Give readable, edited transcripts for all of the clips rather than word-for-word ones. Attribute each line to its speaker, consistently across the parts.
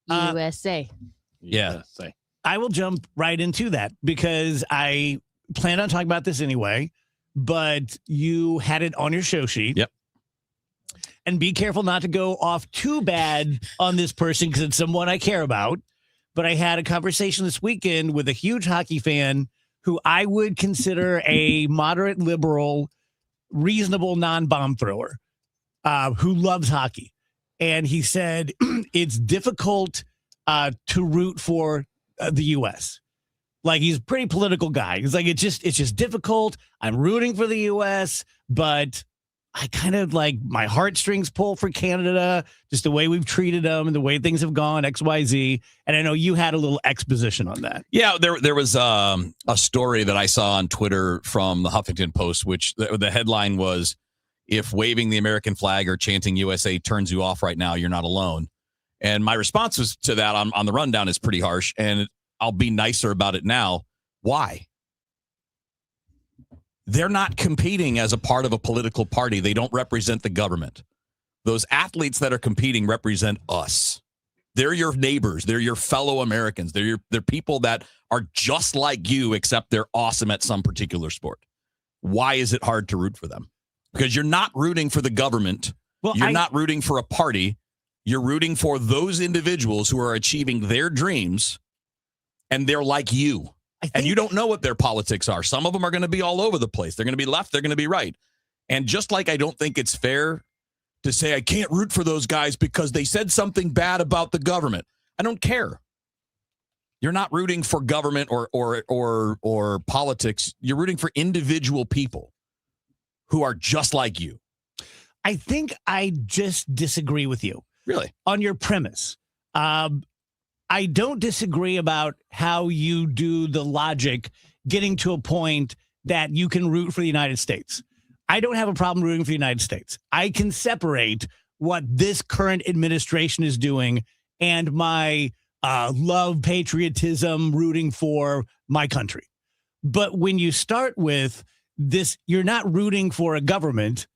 Speaker 1: USA.
Speaker 2: Yeah.
Speaker 3: I will jump right into that because I planned on talking about this anyway, but you had it on your show sheet.
Speaker 2: Yep.
Speaker 3: And be careful not to go off too bad on this person because it's someone I care about. But I had a conversation this weekend with a huge hockey fan who I would consider a moderate liberal, reasonable non-bomb thrower who loves hockey. And he said it's difficult to root for the U.S. Like, he's a pretty political guy. He's like, it's just difficult. I'm rooting for the U.S., but I kind of like my heartstrings pull for Canada, just the way we've treated them and the way things have gone, X, Y, Z. And I know you had a little exposition on that.
Speaker 2: Yeah, there was a story that I saw on Twitter from the Huffington Post, which the headline was, if waving the American flag or chanting USA turns you off right now, you're not alone. And my response was to that on the rundown is pretty harsh, and I'll be nicer about it now. Why? They're not competing as a part of a political party. They don't represent the government. Those athletes that are competing represent us. They're your neighbors. They're your fellow Americans. They're people that are just like you, except they're awesome at some particular sport. Why is it hard to root for them? Because you're not rooting for the government. Well, you're not rooting for a party. You're rooting for those individuals who are achieving their dreams, and they're like you. And you don't know what their politics are. Some of them are going to be all over the place. They're going to be left. They're going to be right. And just like I don't think it's fair to say I can't root for those guys because they said something bad about the government. I don't care. You're not rooting for government or politics. You're rooting for individual people who are just like you.
Speaker 3: I think I just disagree with you.
Speaker 2: Really?
Speaker 3: On your premise. I don't disagree about how you do the logic getting to a point that you can root for the United States. I don't have a problem rooting for the United States. I can separate what this current administration is doing and my love, patriotism, rooting for my country. But when you start with this, you're not rooting for a government.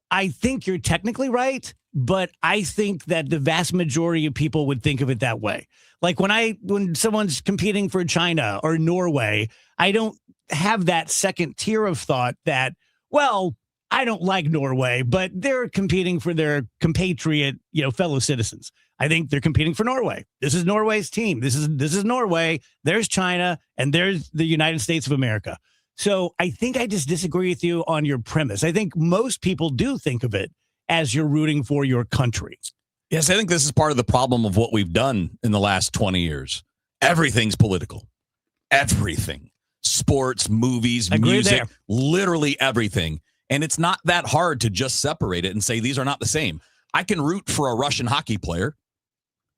Speaker 3: I think you're technically right, but I think that the vast majority of people would think of it that way. Like when someone's competing for China or Norway, I don't have that second tier of thought that, well, I don't like Norway, but they're competing for their compatriot, fellow citizens. I think they're competing for Norway. This is Norway's team. This is Norway. There's China, and there's the United States of America. So I think I just disagree with you on your premise. I think most people do think of it as you're rooting for your country.
Speaker 2: Yes, I think this is part of the problem of what we've done in the last 20 years. Everything's political. Everything. Sports, movies, music, literally everything. And it's not that hard to just separate it and say these are not the same. I can root for a Russian hockey player.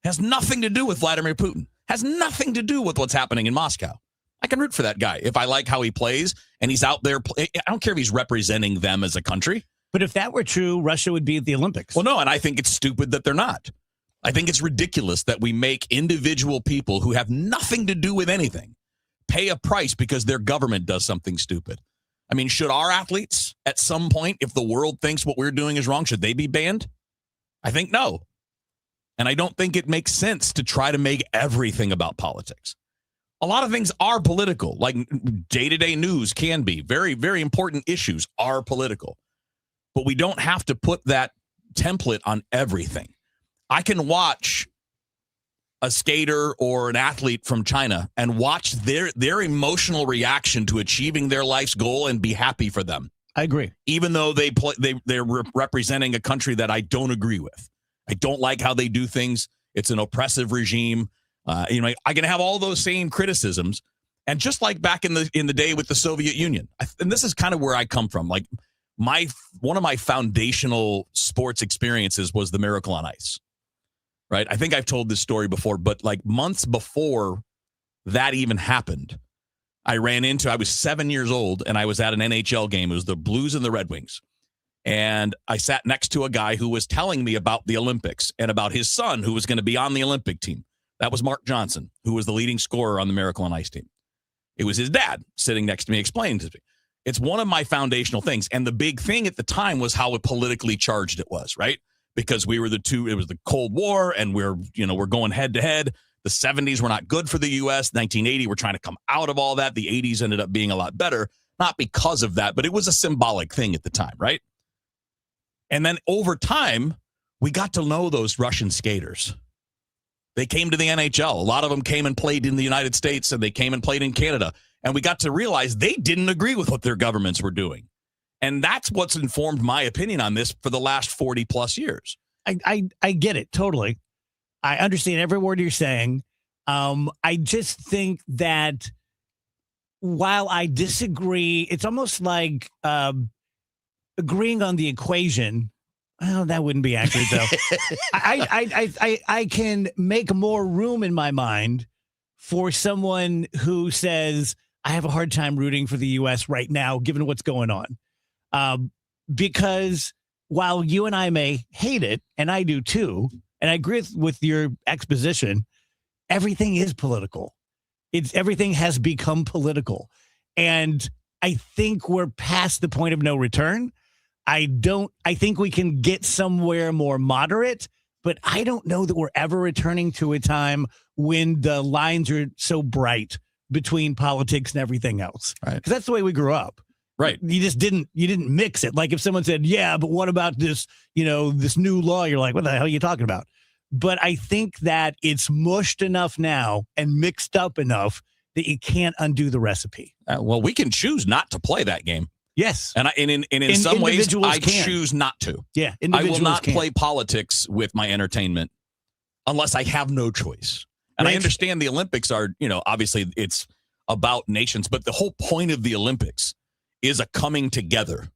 Speaker 2: Has nothing to do with Vladimir Putin. Has nothing to do with what's happening in Moscow. I can root for that guy if I like how he plays and he's out there. I don't care if he's representing them as a country.
Speaker 3: But if that were true, Russia would be at the Olympics.
Speaker 2: Well, no, and I think it's stupid that they're not. I think it's ridiculous that we make individual people who have nothing to do with anything pay a price because their government does something stupid. I mean, should our athletes at some point, if the world thinks what we're doing is wrong, should they be banned? I think no. And I don't think it makes sense to try to make everything about politics. A lot of things are political, like day-to-day news can be. Very, very important issues are political. But we don't have to put that template on everything. I can watch a skater or an athlete from China and watch their emotional reaction to achieving their life's goal and be happy for them.
Speaker 3: I agree.
Speaker 2: Even though they're representing a country that I don't agree with. I don't like how they do things. It's an oppressive regime. I can have all those same criticisms. And just like back in the day with the Soviet Union, and this is kind of where I come from. Like one of my foundational sports experiences was the Miracle on Ice. Right? I think I've told this story before, but like months before that even happened, I was 7 years old and I was at an NHL game. It was the Blues and the Red Wings. And I sat next to a guy who was telling me about the Olympics and about his son who was going to be on the Olympic team. That was Mark Johnson, who was the leading scorer on the Miracle on Ice team. It was his dad sitting next to me explaining to me. It's one of my foundational things. And the big thing at the time was how politically charged it was, right? because we were it was the Cold War, and we're going head to head. The 70s were not good for the U.S. 1980, we're trying to come out of all that. The 80s ended up being a lot better, not because of that, but it was a symbolic thing at the time, right? And then over time, we got to know those Russian skaters. They came to the NHL. A lot of them came and played in the United States, and they came and played in Canada. And we got to realize they didn't agree with what their governments were doing. And that's what's informed my opinion on this for the last 40 plus years.
Speaker 3: I get it totally. I understand every word you're saying. I just think that while I disagree, it's almost like agreeing on the equation. Well, that wouldn't be accurate, though. I can make more room in my mind for someone who says, I have a hard time rooting for the U.S. right now, given what's going on. Because while you and I may hate it, and I do too, and I agree with your exposition, everything is political. Everything has become political. And I think we're past the point of no return. I think we can get somewhere more moderate, but I don't know that we're ever returning to a time when the lines are so bright between politics and everything else.
Speaker 2: Right.
Speaker 3: Because that's the way we grew up.
Speaker 2: Right.
Speaker 3: You didn't mix it. Like if someone said, yeah, but what about this, this new law? You're like, what the hell are you talking about? But I think that it's mushed enough now and mixed up enough that you can't undo the recipe.
Speaker 2: Well, we can choose not to play that game.
Speaker 3: Yes.
Speaker 2: And in some ways, I choose not to.
Speaker 3: Yeah.
Speaker 2: I will not play politics with my entertainment unless I have no choice. And I understand the Olympics are, obviously it's about nations, but the whole point of the Olympics is a coming together.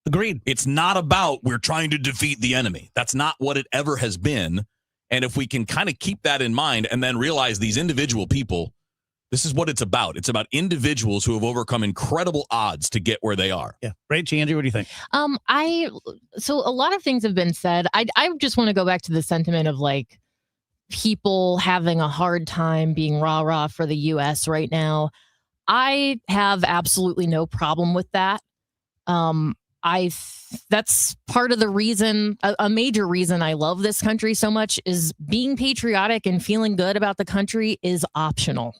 Speaker 3: Agreed.
Speaker 2: It's not about we're trying to defeat the enemy. That's not what it ever has been. And if we can kind of keep that in mind and then realize these individual people, this is what it's about. It's about individuals who have overcome incredible odds to get where they are.
Speaker 3: Yeah. Right, Andrew, what do you think?
Speaker 1: So a lot of things have been said. I just want to go back to the sentiment of like people having a hard time being rah-rah for the U.S. right now. I have absolutely no problem with that. That's part of the reason, a major reason I love this country so much is being patriotic and feeling good about the country is optional.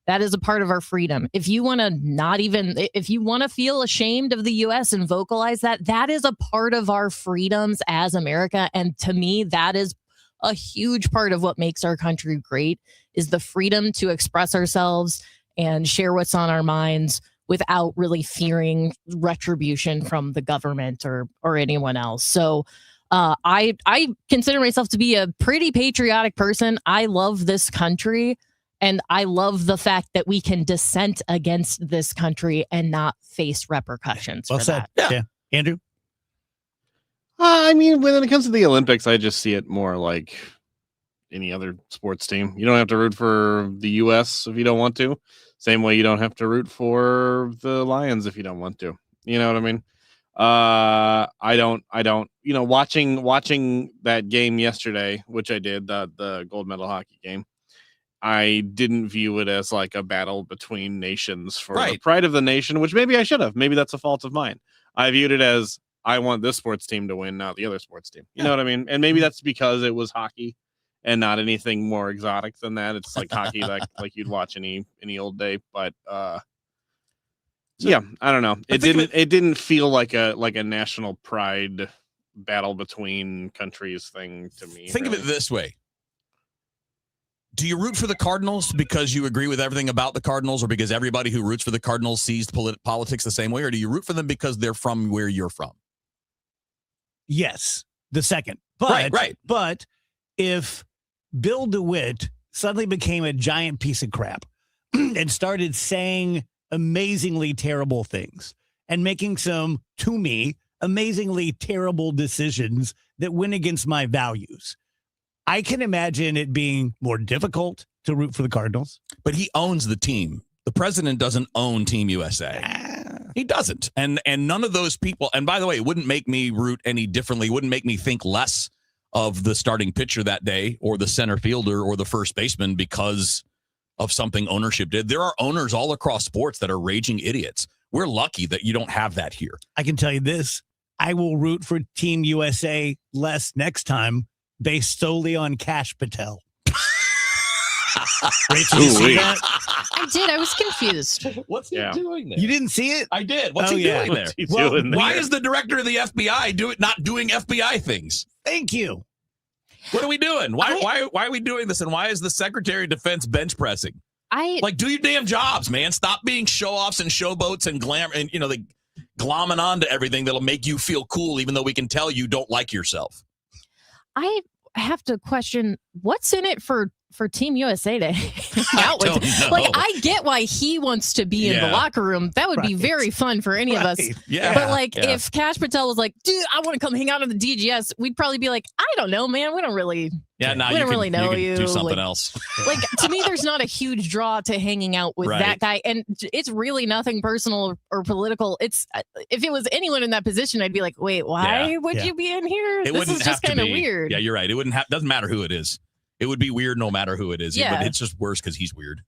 Speaker 1: That is a part of our freedom. If you want to feel ashamed of the U.S. and vocalize that is a part of our freedoms as America. And to me, that is a huge part of what makes our country great is the freedom to express ourselves and share what's on our minds without really fearing retribution from the government or anyone else. So I consider myself to be a pretty patriotic person. I love this country. And I love the fact that we can dissent against this country and not face repercussions for that.
Speaker 3: Yeah. Andrew?
Speaker 4: I mean, when it comes to the Olympics, I just see it more like any other sports team. You don't have to root for the U.S. if you don't want to. Same way you don't have to root for the Lions if you don't want to. You know what I mean? I don't, watching that game yesterday, which I did, the gold medal hockey game, I didn't view it as like a battle between nations for the pride of the nation, which maybe I should have. Maybe that's a fault of mine. I viewed it as I want this sports team to win, not the other sports team. You know what I mean? And maybe that's because it was hockey and not anything more exotic than that. It's like hockey, like you'd watch any old day. But yeah, I don't know. It didn't feel like a national pride battle between countries thing to me.
Speaker 2: Think of it this way. Do you root for the Cardinals because you agree with everything about the Cardinals or because everybody who roots for the Cardinals sees politics the same way? Or do you root for them because they're from where you're from?
Speaker 3: Yes, the second. But,
Speaker 2: right.
Speaker 3: But if Bill DeWitt suddenly became a giant piece of crap and started saying amazingly terrible things and making some, to me, amazingly terrible decisions that went against my values, I can imagine it being more difficult to root for the Cardinals.
Speaker 2: But he owns the team. The president doesn't own Team USA. He doesn't. And none of those people, and by the way, it wouldn't make me root any differently. It wouldn't make me think less of the starting pitcher that day or the center fielder or the first baseman because of something ownership did. There are owners all across sports that are raging idiots. We're lucky that you don't have that here.
Speaker 3: I can tell you this. I will root for Team USA less next time based solely on Kash Patel. Rachel, you see that?
Speaker 1: I did. I was confused.
Speaker 2: What's he
Speaker 4: Yeah.
Speaker 2: doing there?
Speaker 3: You didn't see it?
Speaker 2: I did. What's
Speaker 3: Oh,
Speaker 2: he
Speaker 3: yeah.
Speaker 2: doing there?
Speaker 4: He's
Speaker 3: Well,
Speaker 4: doing
Speaker 2: Why
Speaker 4: there.
Speaker 2: is the director of the FBI not doing FBI things?
Speaker 3: Thank you.
Speaker 2: What are we doing? Why are we doing this? And why is the Secretary of Defense bench pressing? Like, do your damn jobs, man. Stop being show-offs and showboats and glam and the glomming on to everything that'll make you feel cool, even though we can tell you don't like yourself.
Speaker 1: I have to question what's in it for Team USA to hang out with.
Speaker 2: don't know.
Speaker 1: Like, I get why he wants to be in the
Speaker 2: Yeah.
Speaker 1: locker room. That would be
Speaker 3: Right.
Speaker 1: very fun for any of us.
Speaker 3: Right.
Speaker 2: Yeah.
Speaker 1: But like,
Speaker 2: yeah.
Speaker 1: if Kash Patel was like, "Dude, I want to come hang out in the DGS," we'd probably be like, "I don't know, man. We don't really
Speaker 2: Yeah, no,
Speaker 1: we
Speaker 2: you
Speaker 1: don't
Speaker 2: can,
Speaker 1: really know
Speaker 2: you. Can do
Speaker 1: you,
Speaker 2: something
Speaker 1: like-
Speaker 2: else.
Speaker 1: like." To me, there's not a huge draw to hanging out with
Speaker 2: Right.
Speaker 1: that guy, and it's really nothing personal or political. It's if it was anyone in that position, I'd be like, "Wait, why would
Speaker 3: Yeah.
Speaker 1: you be in here?
Speaker 2: It
Speaker 1: This
Speaker 2: wouldn't
Speaker 1: is
Speaker 2: have
Speaker 1: just
Speaker 2: to
Speaker 1: kind of
Speaker 2: be
Speaker 1: weird."
Speaker 2: Yeah, you're right. It wouldn't have. Doesn't matter who it is. It would be weird no matter who it is.
Speaker 1: Yeah.
Speaker 2: But it's just worse because he's weird.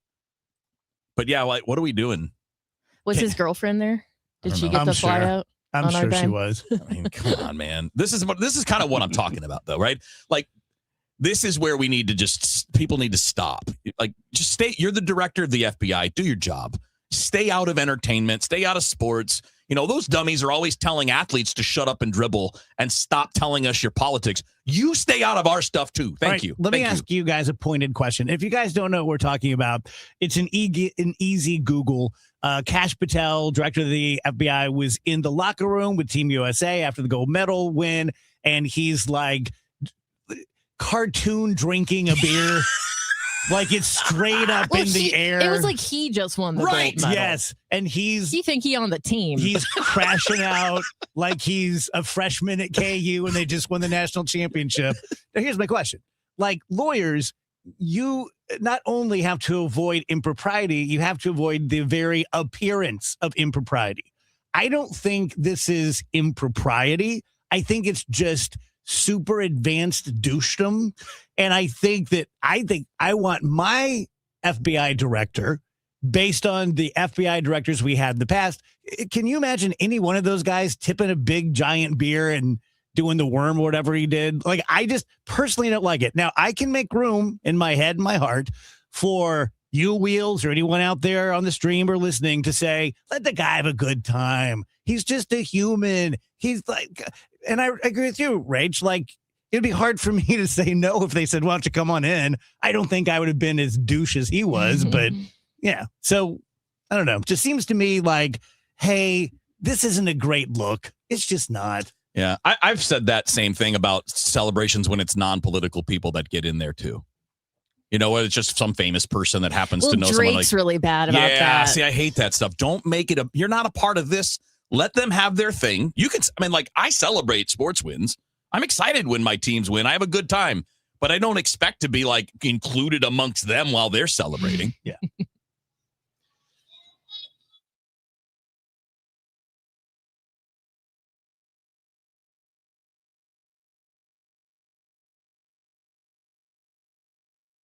Speaker 2: But yeah, like, what are we doing?
Speaker 1: Was his girlfriend there? Did
Speaker 2: don't
Speaker 1: she
Speaker 2: know.
Speaker 1: get
Speaker 3: I'm
Speaker 1: the fly
Speaker 3: sure.
Speaker 1: out?
Speaker 3: I'm
Speaker 1: On our
Speaker 3: sure she
Speaker 1: dime.
Speaker 3: was.
Speaker 2: I mean, come on, man. This is kind of what I'm talking about, though, right? Like, this is where we need to people need to stop. Like, just stay. You're the director of the FBI. Do your job. Stay out of entertainment. Stay out of sports. Those dummies are always telling athletes to shut up and dribble and stop telling us your politics. You stay out of our stuff, too. Thank
Speaker 3: All right,
Speaker 2: you.
Speaker 3: Let me
Speaker 2: Thank you.
Speaker 3: ask you guys a pointed question. If you guys don't know what we're talking about, it's an easy Google. Kash Patel, director of the FBI, was in the locker room with Team USA after the gold medal win, and he's like cartoon drinking a beer. Like it's straight up in the air.
Speaker 1: It was like he just won the
Speaker 2: Right,
Speaker 1: gold medal.
Speaker 3: Yes. And
Speaker 1: You think he on the team?
Speaker 3: he's crashing out like he's a freshman at KU and they just won the national championship. Now, here's my question. Like lawyers, you not only have to avoid impropriety, you have to avoid the very appearance of impropriety. I don't think this is impropriety. I think it's just super advanced douchedom. And I think I want my FBI director, based on the FBI directors we had in the past. Can you imagine any one of those guys tipping a big giant beer and doing the worm or whatever he did? Like, I just personally don't like it. Now, I can make room in my head and my heart for you, Wheels, or anyone out there on the stream or listening to say, let the guy have a good time. He's just a human. He's like, and I agree with you, Rach. Like, it'd be hard for me to say no if they said, why don't you come on in? I don't think I would have been as douche as he was, but yeah. So I don't know. Just seems to me like, hey, this isn't a great look. It's just not.
Speaker 2: Yeah, I've said that same thing about celebrations when it's non-political people that get in there too. It's just some famous person that happens
Speaker 1: well,
Speaker 2: to know someone.
Speaker 1: Drake's
Speaker 2: Like,
Speaker 1: really bad about
Speaker 2: yeah,
Speaker 1: that.
Speaker 2: see, I hate that stuff. Don't make it you're not a part of this. Let them have their thing. You can. I mean, like, I celebrate sports wins. I'm excited when my teams win. I have a good time, but I don't expect to be like included amongst them while they're celebrating.
Speaker 3: Yeah.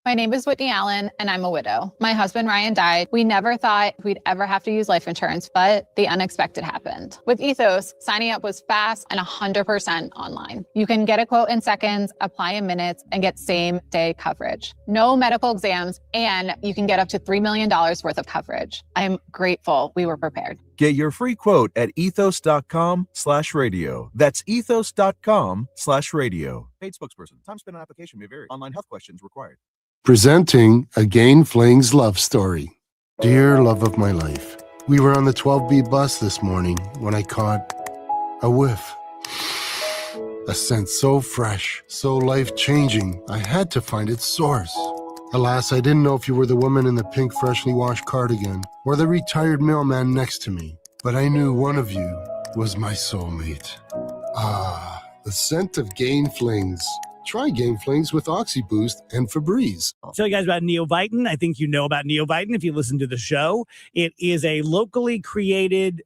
Speaker 5: My name is Whitney Allen, and I'm a widow. My husband, Ryan, died. We never thought we'd ever have to use life insurance, but the unexpected happened. With Ethos, signing up was fast and 100% online. You can get a quote in seconds, apply in minutes, and get same-day coverage. No medical exams, and you can get up to $3 million worth of coverage. I'm grateful we were prepared.
Speaker 6: Get your free quote at ethos.com/radio. That's ethos.com/radio. Paid spokesperson. Time spent on application may vary. Online health questions required.
Speaker 7: Presenting a Gain Flings love story. Dear love of my life, we were on the 12B bus this morning when I caught a whiff. A scent so fresh, so life-changing, I had to find its source. Alas, I didn't know if you were the woman in the pink freshly washed cardigan or the retired mailman next to me, but I knew one of you was my soulmate. Ah, the scent of Gain Flings. Try Gain Flings with OxyBoost and Febreze.
Speaker 3: Tell you guys about Neovitin. I think you know about Neovitin if you listen to the show. It is a locally created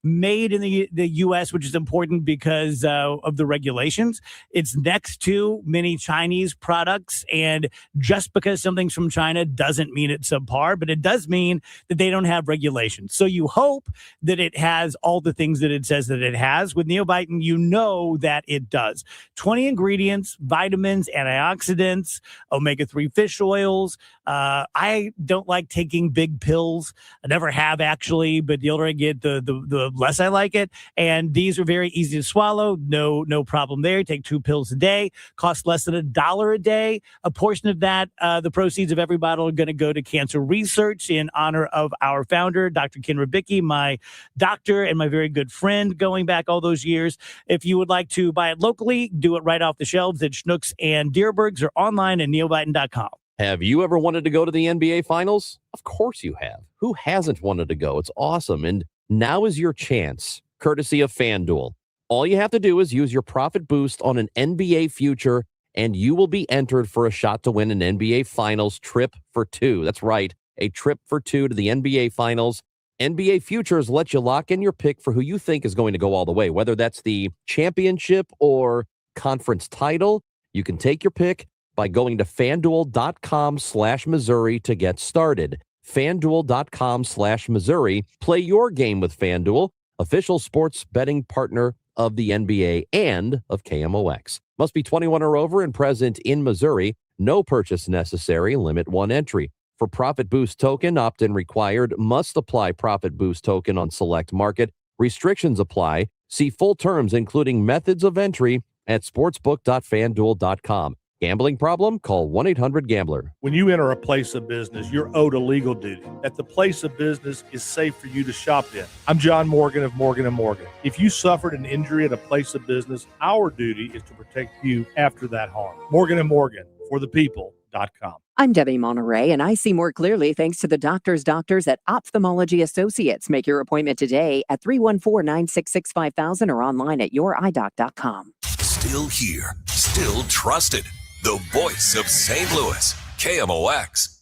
Speaker 3: made in the U.S., which is important because of the regulations. It's next to many Chinese products. And just because something's from China doesn't mean it's subpar, but it does mean that they don't have regulations. So you hope that it has all the things that it says that it has. With Neobitin, you know that it does. 20 ingredients, vitamins, antioxidants, omega-3 fish oils. I don't like taking big pills. I never have, actually, but the older I get, the less I like it. And these are very easy to swallow. No problem there. Take 2 pills a day. Cost less than $1 a day. A portion of that, the proceeds of every bottle are going to go to cancer research in honor of our founder, Dr. Ken Ribicki, my doctor and my very good friend going back all those years. If you would like to buy it locally, do it right off the shelves at Schnucks and Deerbergs or online at neobitin.com.
Speaker 8: Have you ever wanted to go to the NBA Finals? Of course you have. Who hasn't wanted to go? It's awesome. And now is your chance, courtesy of FanDuel. All you have to do is use your profit boost on an NBA future, and you will be entered for a shot to win an NBA Finals trip for 2. That's right, a trip for 2 to the NBA Finals. NBA Futures let you lock in your pick for who you think is going to go all the way, whether that's the championship or conference title. You can take your pick by going to FanDuel.com/Missouri to get started. FanDuel.com/Missouri. Play your game with FanDuel, official sports betting partner of the NBA and of KMOX. Must be 21 or over and present in Missouri. No purchase necessary. Limit 1 entry. For Profit Boost token, opt-in required. Must apply Profit Boost token on select market. Restrictions apply. See full terms, including methods of entry, at sportsbook.fanduel.com. Gambling problem? Call 1-800-GAMBLER.
Speaker 9: When you enter a place of business, you're owed a legal duty that the place of business is safe for you to shop in. I'm John Morgan of Morgan & Morgan. If you suffered an injury at a place of business, our duty is to protect you after that harm. Morgan & Morgan, for the people.com.
Speaker 10: I'm Debbie Monterey, and I see more clearly thanks to the doctors at Ophthalmology Associates. Make your appointment today at 314-966-5000 or online at youridoc.com.
Speaker 11: Still here, still trusted. The voice of St. Louis, KMOX.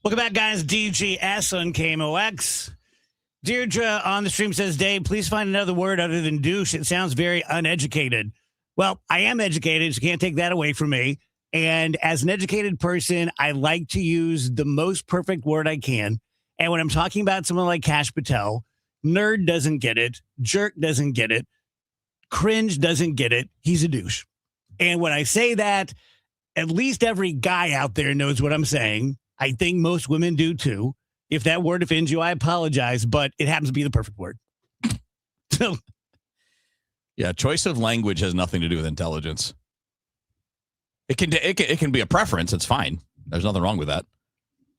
Speaker 3: Welcome back, guys. DGS on KMOX. Deirdre on the stream says, Dave, please find another word other than douche. It sounds very uneducated. Well, I am educated, so you can't take that away from me. And as an educated person, I like to use the most perfect word I can. And when I'm talking about someone like Kash Patel, nerd doesn't get it. Jerk doesn't get it. Cringe doesn't get it. He's a douche. And when I say that, at least every guy out there knows what I'm saying. I think most women do too. If that word offends you, I apologize, but it happens to be the perfect word. So,
Speaker 2: yeah, choice of language has nothing to do with intelligence. It can be a preference. It's fine. There's nothing wrong with that.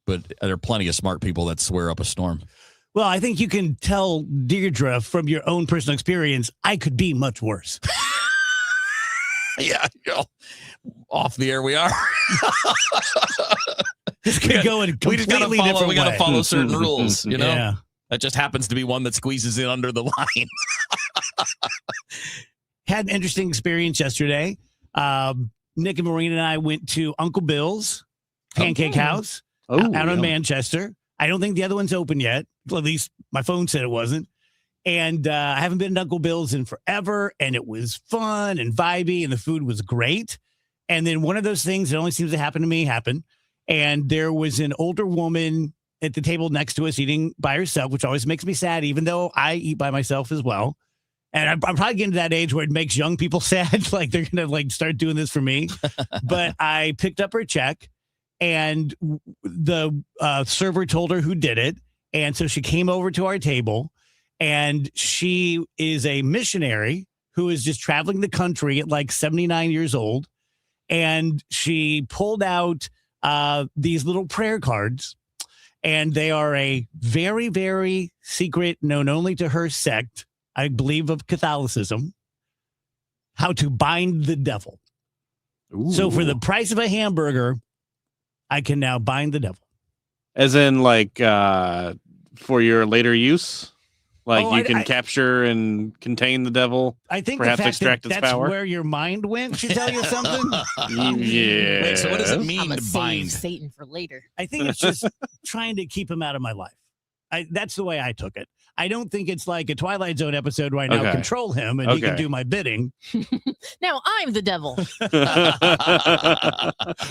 Speaker 2: But there are plenty of smart people that swear up a storm.
Speaker 3: well, I think you can tell Deirdre from your own personal experience, I could be much worse.
Speaker 2: Yeah, off the air we are.
Speaker 3: This could go in a completely different way.
Speaker 2: We got to follow certain rules, you know?
Speaker 3: Yeah.
Speaker 2: That just happens to be one that squeezes in under the line.
Speaker 3: Had an interesting experience yesterday. Nick and Maureen and I went to Uncle Bill's Pancake House out in Manchester. I don't think the other one's open yet. At least my phone said it wasn't. And I haven't been to Uncle Bill's in forever. And it was fun and vibey and the food was great. And then one of those things that only seems to happen to me happened. And there was an older woman at the table next to us eating by herself, which always makes me sad, even though I eat by myself as well. And I'm probably getting to that age where it makes young people sad, like they're going to like start doing this for me. But I picked up her check and the server told her who did it. And so she came over to our table and she is a missionary who is just traveling the country at like 79 years old. And she pulled out these little prayer cards. And they are a very, very secret, known only to her sect, I believe, of Catholicism, how to bind the devil. So for
Speaker 4: Ooh.
Speaker 3: the price of a hamburger, I can now bind the devil.
Speaker 4: As in, like, for your later use? Like,
Speaker 3: Oh,
Speaker 4: you
Speaker 3: I-
Speaker 4: can
Speaker 3: I-
Speaker 4: capture and contain the devil?
Speaker 3: I think
Speaker 4: Perhaps
Speaker 3: the fact
Speaker 4: extract
Speaker 3: that
Speaker 4: its
Speaker 3: that's
Speaker 4: power?
Speaker 3: where your mind went should tell you something.
Speaker 4: Yeah.
Speaker 2: Wait, so what does it
Speaker 1: I'm
Speaker 2: mean
Speaker 1: gonna
Speaker 2: to
Speaker 1: save
Speaker 2: bind?
Speaker 1: Satan for later.
Speaker 3: I think it's just trying to keep him out of my life. That's the way I took it. I don't think it's like a Twilight Zone episode where I now
Speaker 4: Okay.
Speaker 3: control him and he can
Speaker 4: Okay.
Speaker 3: do my bidding.
Speaker 1: Now I'm the devil.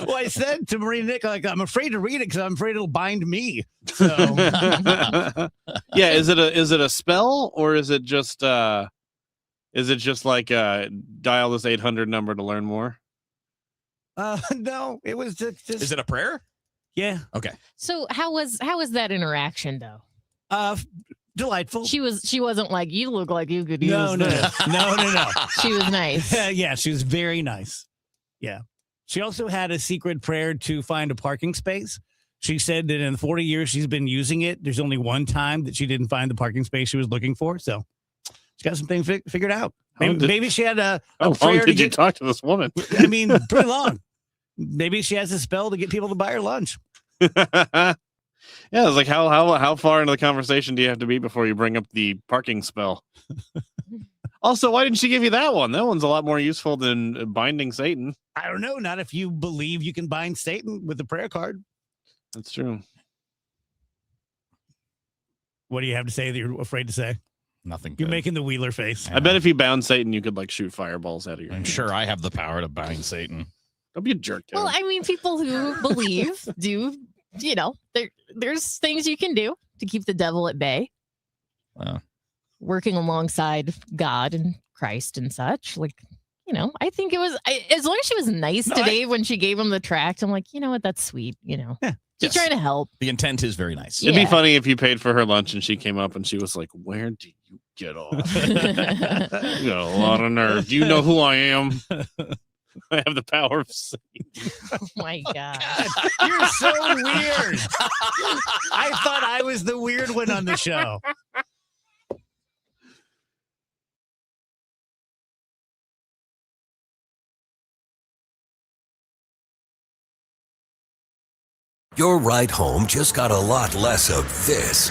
Speaker 3: Well, I said to Marie Nick, like, I'm afraid to read it because I'm afraid it'll bind me. So
Speaker 4: Yeah, is it a spell, or is it just like dial this 800 number to learn more?
Speaker 3: no, it was just
Speaker 2: Is it a prayer?
Speaker 3: yeah.
Speaker 2: Okay.
Speaker 1: So how was that interaction though?
Speaker 3: Delightful.
Speaker 1: She wasn't like, you look like you could use
Speaker 3: No.
Speaker 1: this.
Speaker 3: No.
Speaker 1: She was nice.
Speaker 3: Yeah, she was very nice. Yeah. She also had a secret prayer to find a parking space. She said that in the 40 years she's been using it, there's only one time that she didn't find the parking space she was looking for. So she got some things figured out. Maybe she had a
Speaker 4: How long
Speaker 3: prayer to
Speaker 4: did you
Speaker 3: get,
Speaker 4: talk to this woman?
Speaker 3: I mean, pretty long. Maybe she has a spell to get people to buy her lunch.
Speaker 4: Yeah, it's like how far into the conversation do you have to be before you bring up the parking spell? Also, why didn't she give you that one? That one's a lot more useful than binding Satan.
Speaker 3: I don't know. Not if you believe you can bind Satan with the prayer card.
Speaker 4: That's true.
Speaker 3: What do you have to say that you're afraid to say?
Speaker 2: Nothing.
Speaker 3: You're
Speaker 2: good.
Speaker 3: making the Wheeler face.
Speaker 4: I bet if you bound Satan, you could like shoot fireballs out of your
Speaker 2: I'm
Speaker 4: hand.
Speaker 2: sure I have the power to bind Satan.
Speaker 4: Don't be a jerk. Kevin.
Speaker 1: Well, I mean, people who believe do, there's things you can do to keep the devil at bay.
Speaker 2: Wow.
Speaker 1: Working alongside God and Christ and such. Like, I think it was, as long as she was nice
Speaker 2: No,
Speaker 1: to Dave when she gave him the tract, I'm like, you know what? That's sweet.
Speaker 3: Yeah.
Speaker 1: She's
Speaker 2: Yes.
Speaker 1: trying to help.
Speaker 2: The intent is very nice.
Speaker 4: It'd be
Speaker 1: Yeah.
Speaker 4: funny if you paid for her lunch and she came up and she was like, "Where do you get off? You got a lot of nerve. Do you know who I am? I have the power of Satan."
Speaker 1: Oh my God.
Speaker 3: You're so weird. I thought I was the weird one on the show.
Speaker 11: Your ride home just got a lot less of this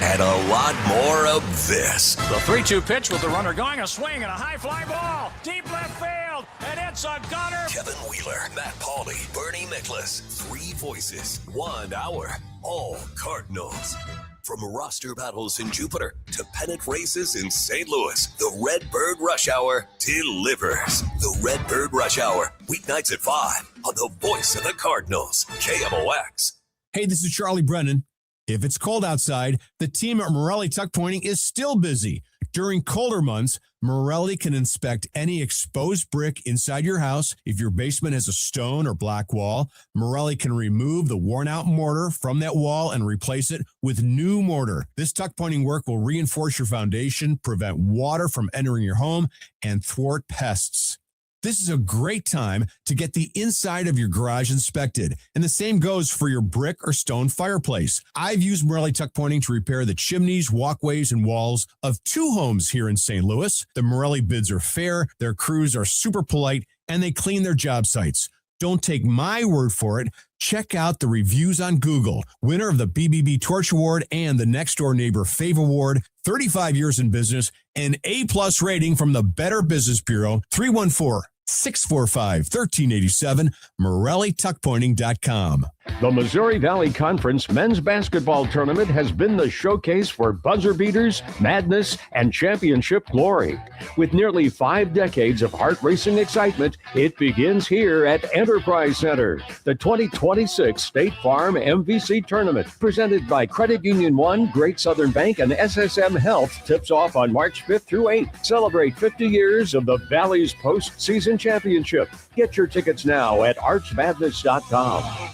Speaker 11: and a lot more of this.
Speaker 12: The 3-2 pitch with the runner going, a swing and a high fly ball. Deep left field, and it's a gunner.
Speaker 11: Kevin Wheeler, Matt Pauley, Bernie Nicholas. 3 voices, 1 hour, all Cardinals. From roster battles in Jupiter to pennant races in St. Louis, the Redbird Rush Hour delivers. The Redbird Rush Hour, weeknights at 5 on the voice of the Cardinals, KMOX.
Speaker 13: Hey, this is Charlie Brennan. If it's cold outside, the team at Morelli Tuck Pointing is still busy. During colder months, Morelli can inspect any exposed brick inside your house. If your basement has a stone or black wall, Morelli can remove the worn-out mortar from that wall and replace it with new mortar. This tuck pointing work will reinforce your foundation, prevent water from entering your home, and thwart pests. This is a great time to get the inside of your garage inspected. And the same goes for your brick or stone fireplace. I've used Morelli Tuck Pointing to repair the chimneys, walkways, and walls of 2 homes here in St. Louis. The Morelli bids are fair, their crews are super polite, and they clean their job sites. Don't take my word for it. Check out the reviews on Google. Winner of the BBB Torch Award and the Next Door Neighbor Fave Award, 35 years in business, an A+ rating from the Better Business Bureau, 314-645-1387, MorelliTuckPointing.com.
Speaker 14: The Missouri Valley Conference men's basketball tournament has been the showcase for buzzer beaters, madness, and championship glory. With nearly 5 decades of heart-racing excitement, it begins here at Enterprise Center. The 2026 State Farm MVC Tournament, presented by Credit Union 1, Great Southern Bank, and SSM Health, tips off on March 5th through 8th. Celebrate 50 years of the Valley's postseason championship. Get your tickets now at archmadness.com.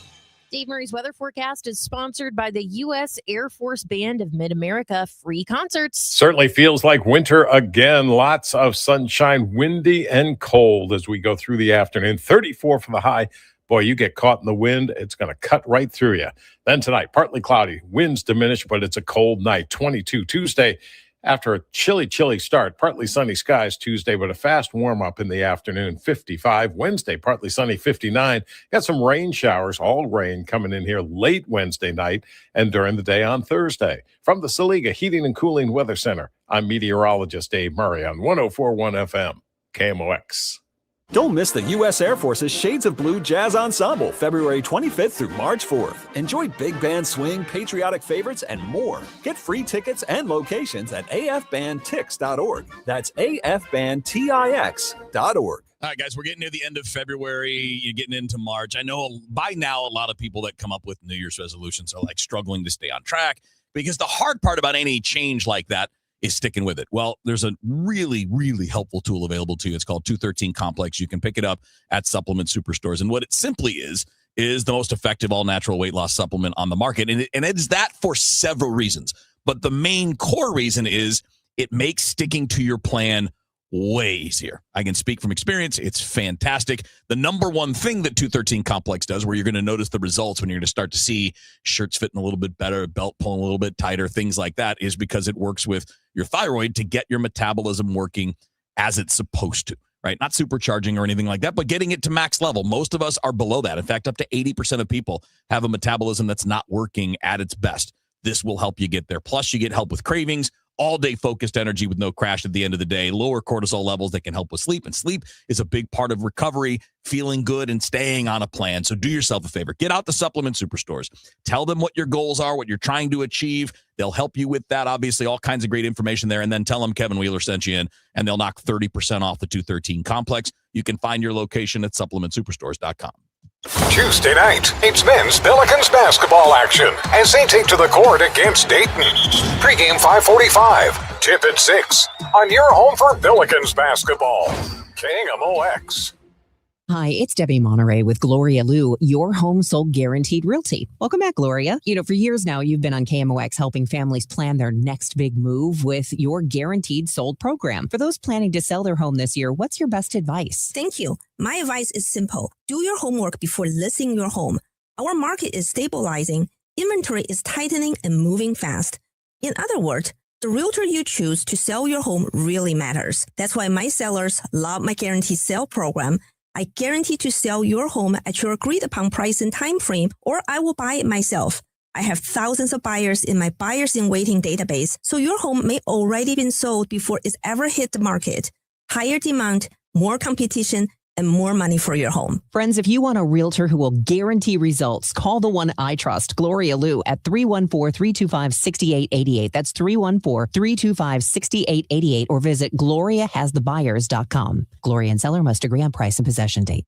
Speaker 1: Dave Murray's weather forecast is sponsored by the U.S. Air Force Band of Mid-America. Free concerts.
Speaker 15: Certainly feels like winter again. Lots of sunshine, windy and cold as we go through the afternoon. 34 for the high. Boy, you get caught in the wind, it's going to cut right through you. Then tonight, partly cloudy. Winds diminish, but it's a cold night. 22 Tuesday. After a chilly start, partly sunny skies Tuesday, but a fast warm-up in the afternoon, 55. Wednesday, partly sunny, 59. Got some rain showers, all rain coming in here late Wednesday night and during the day on Thursday. From the Saliga Heating and Cooling Weather Center, I'm meteorologist Dave Murray on 104.1 FM, KMOX.
Speaker 6: Don't miss the U.S. Air Force's Shades of Blue Jazz Ensemble, February 25th through March 4th. Enjoy big band swing, patriotic favorites, and more. Get free tickets and locations at afbandtix.org. That's afbandtix.org.
Speaker 2: All right, guys, we're getting near the end of February. You're getting into March. I know by now a lot of people that come up with New Year's resolutions are like struggling to stay on track because the hard part about any change like that is sticking with it. Well, there's a really, really helpful tool available to you. It's called 213 Complex. You can pick it up at supplement superstores. And what it simply is the most effective all-natural weight loss supplement on the market. And it is that for several reasons. But the main core reason is it makes sticking to your plan way easier. I can speak from experience. It's fantastic. The number one thing that 213 Complex does, where you're going to notice the results when you're going to start to see shirts fitting a little bit better, belt pulling a little bit tighter, things like that, is because it works with your thyroid to get your metabolism working as it's supposed to, right? Not supercharging or anything like that, but getting it to max level. Most of us are below that. In fact, up to 80% of people have a metabolism that's not working at its best. This will help you get there. Plus, you get help with cravings, all-day focused energy with no crash at the end of the day, lower cortisol levels that can help with sleep. And sleep is a big part of recovery, feeling good, and staying on a plan. So do yourself a favor. Get out the supplement superstores. Tell them what your goals are, what you're trying to achieve. They'll help you with that. Obviously, all kinds of great information there. And then tell them Kevin Wheeler sent you in, and they'll knock 30% off the 213 Complex. You can find your location at supplementsuperstores.com.
Speaker 12: Tuesday night, it's men's Pelicans basketball action as they take to the court against Dayton. Pre-game 5:45, tip at 6 on your home for Pelicans basketball. KMOX.
Speaker 10: Hi, it's Debbie Monterey with Gloria Liu, your home sold guaranteed realty. Welcome back, Gloria. For years now, you've been on KMOX helping families plan their next big move with your guaranteed sold program. For those planning to sell their home this year, what's your best advice?
Speaker 16: Thank you. My advice is simple. Do your homework before listing your home. Our market is stabilizing, inventory is tightening and moving fast. In other words, the realtor you choose to sell your home really matters. That's why my sellers love my guaranteed sale program. I guarantee to sell your home at your agreed upon price and time frame, or I will buy it myself. I have thousands of buyers in my buyers in waiting database, so your home may already been sold before it's ever hit the market. Higher demand, more competition, and more money for your home.
Speaker 10: Friends, if you want a realtor who will guarantee results, call the one I trust, Gloria Liu, at 314-325-6888. That's 314-325-6888, or visit gloriahasthebuyers.com. Gloria and seller must agree on price and possession date.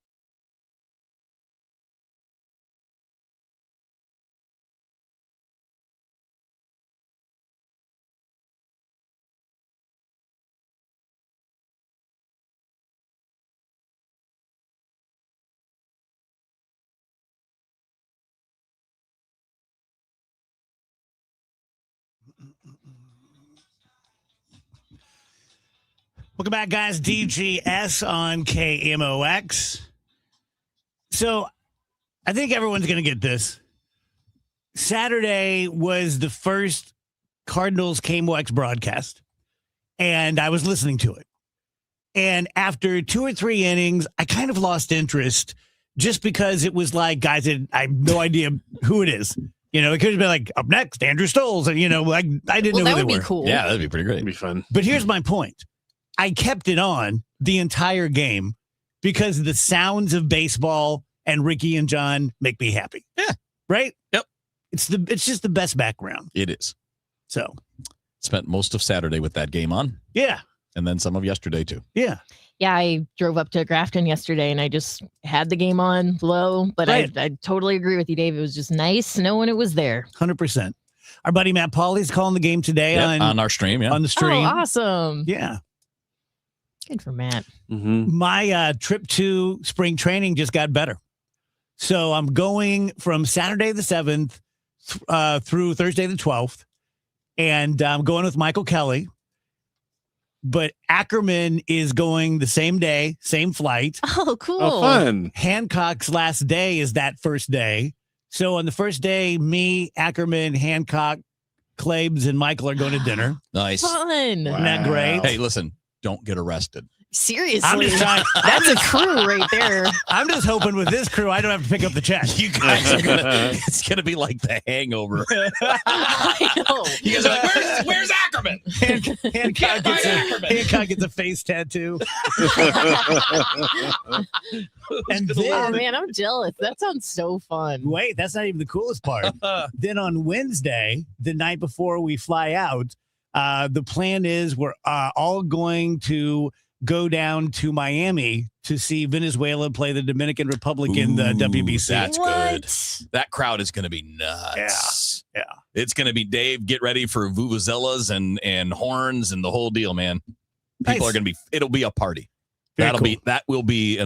Speaker 3: Welcome back, guys. DGS on KMOX. So I think everyone's going to get this. Saturday was the first Cardinals KMOX broadcast, and I was listening to it. And after 2 or 3 innings, I kind of lost interest just because it was like, guys, I have no idea who it is. It could have been like, up next, Andrew Stoles. And, I didn't know who they were.
Speaker 1: That would be cool.
Speaker 2: Yeah, that'd be pretty great.
Speaker 4: It'd be fun.
Speaker 3: But here's my point. I kept it on the entire game because the sounds of baseball and Ricky and John make me happy.
Speaker 2: Yeah.
Speaker 3: Right?
Speaker 2: Yep.
Speaker 3: It's just the best background.
Speaker 2: It is.
Speaker 3: So
Speaker 2: spent most of Saturday with that game on.
Speaker 3: Yeah.
Speaker 2: And then some of yesterday too.
Speaker 3: Yeah.
Speaker 1: Yeah, I drove up to Grafton yesterday and I just had the game on low, but
Speaker 3: Right.
Speaker 1: I totally agree with you, Dave. It was just nice knowing it was there.
Speaker 3: 100%. Our buddy Matt Pauly's calling the game today
Speaker 2: on our stream. Yeah.
Speaker 3: on the stream.
Speaker 1: Oh, awesome.
Speaker 3: Yeah.
Speaker 1: Good for Matt.
Speaker 4: Mm-hmm.
Speaker 3: My trip to spring training just got better. So I'm going from Saturday the 7th through Thursday the 12th. And I'm going with Michael Kelly. But Ackerman is going the same day, same flight.
Speaker 1: Oh, cool.
Speaker 4: Oh, fun.
Speaker 3: Hancock's last day is that first day. So on the first day, me, Ackerman, Hancock, Klebs and Michael are going to dinner.
Speaker 2: Nice.
Speaker 1: Fun.
Speaker 3: Isn't that great?
Speaker 2: Hey, listen, don't get arrested.
Speaker 1: Seriously.
Speaker 3: I'm just trying-
Speaker 1: That's a crew right there.
Speaker 3: I'm just hoping with this crew, I don't have to pick up the check.
Speaker 2: You guys are it's gonna be like The Hangover.
Speaker 1: I know.
Speaker 2: You guys are like, where's Ackerman?
Speaker 3: Hancock gets a face tattoo. And
Speaker 1: Oh
Speaker 3: then,
Speaker 1: man, I'm jealous. That sounds so fun.
Speaker 3: wait, that's not even the coolest part. Then on Wednesday, the night before we fly out, the plan is we're all going to go down to Miami to see Venezuela play the Dominican Republic in the WBC.
Speaker 2: That's
Speaker 1: What?
Speaker 2: good. That crowd is going to be nuts.
Speaker 3: Yeah.
Speaker 2: It's going to be Dave. Get ready for vuvuzelas and horns and the whole deal, man. People
Speaker 3: Nice.
Speaker 2: are going to be. It'll be a party.
Speaker 3: Very cool.
Speaker 2: That will be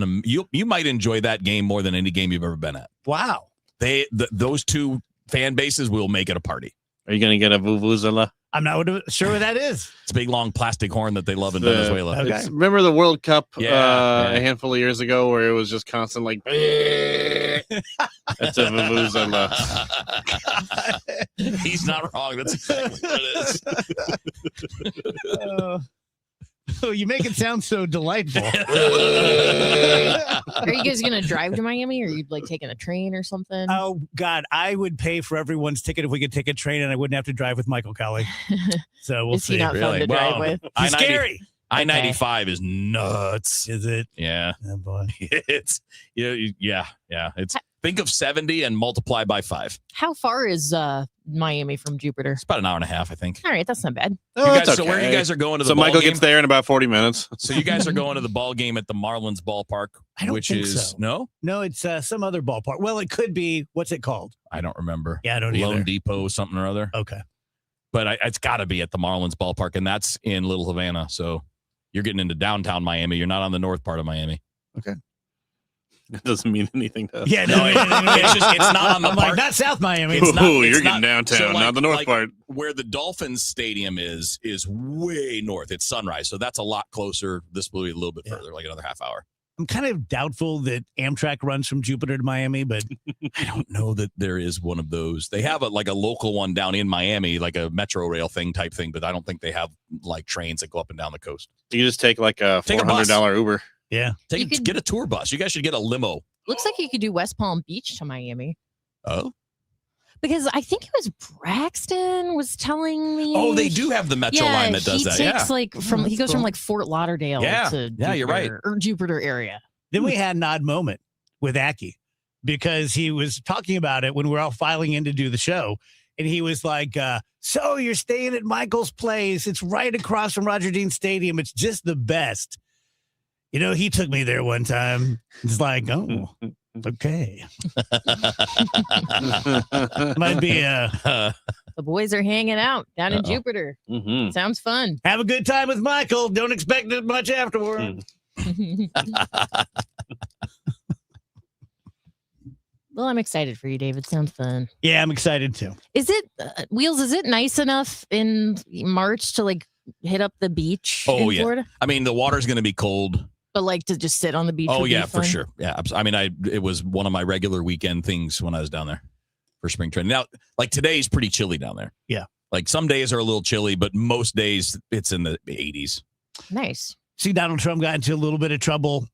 Speaker 2: you might enjoy that game more than any game you've ever been at.
Speaker 3: Wow.
Speaker 2: Those two fan bases will make it a party.
Speaker 4: Are you going to get a vuvuzela?
Speaker 3: I'm not sure what that is.
Speaker 2: It's a big long plastic horn that they love in
Speaker 4: The-
Speaker 2: Venezuela.
Speaker 3: Okay.
Speaker 4: Remember the World Cup
Speaker 2: Yeah.
Speaker 4: a handful of years ago where it was just constant like that's a vuvuzela.
Speaker 2: He's not wrong. That's exactly what it is.
Speaker 3: Oh, you make it sound so delightful.
Speaker 1: Are you guys gonna drive to Miami, or are you like taking a train or something?
Speaker 3: Oh God, I would pay for everyone's ticket if we could take a train and I wouldn't have to drive with Michael Kelly. So we'll
Speaker 1: Is he
Speaker 3: see.
Speaker 1: not fun
Speaker 2: Really?
Speaker 1: to drive
Speaker 2: Well,
Speaker 1: with?
Speaker 3: He's scary.
Speaker 2: I-95 is nuts.
Speaker 3: Is it?
Speaker 2: Yeah.
Speaker 3: Oh boy.
Speaker 2: It's yeah. It's think of 70 and multiply by 5.
Speaker 1: How far is Miami from Jupiter?
Speaker 2: It's about an hour and a half, I think.
Speaker 1: All right, that's not bad.
Speaker 2: You guys, so where you guys are going to the
Speaker 4: So
Speaker 2: ball
Speaker 4: Michael
Speaker 2: game?
Speaker 4: gets there in about 40 minutes.
Speaker 2: So you guys are going to the ball game at the Marlins ballpark,
Speaker 3: I don't
Speaker 2: which
Speaker 3: think
Speaker 2: is
Speaker 3: so.
Speaker 2: no,
Speaker 3: No, it's some other ballpark. Well, it could be. What's it called?
Speaker 2: I don't remember.
Speaker 3: Yeah, I don't
Speaker 2: Lone
Speaker 3: either.
Speaker 2: Depot, something or other.
Speaker 3: Okay.
Speaker 2: But it's got to be at the Marlins ballpark, and that's in Little Havana. So you're getting into downtown Miami. You're not on the north part of Miami.
Speaker 4: It doesn't mean anything to us.
Speaker 3: Yeah,
Speaker 2: No, it's not on the
Speaker 3: I'm like,
Speaker 2: park.
Speaker 3: not South Miami.
Speaker 2: It's not-
Speaker 4: Ooh,
Speaker 2: it's
Speaker 4: you're
Speaker 2: not-
Speaker 4: getting downtown,
Speaker 2: so,
Speaker 4: not the north
Speaker 2: like,
Speaker 4: part.
Speaker 2: Where the Dolphins Stadium is way north. It's Sunrise, so that's a lot closer. This will be a little bit further, like another half hour.
Speaker 3: I'm kind of doubtful that Amtrak runs from Jupiter to Miami, but
Speaker 2: I don't know that there is one of those. They have a local one down in Miami, like a Metro Rail type thing, but I don't think they have like trains that go up and down the coast.
Speaker 4: You just take like a
Speaker 2: Take a bus.
Speaker 4: $400 Uber.
Speaker 3: yeah.
Speaker 2: Get a tour bus. You guys should get a limo.
Speaker 1: Looks like you could do West Palm Beach to Miami.
Speaker 2: Oh,
Speaker 1: Because I think it was Braxton was telling me.
Speaker 2: oh, they do have the Metro line that does that.
Speaker 1: He
Speaker 2: Yeah,
Speaker 1: takes he goes from like Fort Lauderdale
Speaker 2: Yeah.
Speaker 1: to
Speaker 2: Yeah, you're right.
Speaker 1: Jupiter, or Jupiter area.
Speaker 3: Then we had an odd moment with Aki because he was talking about it when we were all filing in to do the show. And he was like, so you're staying at Michael's place. It's right across from Roger Dean Stadium. It's just the best. You know, he took me there one time. It's like, oh, okay. Might be
Speaker 1: The boys are hanging out down in
Speaker 2: Uh-oh.
Speaker 1: Jupiter.
Speaker 4: Mm-hmm.
Speaker 1: Sounds fun.
Speaker 3: have a good time with Michael. Don't expect it much afterward.
Speaker 1: Well, I'm excited for you, David. Sounds fun.
Speaker 3: Yeah, I'm excited too.
Speaker 1: Is it Wheels? Is it nice enough in March to like hit up the beach
Speaker 2: Oh,
Speaker 1: in
Speaker 2: yeah.
Speaker 1: Florida?
Speaker 2: I mean, the water's going to be cold.
Speaker 1: But like to just sit on the beach?
Speaker 2: Oh
Speaker 1: would be
Speaker 2: yeah, for
Speaker 1: fun?
Speaker 2: sure. Yeah, I mean, it was one of my regular weekend things when I was down there for spring training. Now, like today's pretty chilly down there.
Speaker 3: Yeah.
Speaker 2: Like some days are a little chilly, but most days it's in the 80s.
Speaker 1: Nice.
Speaker 3: See, Donald Trump got into a little bit of trouble.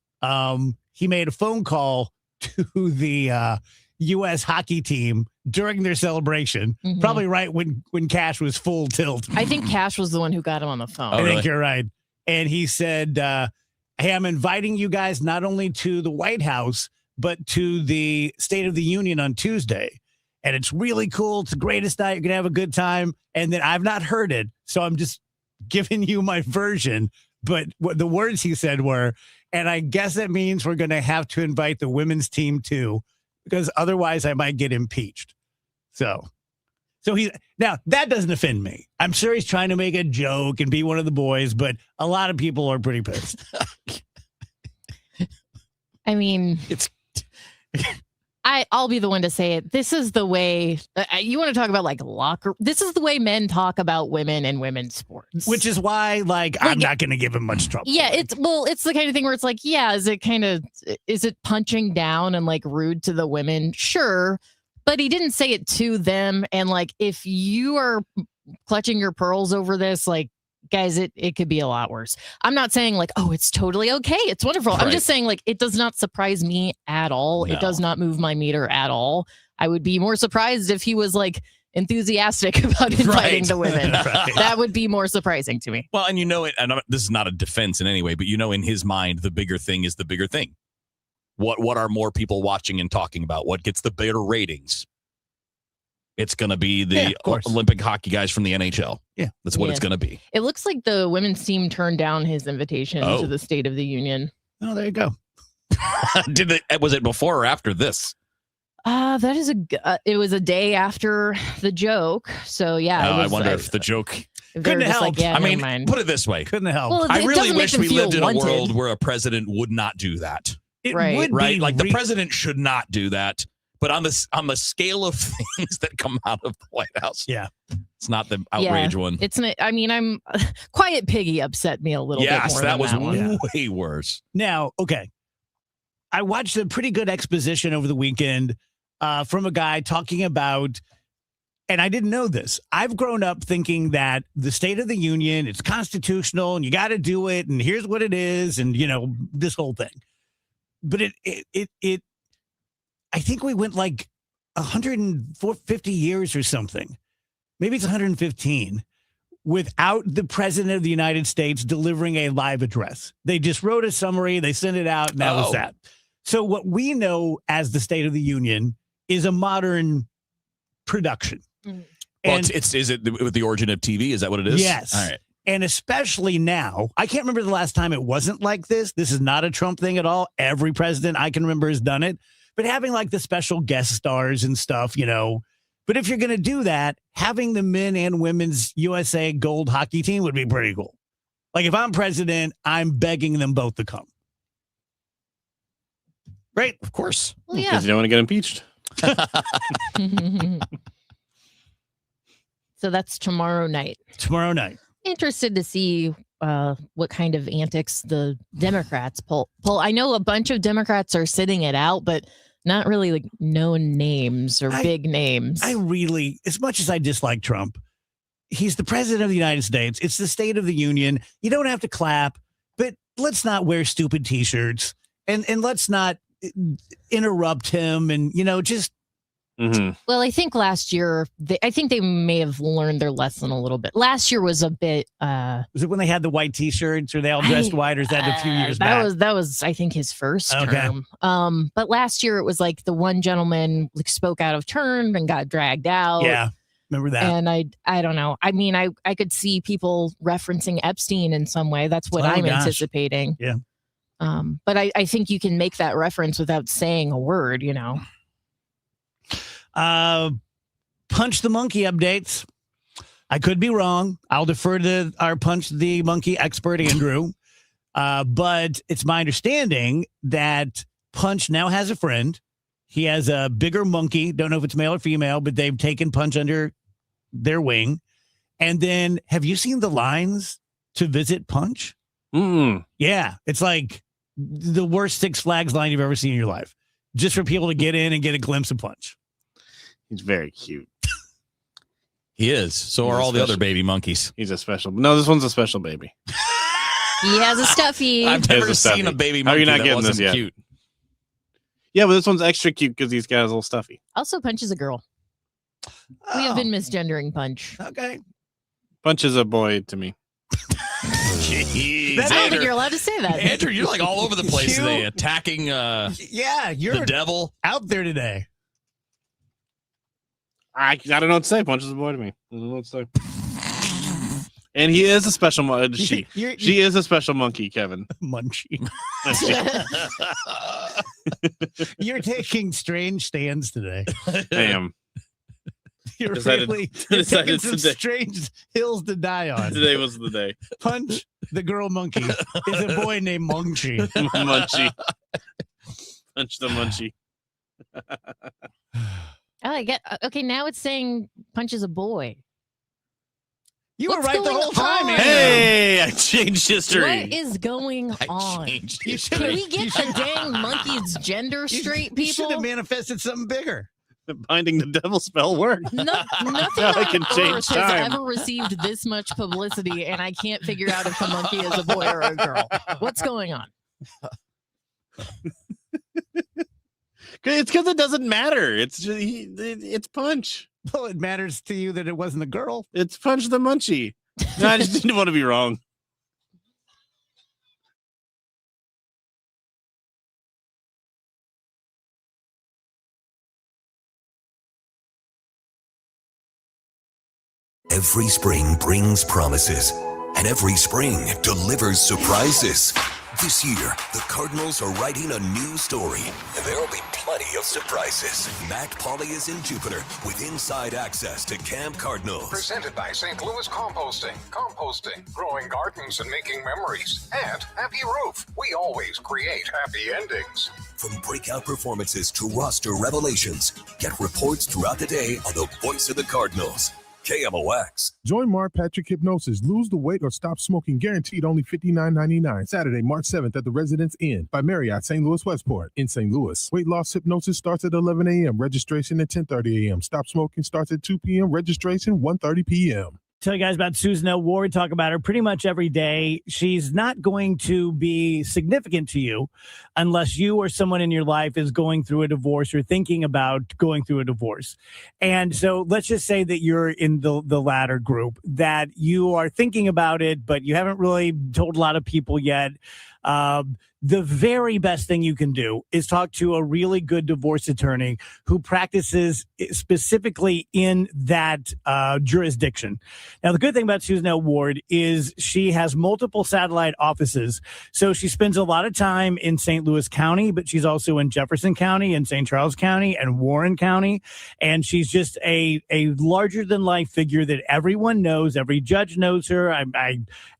Speaker 3: He made a phone call to the U.S. hockey team during their celebration,
Speaker 1: Mhm.
Speaker 3: probably right when Cash was full tilt.
Speaker 1: I think Cash was the one who got him on the phone.
Speaker 2: Oh,
Speaker 3: I
Speaker 2: really?
Speaker 3: think you're right. And he said, hey, I'm inviting you guys not only to the White House, but to the State of the Union on Tuesday. And it's really cool. It's the greatest night. You're going to have a good time. And then I've not heard it. So I'm just giving you my version. But what the words he said were, and I guess that means we're going to have to invite the women's team too, because otherwise I might get impeached. So now that doesn't offend me. I'm sure he's trying to make a joke and be one of the boys, but a lot of people are pretty pissed.
Speaker 1: I mean,
Speaker 2: It's
Speaker 1: I'll be the one to say it. This is the way you want to talk about like locker. This is the way men talk about women and women's sports.
Speaker 3: Which is why, I'm not going to give him much trouble.
Speaker 1: Yeah, it's the kind of thing where it's like, yeah, is it punching down and like rude to the women? Sure. But he didn't say it to them. And like, if you are clutching your pearls over this. Like, guys, it could be a lot worse. I'm not saying like, oh, it's totally okay. It's wonderful. I'm
Speaker 2: Right.
Speaker 1: just saying like, it does not surprise me at all.
Speaker 2: No.
Speaker 1: It does not move my meter at all. I would be more surprised if he was like enthusiastic about inviting
Speaker 2: Right.
Speaker 1: the women.
Speaker 2: Right.
Speaker 1: That would be more surprising to me.
Speaker 2: Well, and you know it, and this is not a defense in any way, but you know in his mind, the bigger thing is the bigger thing. What are more people watching and talking about? What gets the better ratings? It's going to be the Olympic hockey guys from the NHL.
Speaker 3: Yeah.
Speaker 2: That's what it's
Speaker 1: Yeah.
Speaker 2: going to be.
Speaker 1: It looks like the women's team turned down his invitation
Speaker 2: Oh.
Speaker 1: to the State of the Union.
Speaker 3: Oh, there you go.
Speaker 2: Was it before or after this?
Speaker 1: That is it was a day after the joke. So yeah.
Speaker 2: I wonder if the joke
Speaker 1: couldn't have helped.
Speaker 2: I mean, put it this way.
Speaker 3: Couldn't have helped.
Speaker 1: Well,
Speaker 2: I
Speaker 1: it
Speaker 2: really
Speaker 1: doesn't make
Speaker 2: wish
Speaker 1: them
Speaker 2: we
Speaker 1: feel
Speaker 2: lived in a
Speaker 1: wanted.
Speaker 2: world where a president would not do that.
Speaker 3: It
Speaker 1: Right.
Speaker 3: would
Speaker 2: Right?
Speaker 3: be
Speaker 2: Like the president should not do that. But on the scale of things that come out of the White House,
Speaker 3: yeah,
Speaker 2: it's not the outrage one.
Speaker 1: It's an, I mean, I'm Quiet Piggy upset me a little bit
Speaker 2: Yes,
Speaker 1: more.
Speaker 2: that
Speaker 1: than
Speaker 2: was
Speaker 1: that one.
Speaker 2: way worse.
Speaker 3: Now, okay. I watched a pretty good exposition over the weekend from a guy talking about, and I didn't know this. I've grown up thinking that the State of the Union, it's constitutional and you got to do it. And here's what it is. And, you know, this whole thing. But I think we went like 150 years or something. Maybe it's 115 without the president of the United States delivering a live address. They just wrote a summary, they sent it out, and that was that. So what we know as the State of the Union is a modern production.
Speaker 2: Well,
Speaker 3: And-
Speaker 2: is it with the origin of TV? Is that what it is?
Speaker 3: Yes.
Speaker 2: All right.
Speaker 3: And especially now, I can't remember the last time it wasn't like this. This is not a Trump thing at all. Every president I can remember has done it. But having like the special guest stars and stuff, you know. But if you're going to do that, having the men and women's USA gold hockey team would be pretty cool. Like if I'm president, I'm begging them both to come. Right?
Speaker 2: Of course.
Speaker 1: Well,
Speaker 4: Because
Speaker 1: yeah.
Speaker 4: you don't want to get impeached.
Speaker 1: So that's tomorrow night.
Speaker 3: Tomorrow night.
Speaker 1: Interested to see what kind of antics the Democrats pull. I know a bunch of Democrats are sitting it out, but not really like known names or big names.
Speaker 3: I really, as much as I dislike Trump, he's the president of the United States. It's the State of the Union. You don't have to clap, but let's not wear stupid T-shirts and let's not interrupt him. And, you know, just.
Speaker 1: Well, I think last year, I think they may have learned their lesson a little bit. Last year was a bit.
Speaker 3: Was it when they had the white T-shirts or they all dressed white, or is that a few years back?
Speaker 1: That was I think his first
Speaker 3: Okay.
Speaker 1: term. But last year it was like the one gentleman like, spoke out of turn and got dragged out.
Speaker 3: Yeah, remember that?
Speaker 1: And I don't know. I mean, I could see people referencing Epstein in some way. That's what
Speaker 3: Oh,
Speaker 1: I'm
Speaker 3: gosh.
Speaker 1: anticipating.
Speaker 3: Yeah.
Speaker 1: But I think you can make that reference without saying a word, you know.
Speaker 3: Punch the Monkey updates. I could be wrong. I'll defer to our Punch the Monkey expert, Andrew. But it's my understanding that Punch now has a friend. He has a bigger monkey. Don't know if it's male or female, but they've taken Punch under their wing. And then, have you seen the lines to visit Punch? Yeah, it's like the worst Six Flags line you've ever seen in your life, just for people to get in and get a glimpse of Punch.
Speaker 4: He's very cute.
Speaker 2: He is. So
Speaker 4: He's
Speaker 2: are
Speaker 4: a
Speaker 2: all the other
Speaker 4: special-
Speaker 2: baby monkeys.
Speaker 4: He's a special. No, this one's a special baby.
Speaker 1: He has a stuffy.
Speaker 2: I've
Speaker 4: He has
Speaker 2: never
Speaker 4: a stuffy.
Speaker 2: seen a baby
Speaker 4: How are
Speaker 2: monkey
Speaker 4: you not
Speaker 2: that
Speaker 4: getting this
Speaker 2: wasn't
Speaker 4: yet?
Speaker 2: cute.
Speaker 4: Yeah, but this one's extra cute because he's got his little stuffy.
Speaker 1: Also, Punch is a girl. We have been misgendering Punch.
Speaker 3: Okay.
Speaker 4: Punch is a boy to me.
Speaker 2: Jeez,
Speaker 1: I don't think
Speaker 2: Andrew,
Speaker 1: you're allowed to say that.
Speaker 2: Andrew, you're like all over the place today, attacking
Speaker 3: Yeah, you're
Speaker 2: the devil.
Speaker 3: out there today.
Speaker 4: I don't know what to say. Punch is a boy to me. I don't know what to say. And he is a special monkey. She is a special monkey, Kevin.
Speaker 3: Munchie. You're taking strange stands today.
Speaker 4: I am.
Speaker 3: You're
Speaker 4: Decided-
Speaker 3: really you're
Speaker 4: decided
Speaker 3: taking some
Speaker 4: today.
Speaker 3: strange hills to die on.
Speaker 4: Today was the day.
Speaker 3: Punch the girl monkey is a boy named Munchie.
Speaker 4: Munchie. Punch the munchie.
Speaker 1: Oh, I get. Okay, now it's saying Punch is a boy.
Speaker 3: You were
Speaker 1: What's
Speaker 3: right the
Speaker 1: going
Speaker 3: whole time,
Speaker 1: on?
Speaker 3: Andrew.
Speaker 4: Hey, I changed history.
Speaker 1: What is going on?
Speaker 2: Changed
Speaker 3: You
Speaker 2: history.
Speaker 1: Can we get the dang monkey's gender straight,
Speaker 3: You should
Speaker 1: people?
Speaker 3: have manifested something bigger.
Speaker 4: Binding the devil spell worked.
Speaker 1: Nothing
Speaker 4: I can
Speaker 1: on
Speaker 4: change
Speaker 1: Earth
Speaker 4: time.
Speaker 1: has ever received this much publicity, and I can't figure out if the monkey is a boy or a girl. What's going on?
Speaker 4: It's because it doesn't matter. It's just, it's Punch.
Speaker 3: Well, it matters to you that it wasn't a girl.
Speaker 4: It's Punch the Munchie. No, I just didn't want to be wrong.
Speaker 11: Every spring brings promises, and every spring delivers surprises. This year, the Cardinals are writing a new story, and there'll be plenty of surprises. Matt Pauley is in Jupiter with inside access to Camp Cardinals.
Speaker 12: Presented by St. Louis Composting. Composting, growing gardens and making memories. And Happy Roof. We always create happy endings.
Speaker 11: From breakout performances to roster revelations, get reports throughout the day on the voice of the Cardinals. KMOX.
Speaker 17: Join Mark Patrick Hypnosis. Lose the weight or stop smoking. Guaranteed only $59.99. Saturday, March 7th at the Residence Inn by Marriott, St. Louis Westport in St. Louis. Weight loss hypnosis starts at 11 a.m. Registration at 10:30 a.m. Stop smoking starts at 2 p.m. Registration 1:30 p.m.
Speaker 3: Tell you guys about Susan L. Ward. Talk about her pretty much every day. She's not going to be significant to you unless you or someone in your life is going through a divorce or thinking about going through a divorce. And so let's just say that you're in the latter group, that you are thinking about it, but you haven't really told a lot of people yet. The very best thing you can do is talk to a really good divorce attorney who practices specifically in that jurisdiction. Now, the good thing about Susan L. Ward is she has multiple satellite offices. So she spends a lot of time in St. Louis County, but she's also in Jefferson County and St. Charles County and Warren County. And she's just a larger than life figure that everyone knows. Every judge knows her. I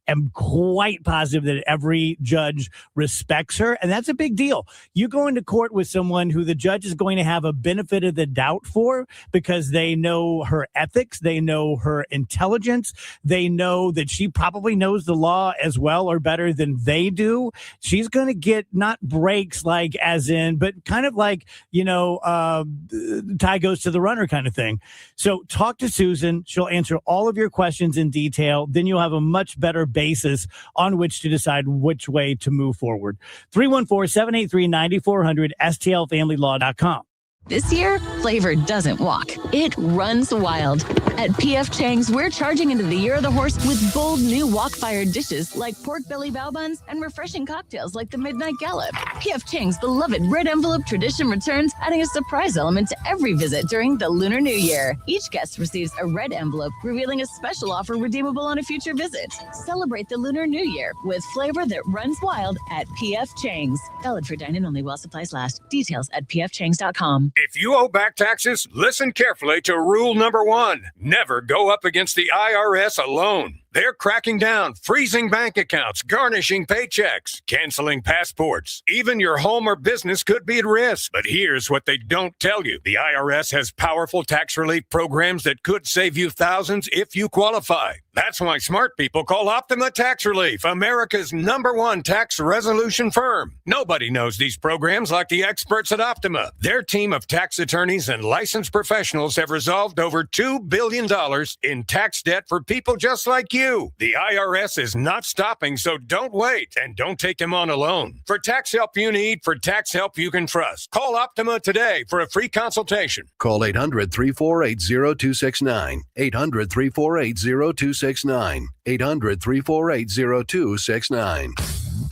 Speaker 3: am quite positive that every judge respects her, and that's a big deal. You go into court with someone who the judge is going to have a benefit of the doubt for because they know her ethics, they know her intelligence, they know that she probably knows the law as well or better than they do. She's going to get not breaks like as in, but kind of like, tie goes to the runner kind of thing. So talk to Susan. She'll answer all of your questions in detail. Then you'll have a much better basis on which to decide which way to move forward. 314-783-9400, stlfamilylaw.com.
Speaker 18: This year, flavor doesn't walk. It runs wild. At P.F. Chang's, we're charging into the year of the horse with bold new wok-fired dishes like pork belly bao buns and refreshing cocktails like the Midnight Gallop. P.F. Chang's beloved red envelope tradition returns, adding a surprise element to every visit during the Lunar New Year. Each guest receives a red envelope revealing a special offer redeemable on a future visit. Celebrate the Lunar New Year with flavor that runs wild at P.F. Chang's. Valid for dine-in only while supplies last. Details at pfchangs.com.
Speaker 12: If you owe back taxes, listen carefully to rule number 1. Never go up against the IRS alone. They're cracking down, freezing bank accounts, garnishing paychecks, canceling passports. Even your home or business could be at risk. But here's what they don't tell you. The IRS has powerful tax relief programs that could save you thousands if you qualify. That's why smart people call Optima Tax Relief, America's #1 tax resolution firm. Nobody knows these programs like the experts at Optima. Their team of tax attorneys and licensed professionals have resolved over $2 billion in tax debt for people just like you. The IRS is not stopping, so don't wait and don't take them on alone. For tax help you need, for tax help you can trust, call Optima today for a free consultation.
Speaker 19: Call 800-348-0269. 800-348-0269. 800-348-0269.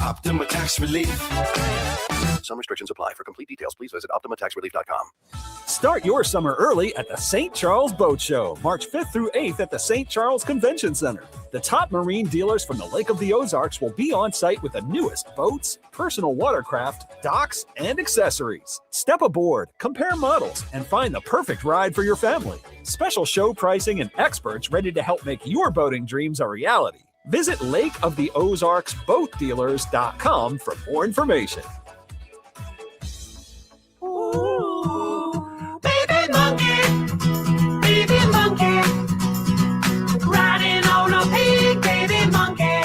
Speaker 11: Optima Tax Relief.
Speaker 19: Some restrictions apply. For complete details, please visit OptimaTaxRelief.com.
Speaker 6: Start your summer early at the St. Charles Boat Show, March 5th through 8th at the St. Charles Convention Center. The top marine dealers from the Lake of the Ozarks will be on site with the newest boats, personal watercraft, docks, and accessories. Step aboard, compare models, and find the perfect ride for your family. Special show pricing and experts ready to help make your boating dreams a reality. Visit LakeoftheOzarksBoatDealers.com for more information.
Speaker 20: Ooh, baby monkey, riding on a pig, baby monkey,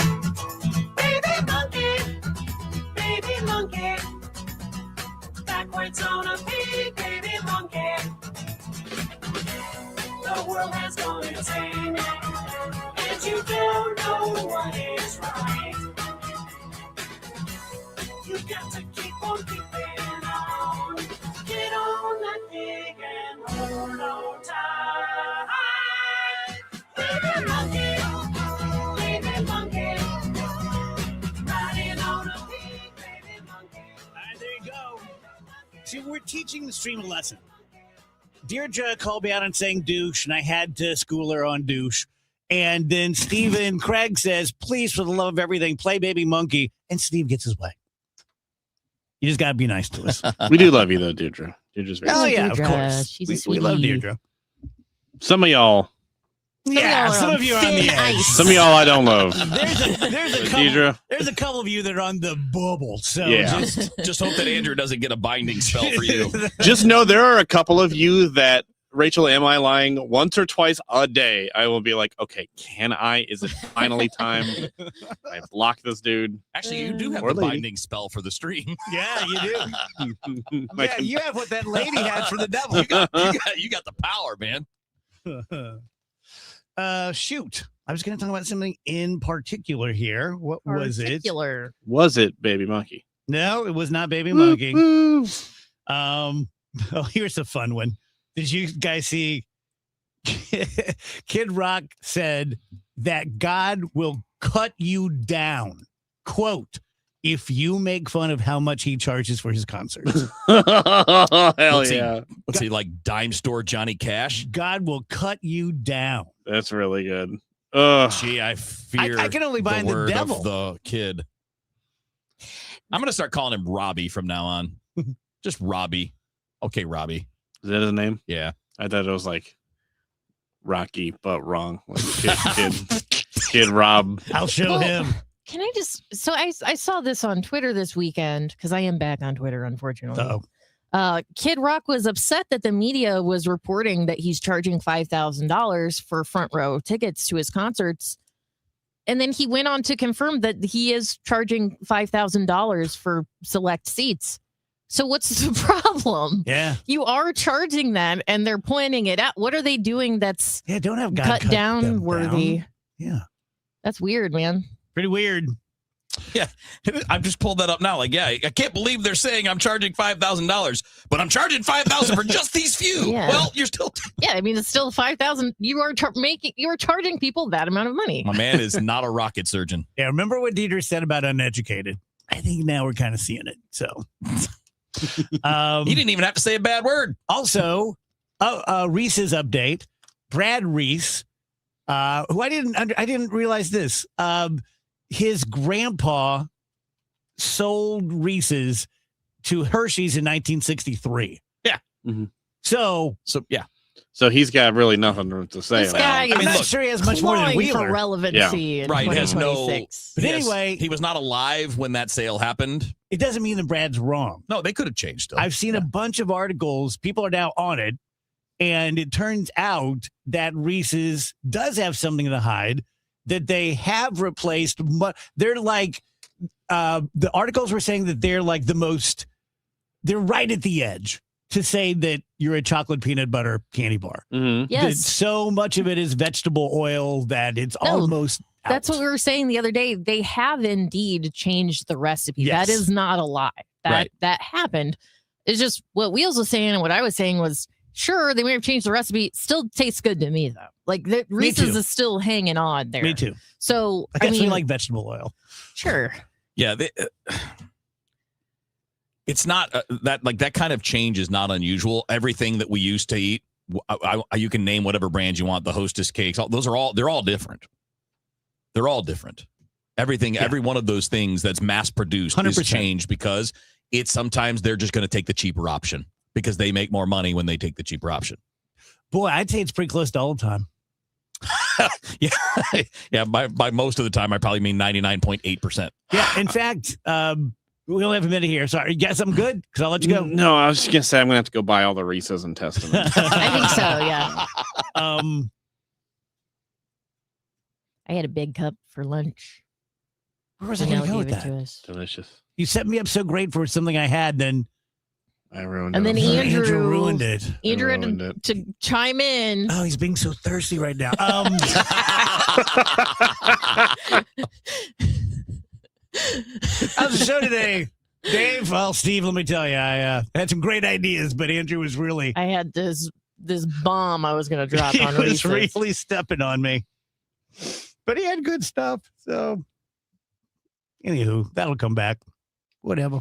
Speaker 20: backwards on a pig, baby monkey. got to keep on keeping on. Get on that pig and hold on tight. Baby monkey, riding on a pig, baby monkey.
Speaker 3: All right, there you go. See, we're teaching the stream a lesson. Deirdre called me out on saying douche, and I had to school her on douche. And then Stephen Craig says, please, for the love of everything, play Baby Monkey. And Steve gets his way. You just got to be nice to us.
Speaker 4: We do love you, though, Deirdre. Deirdre's very
Speaker 3: Oh,
Speaker 4: sweet.
Speaker 3: yeah, of course.
Speaker 1: She's a
Speaker 3: We love
Speaker 1: sweetie.
Speaker 3: Deirdre.
Speaker 4: Some of y'all.
Speaker 3: Yeah, some of you are on the edge.
Speaker 4: Some of y'all I don't love.
Speaker 3: There's a couple.
Speaker 4: Deidre.
Speaker 3: There's a couple of you that are on the bubble. So
Speaker 4: Yeah.
Speaker 2: Just hope that Andrew doesn't get a binding spell for you.
Speaker 4: Just know there are a couple of you that, Rachel, am I lying? Once or twice a day, I will be like, okay, can I? Is it finally time? I block this dude.
Speaker 2: Actually, you do have
Speaker 4: Or
Speaker 2: the
Speaker 4: lady.
Speaker 2: binding spell for the stream.
Speaker 3: Yeah, you do.
Speaker 4: My
Speaker 3: Yeah, you have what that lady had for the devil.
Speaker 2: You got the power, man.
Speaker 3: Shoot. I was going to talk about something in particular here. What was it?
Speaker 1: Particular.
Speaker 4: Was it Baby Monkey?
Speaker 3: No, it was not Baby Monkey. Oh, here's a fun one. Did you guys see? Kid Rock said that God will cut you down. Quote, if you make fun of how much he charges for his concerts.
Speaker 4: Hell
Speaker 2: What's
Speaker 4: yeah.
Speaker 2: What's he like, dime store Johnny Cash?
Speaker 3: God will cut you down.
Speaker 4: That's really good. Ugh.
Speaker 2: Gee, I fear
Speaker 3: I can only bind the
Speaker 2: word
Speaker 3: devil.
Speaker 2: of the kid. I'm going to start calling him Robbie from now on. Just Robbie. Okay, Robbie.
Speaker 4: Is that his name?
Speaker 2: Yeah.
Speaker 4: I thought it was like Rocky, but wrong. Like kid Rob.
Speaker 3: I'll show him.
Speaker 1: Can I just? So I saw this on Twitter this weekend because I am back on Twitter, unfortunately. Kid Rock was upset that the media was reporting that he's charging $5,000 for front row tickets to his concerts. And then he went on to confirm that he is charging $5,000 for select seats. So what's the problem?
Speaker 3: Yeah.
Speaker 1: You are charging that and they're pointing it out. What are they doing that's
Speaker 3: don't have God
Speaker 1: cut down
Speaker 3: them
Speaker 1: worthy?
Speaker 3: down. Yeah.
Speaker 1: That's weird, man.
Speaker 3: Pretty weird.
Speaker 2: Yeah. I've just pulled that up now. Like, yeah, I can't believe they're saying I'm charging $5,000, but I'm charging $5,000 for just these few.
Speaker 1: Yeah.
Speaker 2: Well, you're still.
Speaker 1: Yeah, I mean, it's still 5,000. You are charging people that amount of money.
Speaker 2: My man is not a rocket surgeon.
Speaker 3: Yeah. Remember what Dieter said about uneducated? I think now we're kind of seeing it. So.
Speaker 2: He didn't even have to say a bad word.
Speaker 3: Also, Reese's update. Brad Reese, who I didn't realize this. His grandpa sold Reese's to Hershey's in 1963.
Speaker 2: Yeah.
Speaker 4: Mm-hmm.
Speaker 3: So
Speaker 2: yeah.
Speaker 4: So he's got really nothing to say.
Speaker 1: This
Speaker 4: about
Speaker 1: guy
Speaker 4: it.
Speaker 1: is
Speaker 3: I'm not sure he has much more than
Speaker 1: clawing
Speaker 3: Wheeler.
Speaker 1: for relevancy in
Speaker 2: Right. Has no.
Speaker 1: 2026.
Speaker 3: But
Speaker 2: Yes,
Speaker 3: anyway,
Speaker 2: he was not alive when that sale happened.
Speaker 3: it doesn't mean that Brad's wrong.
Speaker 2: No, they could have changed still.
Speaker 3: I've seen a bunch of articles. People are now on it. And it turns out that Reese's does have something to hide, that they have replaced. They're like, the articles were saying that they're like they're right at the edge to say that you're a chocolate peanut butter candy bar.
Speaker 4: Mm-hmm.
Speaker 1: Yes.
Speaker 3: That so much of it is vegetable oil that it's
Speaker 1: No,
Speaker 3: almost out.
Speaker 1: That's what we were saying the other day. They have indeed changed the recipe.
Speaker 3: Yes.
Speaker 1: That is not a lie. That happened. It's just what Wheels was saying and what I was saying was, sure, they may have changed the recipe. It still tastes good to me, though. Like, Reese's
Speaker 3: too.
Speaker 1: is still hanging on there.
Speaker 3: Me too.
Speaker 1: So,
Speaker 3: I guess we
Speaker 1: mean,
Speaker 3: like vegetable oil.
Speaker 1: sure.
Speaker 2: Yeah, it's not that kind of change is not unusual. Everything that we used to eat, you can name whatever brand you want. The Hostess cakes, they're all different. They're all different. Everything, every one of those things that's mass produced
Speaker 3: 100%.
Speaker 2: is changed because sometimes they're just going to take the cheaper option because they make more money when they take the cheaper option.
Speaker 3: Boy, I'd say it's pretty close to all the time.
Speaker 2: Yeah. By most of the time, I probably mean 99.8%.
Speaker 3: Yeah. In fact, we only have a minute here. Sorry, you got something good? Because I'll let you go.
Speaker 4: No, I was just gonna say I'm gonna have to go buy all the Reese's and test them.
Speaker 1: I think so, yeah. I had a big cup for lunch.
Speaker 3: Where was I
Speaker 1: Danielle
Speaker 3: going to go with
Speaker 1: gave it
Speaker 3: that?
Speaker 1: to us.
Speaker 4: Delicious.
Speaker 3: You set me up so great for something I had, then
Speaker 4: I ruined
Speaker 1: And
Speaker 4: it.
Speaker 1: then Andrew
Speaker 3: ruined it.
Speaker 1: Andrew had
Speaker 4: ruined it.
Speaker 1: to chime in.
Speaker 3: Oh, he's being so thirsty right now. How's the show today? Dave, well, Steve, let me tell you, I had some great ideas, but Andrew was really...
Speaker 1: I had this bomb I was going to drop on
Speaker 3: He was
Speaker 1: Reese's.
Speaker 3: really stepping on me. But he had good stuff, so... Anywho, that'll come back. Whatever.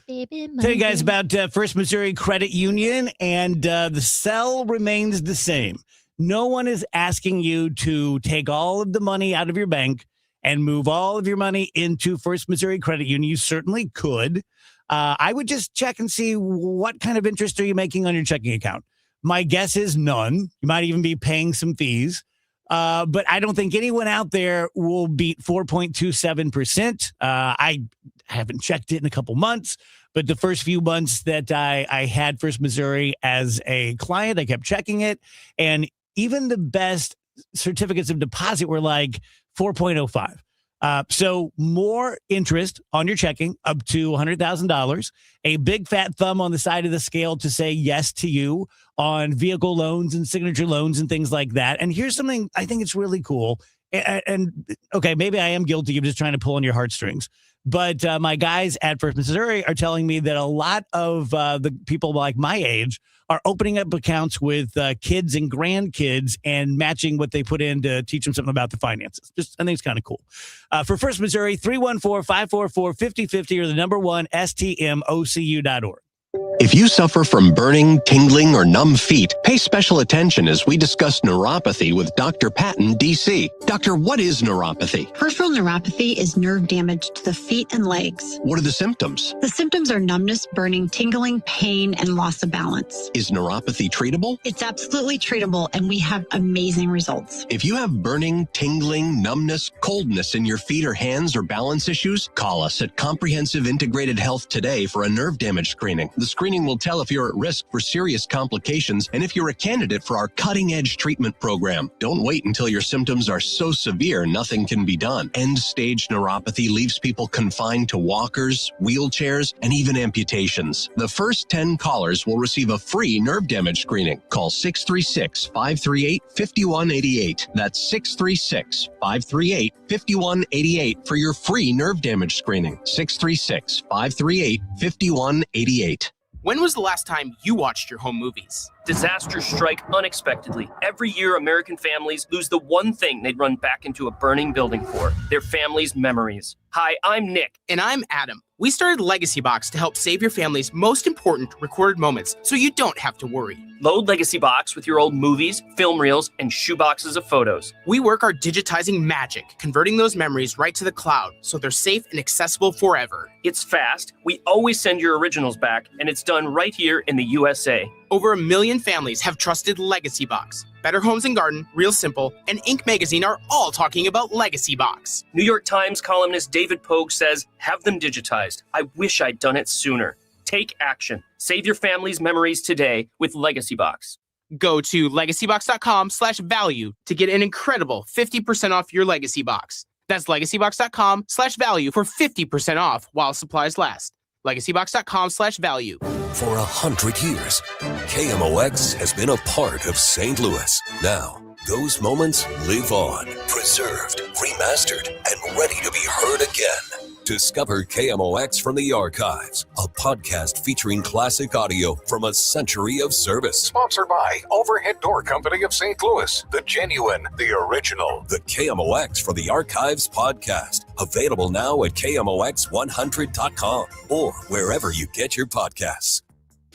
Speaker 3: Tell you guys about First Missouri Credit Union, and the sell remains the same. No one is asking you to take all of the money out of your bank and move all of your money into First Missouri Credit Union. You certainly could. I would just check and see what kind of interest are you making on your checking account. My guess is none. You might even be paying some fees. But I don't think anyone out there will beat 4.27%. I haven't checked it in a couple months, but the first few months that I had First Missouri as a client, I kept checking it. And even the best certificates of deposit were like 4.05. So more interest on your checking up to $100,000, a big fat thumb on the side of the scale to say yes to you on vehicle loans and signature loans and things like that. And here's something I think it's really cool. And okay, maybe I am guilty of just trying to pull on your heartstrings. But my guys at First Missouri are telling me that a lot of the people like my age are opening up accounts with kids and grandkids and matching what they put in to teach them something about the finances. Just, I think it's kind of cool. For First Missouri, 314-544-5050 or the number one, stmocu.org.
Speaker 21: If you suffer from burning, tingling, or numb feet, pay special attention as we discuss neuropathy with Dr. Patton, D.C. Doctor, what is neuropathy?
Speaker 22: Peripheral neuropathy is nerve damage to the feet and legs.
Speaker 21: What are the symptoms?
Speaker 22: The symptoms are numbness, burning, tingling, pain, and loss of balance.
Speaker 21: Is neuropathy treatable?
Speaker 22: It's absolutely treatable, and we have amazing results.
Speaker 21: If you have burning, tingling, numbness, coldness in your feet or hands or balance issues, call us at Comprehensive Integrated Health today for a nerve damage screening. The screening will tell if you're at risk for serious complications and if you're a candidate for our cutting-edge treatment program. Don't wait until your symptoms are so severe nothing can be done. End-stage neuropathy leaves people confined to walkers, wheelchairs, and even amputations. The first 10 callers will receive a free nerve damage screening. Call 636-538-5188. That's 636-538-5188 for your free nerve damage screening. 636-538-5188.
Speaker 23: When was the last time you watched your home movies?
Speaker 24: Disasters strike unexpectedly. Every year, American families lose the one thing they'd run back into a burning building for, their family's memories. Hi, I'm Nick.
Speaker 23: And I'm Adam. We started Legacy Box to help save your family's most important recorded moments so you don't have to worry.
Speaker 24: Load Legacy Box with your old movies, film reels, and shoeboxes of photos.
Speaker 23: We work our digitizing magic, converting those memories right to the cloud so they're safe and accessible forever.
Speaker 24: It's fast, we always send your originals back, and it's done right here in the USA.
Speaker 23: Over 1 million families have trusted Legacy Box. Better Homes and Garden, Real Simple, and Inc. magazine are all talking about Legacy Box.
Speaker 24: New York Times columnist David Pogue says, have them digitized. I wish I'd done it sooner. Take action. Save your family's memories today with Legacy Box.
Speaker 23: Go to legacybox.com/value to get an incredible 50% off your Legacy Box. That's legacybox.com/value for 50% off while supplies last. legacybox.com/value.
Speaker 11: For 100 years, KMOX has been a part of St. Louis. Now, those moments live on, preserved, remastered, and ready to be heard again. Discover KMOX from the Archives, a podcast featuring classic audio from a century of service.
Speaker 12: Sponsored by Overhead Door Company of St. Louis, the genuine, the original.
Speaker 11: The KMOX from the Archives podcast, available now at KMOX100.com or wherever you get your podcasts.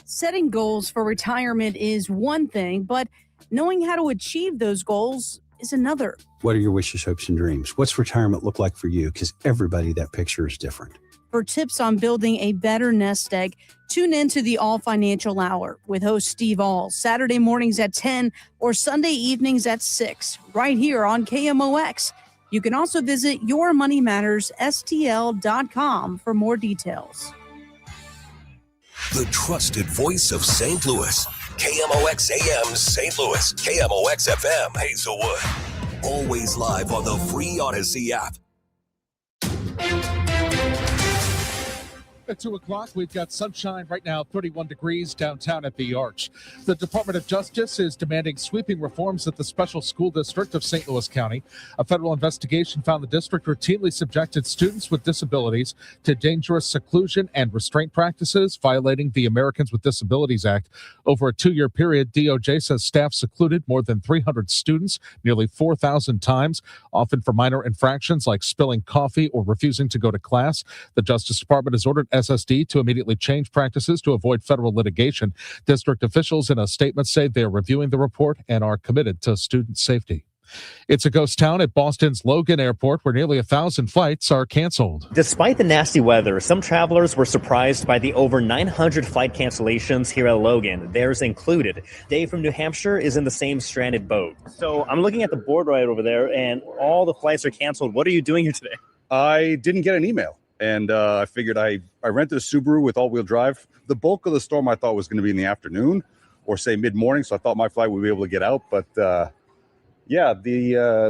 Speaker 25: Setting goals for retirement is one thing, but knowing how to achieve those goals is another.
Speaker 26: What are your wishes, hopes, and dreams? What's retirement look like for you? Because everybody, that picture is different.
Speaker 25: For tips on building a better nest egg, tune into the All Financial Hour with host Steve All, Saturday mornings at 10 or Sunday evenings at 6, right here on KMOX. You can also visit yourmoneymattersstl.com for more details.
Speaker 11: The trusted voice of St. Louis. KMOX AM St. Louis. KMOX FM Hazelwood. Always live on the free Odyssey app.
Speaker 5: At 2 o'clock, we've got sunshine right now, 31 degrees downtown at the Arch. The Department of Justice is demanding sweeping reforms at the Special School District of St. Louis County. A federal investigation found the district routinely subjected students with disabilities to dangerous seclusion and restraint practices, violating the Americans with Disabilities Act. Over a 2-year period, DOJ says staff secluded more than 300 students, nearly 4,000 times, often for minor infractions like spilling coffee or refusing to go to class. The Justice Department has ordered SSD to immediately change practices to avoid federal litigation. District officials in a statement say they are reviewing the report and are committed to student safety. It's a ghost town at Boston's Logan Airport where nearly 1,000 flights are canceled.
Speaker 7: Despite the nasty weather, some travelers were surprised by the over 900 flight cancellations here at Logan, theirs included. Dave from New Hampshire is in the same stranded boat. So I'm looking at the board right over there, and all the flights are canceled. What are you doing here today?
Speaker 8: I didn't get an email. And I figured I rented a Subaru with all-wheel drive. The bulk of the storm I thought was going to be in the afternoon or say mid-morning, so I thought my flight would be able to get out. But the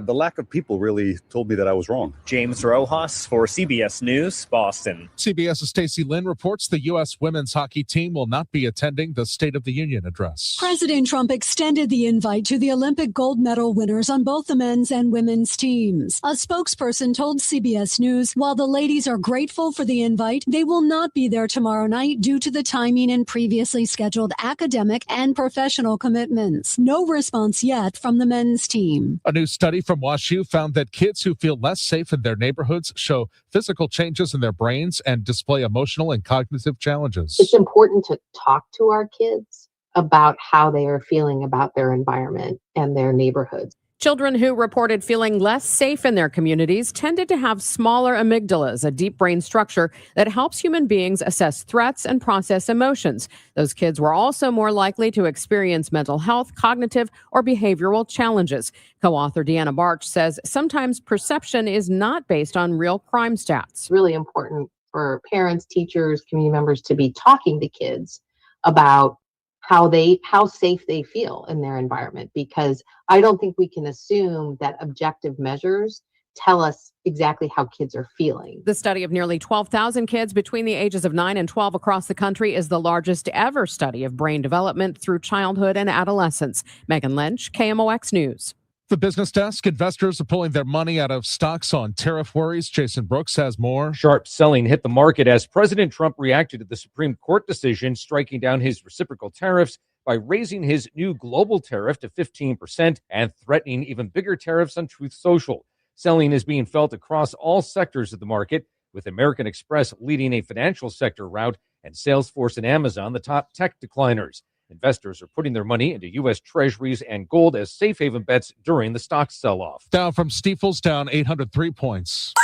Speaker 8: lack of people really told me that I was wrong.
Speaker 7: James Rojas for CBS News, Boston.
Speaker 5: CBS's Stacey Lynn reports the U.S. women's hockey team will not be attending the State of the Union address.
Speaker 9: President Trump extended the invite to the Olympic gold medal winners on both the men's and women's teams. A spokesperson told CBS News, while the ladies are grateful for the invite, they will not be there tomorrow night due to the timing and previously scheduled academic and professional commitments. No response yet from the men's team.
Speaker 5: A new study from WashU found that kids who feel less safe in their neighborhoods show physical changes in their brains and display emotional and cognitive challenges.
Speaker 13: It's important to talk to our kids about how they are feeling about their environment and their neighborhoods.
Speaker 14: Children who reported feeling less safe in their communities tended to have smaller amygdalas, a deep brain structure that helps human beings assess threats and process emotions. Those kids were also more likely to experience mental health, cognitive, or behavioral challenges. Co-author Deanna Barch says sometimes perception is not based on real crime stats.
Speaker 13: It's really important for parents, teachers, community members to be talking to kids about how safe they feel in their environment, because I don't think we can assume that objective measures tell us exactly how kids are feeling.
Speaker 14: The study of nearly 12,000 kids between the ages of 9 and 12 across the country is the largest ever study of brain development through childhood and adolescence. Megan Lynch, KMOX News.
Speaker 5: The Business Desk, investors are pulling their money out of stocks on tariff worries. Jason Brooks has more.
Speaker 27: Sharp selling hit the market as President Trump reacted to the Supreme Court decision striking down his reciprocal tariffs by raising his new global tariff to 15% and threatening even bigger tariffs on Truth Social. Selling is being felt across all sectors of the market, with American Express leading a financial sector rout and Salesforce and Amazon the top tech decliners. Investors are putting their money into U.S. Treasuries and gold as safe haven bets during the stock sell-off.
Speaker 5: Dow from Stifel's down 803 points.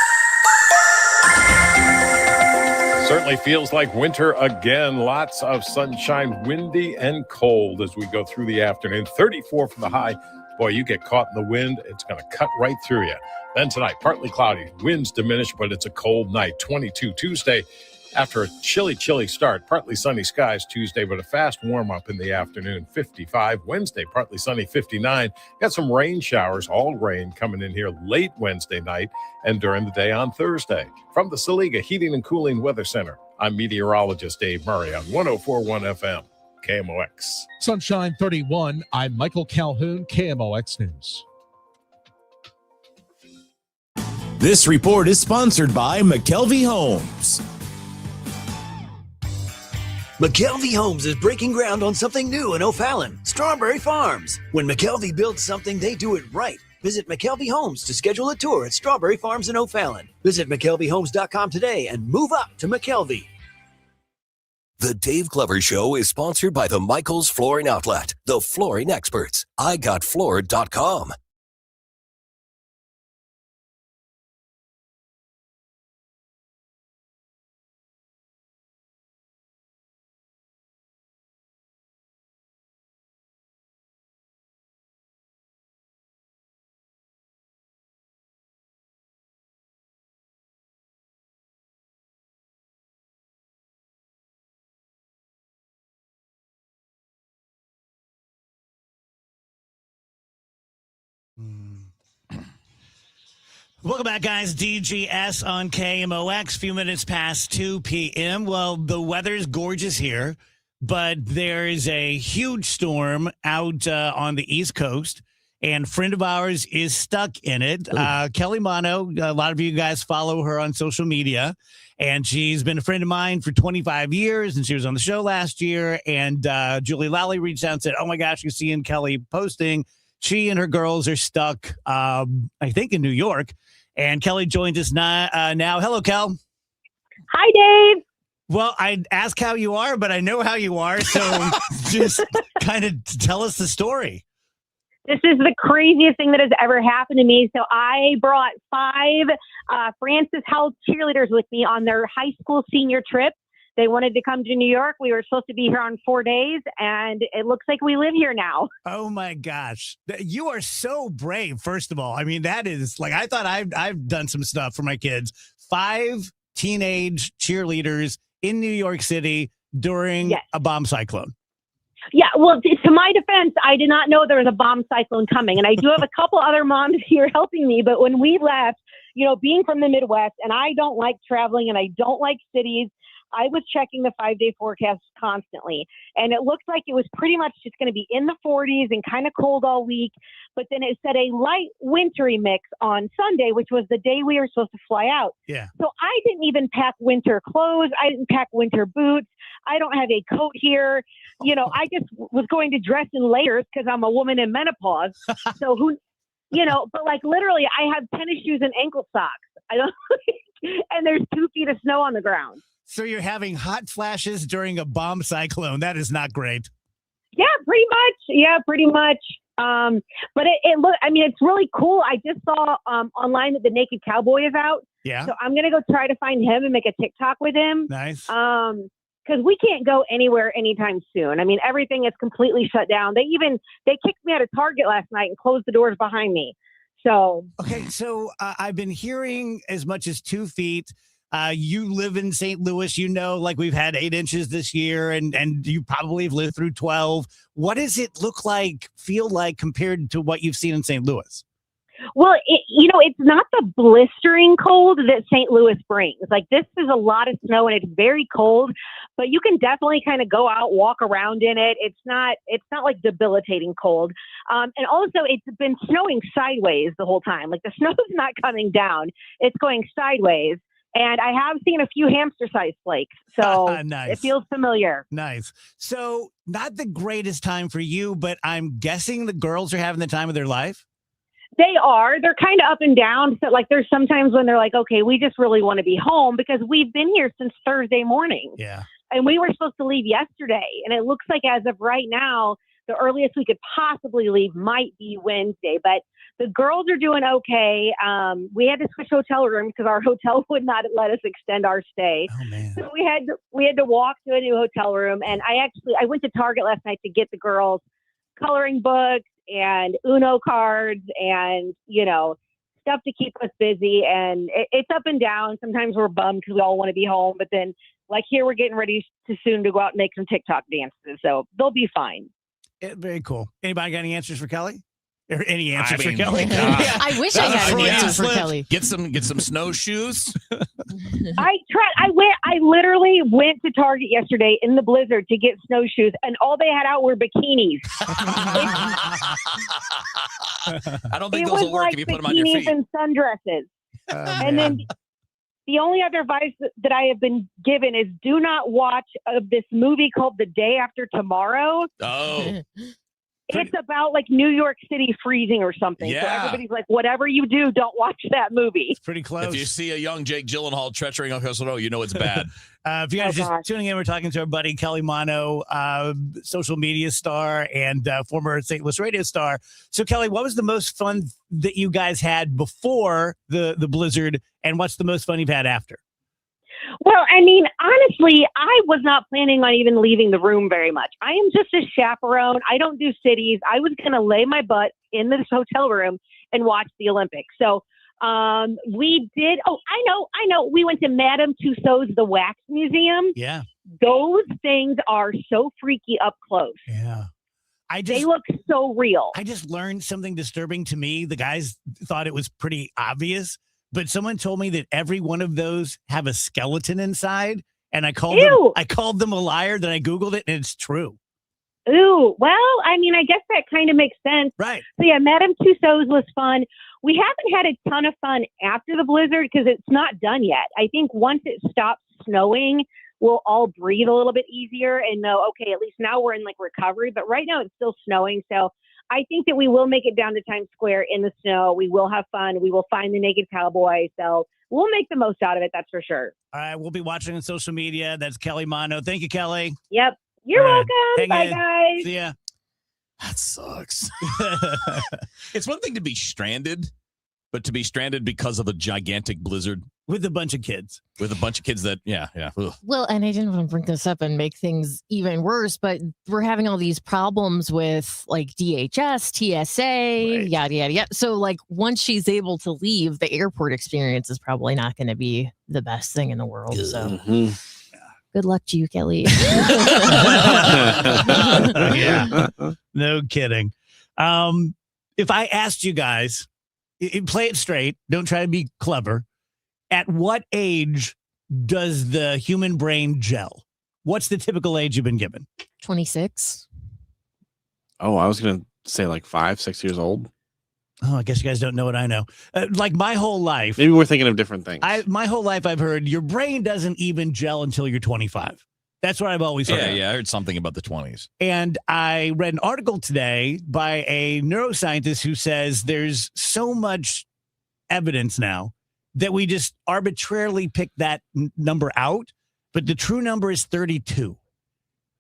Speaker 15: Certainly feels like winter again. Lots of sunshine, windy and cold as we go through the afternoon. 34 for the high. Boy, you get caught in the wind, it's going to cut right through you. Then tonight, partly cloudy. Winds diminish, but it's a cold night. 22 Tuesday. After a chilly start, partly sunny skies Tuesday, but a fast warm-up in the afternoon, 55. Wednesday, partly sunny, 59. Got some rain showers, all rain coming in here late Wednesday night and during the day on Thursday. From the Saliga Heating and Cooling Weather Center, I'm meteorologist Dave Murray on 104.1 FM, KMOX.
Speaker 5: Sunshine 31. I'm Michael Calhoun, KMOX News.
Speaker 28: This report is sponsored by McKelvey Homes.
Speaker 29: McKelvey Homes is breaking ground on something new in O'Fallon, Strawberry Farms. When McKelvey builds something, they do it right. Visit McKelvey Homes to schedule a tour at Strawberry Farms in O'Fallon. Visit McKelveyHomes.com today and move up to McKelvey.
Speaker 11: The Dave Glover Show is sponsored by the Michaels Flooring Outlet, the flooring experts. IGotFloored.com.
Speaker 3: Welcome back, guys. DGS on KMOX. Few minutes past 2 p.m. Well, the weather's gorgeous here, but there's a huge storm out on the East Coast, and a friend of ours is stuck in it. Kelly Mono, a lot of you guys follow her on social media, and she's been a friend of mine for 25 years, and she was on the show last year, and Julie Lally reached out and said, oh, my gosh, you're seeing Kelly posting. She and her girls are stuck, I think, in New York. And Kelly joins us now. Hello, Kel.
Speaker 2: Hi, Dave.
Speaker 3: Well, I ask how you are, but I know how you are. So just kind of tell us the story.
Speaker 2: This is the craziest thing that has ever happened to me. So I brought 5 Francis Health cheerleaders with me on their high school senior trip. They wanted to come to New York. We were supposed to be here on 4 days, and it looks like we live here now.
Speaker 3: Oh my gosh. You are so brave, first of all. I mean, that is like, I thought I've done some stuff for my kids. 5 teenage cheerleaders in New York City during a bomb cyclone.
Speaker 2: Yeah, well, to my defense, I did not know there was a bomb cyclone coming. And I do have a couple other moms here helping me. But when we left, being from the Midwest, and I don't like traveling and I don't like cities, I was checking the 5-day forecast constantly, and it looked like it was pretty much just going to be in the 40s and kind of cold all week. But then it said a light wintry mix on Sunday, which was the day we were supposed to fly out.
Speaker 3: Yeah.
Speaker 2: So I didn't even pack winter clothes. I didn't pack winter boots. I don't have a coat here. I just was going to dress in layers because I'm a woman in menopause. So but like literally I have tennis shoes and ankle socks. And there's 2 feet of snow on the ground.
Speaker 3: So you're having hot flashes during a bomb cyclone. That is not great.
Speaker 2: Yeah, pretty much. Yeah, pretty much. But it's really cool. I just saw online that the Naked Cowboy is out.
Speaker 3: Yeah.
Speaker 2: So I'm going to go try to find him and make a TikTok with him.
Speaker 3: Nice.
Speaker 2: Because we can't go anywhere anytime soon. I mean, everything is completely shut down. They kicked me out of Target last night and closed the doors behind me. So.
Speaker 3: Okay. So I've been hearing as much as 2 feet. You live in St. Louis, like we've had 8 inches this year, and you probably have lived through 12. What does it feel like compared to what you've seen in St. Louis?
Speaker 2: Well, it's not the blistering cold that St. Louis brings. Like, this is a lot of snow and it's very cold, but you can definitely kind of go out, walk around in it. It's not like debilitating cold. And also it's been snowing sideways the whole time. Like, the snow's not coming down. It's going sideways. And I have seen a few hamster-sized flakes, so
Speaker 3: nice.
Speaker 2: It feels familiar.
Speaker 3: Nice. So not the greatest time for you, but I'm guessing the girls are having the time of their life?
Speaker 2: They are. They're kind of up and down. So, there's sometimes when they're like, okay, we just really want to be home because we've been here since Thursday morning.
Speaker 3: Yeah.
Speaker 2: And we were supposed to leave yesterday. And it looks like as of right now, the earliest we could possibly leave might be Wednesday. But the girls are doing okay. We had to switch hotel rooms because our hotel would not let us extend our stay.
Speaker 3: Oh, man.
Speaker 2: So we had to walk to a new hotel room. And I went to Target last night to get the girls coloring books and Uno cards and, stuff to keep us busy. And it's up and down. Sometimes we're bummed because we all want to be home. But then, here, we're getting ready to go out and make some TikTok dances. So they'll be fine.
Speaker 3: Very coul. Anybody got any answers for Kelly? Or any answers for
Speaker 4: mean,
Speaker 3: Kelly?
Speaker 4: yeah.
Speaker 1: I wish I had any answers for Kelly.
Speaker 4: Get some snowshoes.
Speaker 2: I literally went to Target yesterday in the blizzard to get snowshoes, and all they had out were bikinis.
Speaker 4: I don't think those will work if you put them on your feet.
Speaker 2: Bikinis and sundresses. And then the only other advice that I have been given is do not watch this movie called The Day After Tomorrow.
Speaker 4: Oh.
Speaker 2: It's about New York City freezing or something.
Speaker 4: Yeah.
Speaker 2: So everybody's like, whatever you do, don't watch that movie.
Speaker 3: It's pretty close.
Speaker 4: If you see a young Jake Gyllenhaal treachery on Coastal Road, you know it's bad.
Speaker 3: If you guys just tuning in, we're talking to our buddy Kelly Mono, social media star and former St. Louis radio star. So, Kelly, what was the most fun that you guys had before the blizzard, and what's the most fun you've had after?
Speaker 2: Well, I mean, honestly, I was not planning on even leaving the room very much. I am just a chaperone. I don't do cities. I was going to lay my butt in this hotel room and watch the Olympics. So we did. Oh, I know. We went to Madame Tussauds The Wax Museum.
Speaker 3: Yeah.
Speaker 2: Those things are so freaky up close.
Speaker 3: Yeah.
Speaker 2: They look so real.
Speaker 3: I just learned something disturbing to me. The guys thought it was pretty obvious. but someone told me that every one of those have a skeleton inside, and I called them a liar. Then I Googled it, and it's true.
Speaker 2: Ooh, well, I mean, I guess that kind of makes sense.
Speaker 3: Right.
Speaker 2: So yeah, Madame Tussauds was fun. We haven't had a ton of fun after the blizzard because it's not done yet. I think once it stops snowing, we'll all breathe a little bit easier and know, okay, at least now we're in like recovery. But right now it's still snowing. So I think that we will make it down to Times Square in the snow. We will have fun. We will find the naked cowboy. So we'll make the most out of it. That's for sure.
Speaker 3: All right. We'll be watching on social media. That's Kelly Mono. Thank you, Kelly.
Speaker 2: Yep. You're welcome.
Speaker 3: Hang
Speaker 2: Bye,
Speaker 3: in.
Speaker 2: guys.
Speaker 3: See ya.
Speaker 4: That sucks. It's one thing to be stranded, but to be stranded because of a gigantic blizzard
Speaker 3: with a bunch of kids.
Speaker 4: With a bunch of kids that, yeah. Ugh.
Speaker 1: Well, and I didn't want to bring this up and make things even worse, but we're having all these problems with like DHS, TSA, yada, yada, yada. So like once she's able to leave, the airport experience is probably not going to be the best thing in the world. So good luck to you, Kelly.
Speaker 3: Yeah. No kidding. If I asked you guys, play it straight, don't try to be clever. At what age does the human brain gel? What's the typical age you've been given?
Speaker 1: 26.
Speaker 6: Oh, I was going to say like 5, 6 years old.
Speaker 3: Oh, I guess you guys don't know what I know. Like my whole life.
Speaker 6: Maybe we're thinking of different things.
Speaker 3: My whole life I've heard your brain doesn't even gel until you're 25. That's what I've always heard.
Speaker 4: Yeah, I heard something about the 20s.
Speaker 3: And I read an article today by a neuroscientist who says there's so much evidence now that we just arbitrarily pick that number out, but the true number is 32.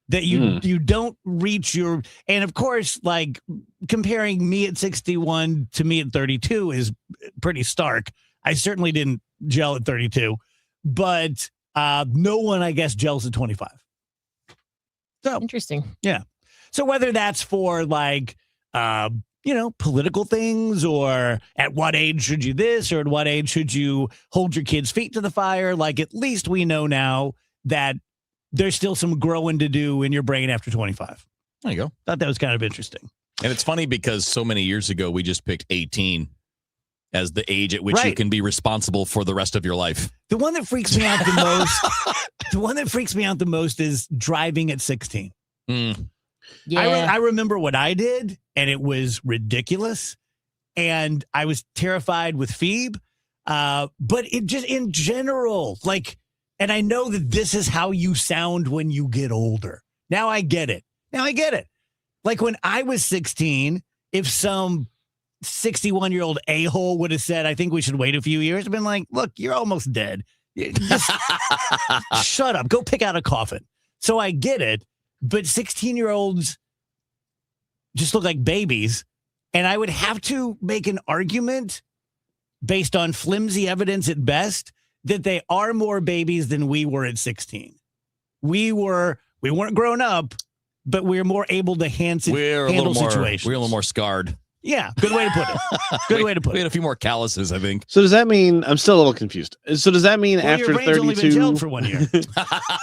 Speaker 3: That you don't reach your, and of course, like comparing me at 61 to me at 32 is pretty stark. I certainly didn't gel at 32, but no one, I guess, gels at 25. So
Speaker 1: interesting.
Speaker 3: Yeah. So whether that's for like, political things, or at what age should you this, or at what age should you hold your kids' feet to the fire? Like, at least we know now that there's still some growing to do in your brain after 25.
Speaker 4: There you go.
Speaker 3: Thought that was kind of interesting.
Speaker 4: And it's funny because so many years ago, we just picked 18 as the age at which you can be responsible for the rest of your life.
Speaker 3: The one that freaks me out the most, is driving at 16.
Speaker 1: Yeah.
Speaker 3: I remember what I did, and it was ridiculous. And I was terrified with Phoebe. But it just in general, like, and I know that this is how you sound when you get older. Now I get it. Like when I was 16, if some 61-year-old a-hole would have said, I think we should wait a few years, I've been like, look, you're almost dead. Just shut up. Go pick out a coffin. So I get it. But 16-year-olds just look like babies. And I would have to make an argument based on flimsy evidence at best that they are more babies than we were at 16. We weren't grown up, but we were more able to handle situations.
Speaker 4: We're a little more scarred.
Speaker 3: Yeah, good way to put it.
Speaker 4: We had a few more calluses, I think.
Speaker 6: So does that mean, I'm still a little confused. So does that mean after
Speaker 3: your brain's
Speaker 6: 32
Speaker 3: only been gelled for 1 year?
Speaker 6: Does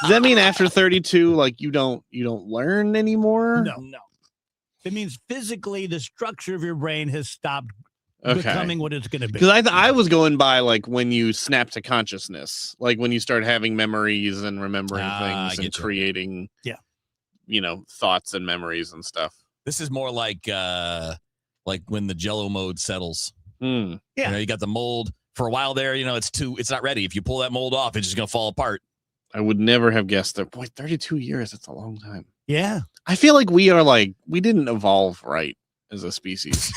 Speaker 6: that mean after 32, like you don't learn anymore?
Speaker 3: No. It means physically the structure of your brain has stopped becoming what it's going to be.
Speaker 6: Because I was going by like when you snap to consciousness, like when you start having memories and remembering things and creating, thoughts and memories and stuff.
Speaker 4: This is more like when the Jello mode settles.
Speaker 6: Yeah,
Speaker 4: you got the mold for a while there. It's not ready. If you pull that mold off, it's just going to fall apart.
Speaker 6: I would never have guessed that. Boy, 32 years. That's a long time.
Speaker 3: Yeah.
Speaker 6: I feel like we didn't evolve right as a species.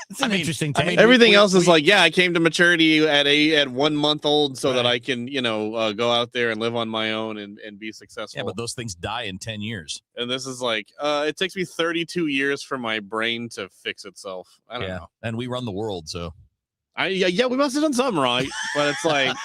Speaker 3: It's an interesting take.
Speaker 6: Everything else is like, I came to maturity at 1 month old so that I can, go out there and live on my own and be successful.
Speaker 4: Yeah, but those things die in 10 years.
Speaker 6: And this is like, it takes me 32 years for my brain to fix itself. I don't know.
Speaker 4: And we run the world, so.
Speaker 6: We must have done something right, but it's like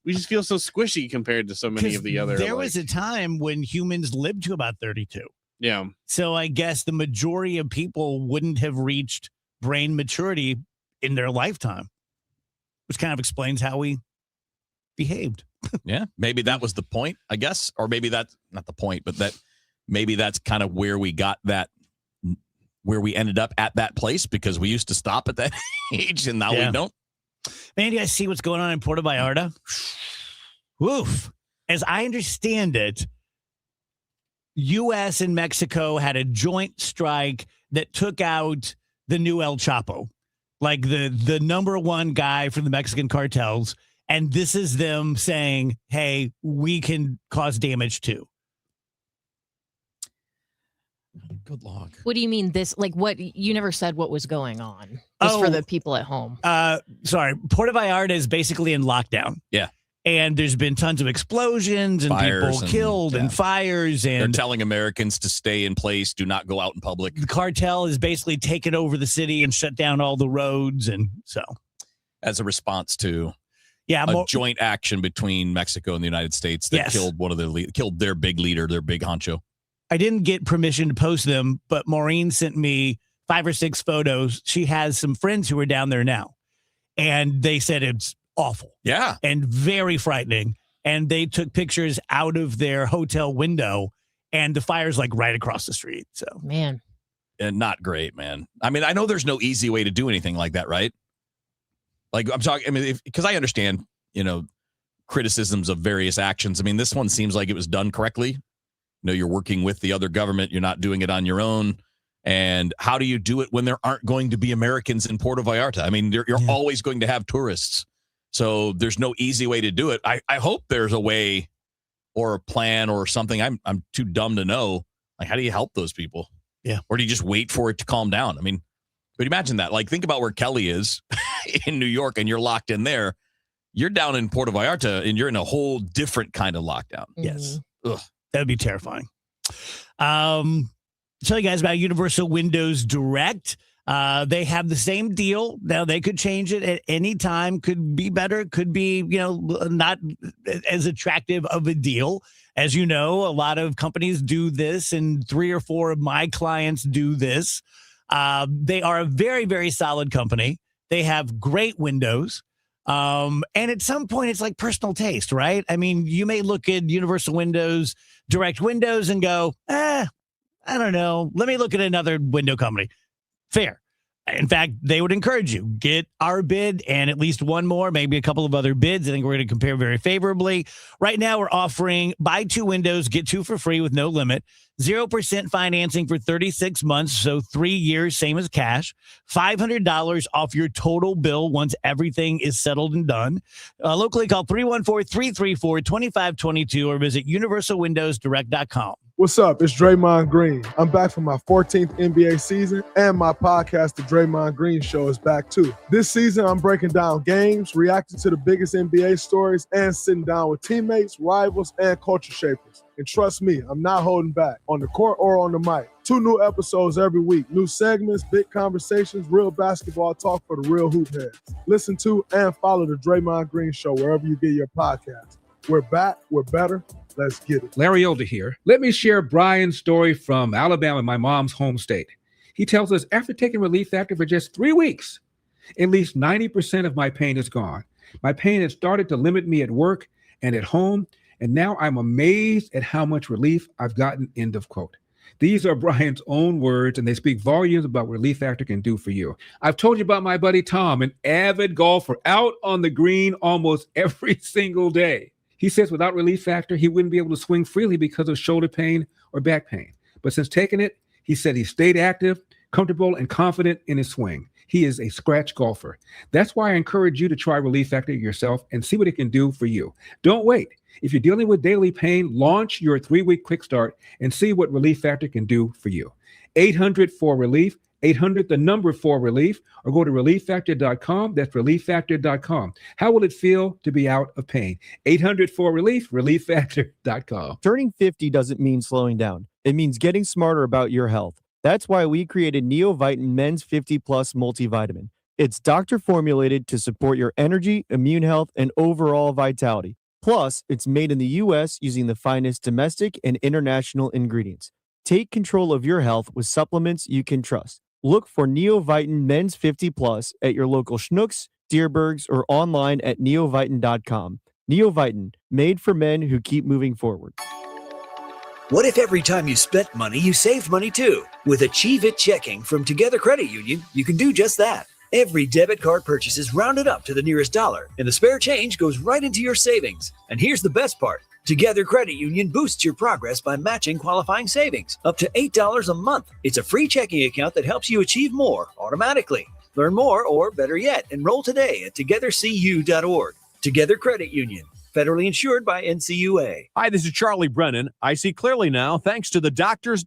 Speaker 6: we just feel so squishy compared to so many of the other.
Speaker 3: There was a time when humans lived to about 32.
Speaker 6: Yeah.
Speaker 3: So I guess the majority of people wouldn't have reached brain maturity in their lifetime, which kind of explains how we behaved.
Speaker 4: Yeah, maybe that was the point, I guess, or maybe that's not the point, but maybe that's kind of where we got that, where we ended up at that place, because we used to stop at that age and now we don't.
Speaker 3: Man, you guys see what's going on in Puerto Vallarta? Woof. As I understand it, U.S. and Mexico had a joint strike that took out the new El Chapo, like the number one guy from the Mexican cartels. And this is them saying, hey, we can cause damage too.
Speaker 4: Good luck.
Speaker 1: What do you mean this? Like what? You never said what was going on. Just for the people at home.
Speaker 3: Sorry. Puerto Vallarta is basically in lockdown.
Speaker 4: Yeah.
Speaker 3: And there's been tons of explosions and
Speaker 4: Fires
Speaker 3: people killed and fires. And
Speaker 4: they're telling Americans to stay in place, do not go out in public.
Speaker 3: The cartel has basically taken over the city and shut down all the roads. And so
Speaker 4: as a response to a joint action between Mexico and the United States that killed their big leader, their big honcho.
Speaker 3: I didn't get permission to post them, but Maureen sent me 5 or 6 photos. She has some friends who are down there now, and they said it's awful.
Speaker 4: Yeah.
Speaker 3: And very frightening. And they took pictures out of their hotel window, and the fire's like right across the street. So,
Speaker 1: man.
Speaker 4: And not great, man. I mean, I know there's no easy way to do anything like that, right? Like I'm talking, I mean, because I understand, criticisms of various actions. I mean, this one seems like it was done correctly. You're working with the other government. You're not doing it on your own. And how do you do it when there aren't going to be Americans in Puerto Vallarta? I mean, you're always going to have tourists. So there's no easy way to do it. I hope there's a way or a plan or something. I'm too dumb to know. Like, how do you help those people?
Speaker 3: Yeah.
Speaker 4: Or do you just wait for it to calm down? I mean, but imagine that. Like, think about where Kelly is in New York and you're locked in there. You're down in Puerto Vallarta and you're in a whole different kind of lockdown.
Speaker 3: Yes. Ugh. That'd be terrifying. Tell you guys about Universal Windows Direct. They have the same deal. Now they could change it at any time. Could be better. Could be, not as attractive of a deal. As you know, a lot of companies do this, and 3 or 4 of my clients do this. They are a very, very solid company. They have great windows. And at some point, it's like personal taste, right? I mean, you may look at Universal Windows, Direct Windows, and go, I don't know. Let me look at another window company. Fair. In fact, they would encourage you, get our bid and at least one more, maybe a couple of other bids. I think we're going to compare very favorably. Right now, we're offering buy 2 windows, get 2 for free with no limit. 0% financing for 36 months, so 3 years, same as cash. $500 off your total bill once everything is settled and done. Locally, call 314-334-2522 or visit universalwindowsdirect.com.
Speaker 10: What's up? It's Draymond Green. I'm back for my 14th NBA season, and my podcast, The Draymond Green Show, is back too. This season, I'm breaking down games, reacting to the biggest NBA stories, and sitting down with teammates, rivals, and culture shapers. And trust me, I'm not holding back, on the court or on the mic. 2 new episodes every week. New segments, big conversations, real basketball talk for the real hoop heads. Listen to and follow The Draymond Green Show wherever you get your podcast. We're back. We're better. Let's get it.
Speaker 16: Larry Elder here. Let me share Brian's story from Alabama, my mom's home state. He tells us after taking Relief Factor for just 3 weeks, at least 90% of my pain is gone. My pain has started to limit me at work and at home, and now I'm amazed at how much relief I've gotten, end of quote. These are Brian's own words, and they speak volumes about what Relief Factor can do for you. I've told you about my buddy Tom, an avid golfer out on the green almost every single day. He says without Relief Factor, he wouldn't be able to swing freely because of shoulder pain or back pain. But since taking it, he said he stayed active, comfortable, and confident in his swing. He is a scratch golfer. That's why I encourage you to try Relief Factor yourself and see what it can do for you. Don't wait. If you're dealing with daily pain, launch your 3-week quick start and see what Relief Factor can do for you. 800-4RELIEF, 800-4RELIEF, or go to relieffactor.com. That's relieffactor.com. How will it feel to be out of pain? 800-4RELIEF, relieffactor.com.
Speaker 17: Turning 50 doesn't mean slowing down. It means getting smarter about your health. That's why we created Neovitin Men's 50 Plus Multivitamin. It's doctor formulated to support your energy, immune health, and overall vitality. Plus, it's made in the U.S. using the finest domestic and international ingredients. Take control of your health with supplements you can trust. Look for Neovitin Men's 50 Plus at your local Schnucks, Dierbergs, or online at neovitin.com. Neovitin, made for men who keep moving forward.
Speaker 29: What if every time you spent money, you saved money too? With Achieve It Checking from Together Credit Union, you can do just that. Every debit card purchase is rounded up to the nearest dollar, and the spare change goes right into your savings. And here's the best part. Together Credit Union boosts your progress by matching qualifying savings up to $8 a month. It's a free checking account that helps you achieve more automatically. Learn more, or better yet, enroll today at togethercu.org. Together Credit Union, federally insured by NCUA.
Speaker 12: Hi, this is Charlie Brennan. I see clearly now thanks to the doctors,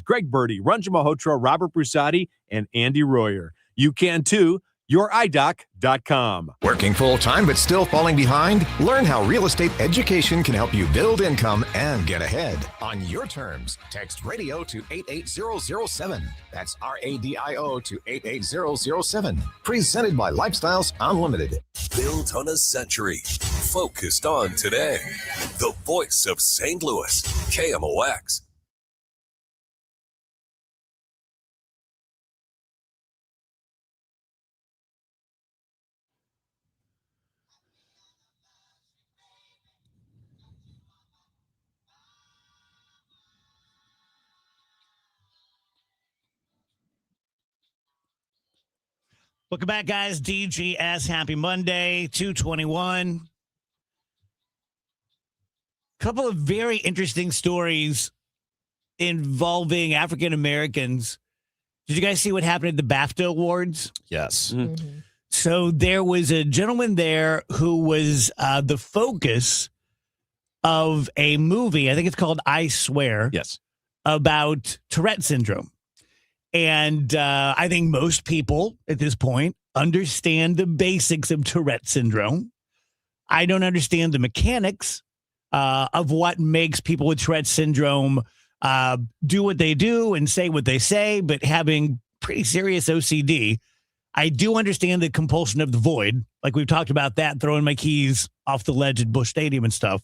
Speaker 12: Greg Birdie, Ranjan Malhotra, Robert Brusati, and Andy Royer. You can too. YourEyeDoc.com.
Speaker 18: Working full-time but still falling behind? Learn how real estate education can help you build income and get ahead. On your terms, text radio to 88007. That's RADIO to 88007. Presented by Lifestyles Unlimited.
Speaker 11: Built on a century. Focused on today. The voice of St. Louis. KMOX.
Speaker 3: Welcome back, guys. DGS. Happy Monday, 221. Couple of very interesting stories involving African Americans. Did you guys see what happened at the BAFTA Awards?
Speaker 4: Yes.
Speaker 3: Mm-hmm. So there was a gentleman there who was the focus of a movie. I think it's called I Swear.
Speaker 4: Yes.
Speaker 3: About Tourette syndrome. And I think most people at this point understand the basics of Tourette syndrome. I don't understand the mechanics of what makes people with Tourette syndrome do what they do and say what they say, but having pretty serious OCD. I do understand the compulsion of the void. Like we've talked about that, throwing my keys off the ledge at Busch Stadium and stuff.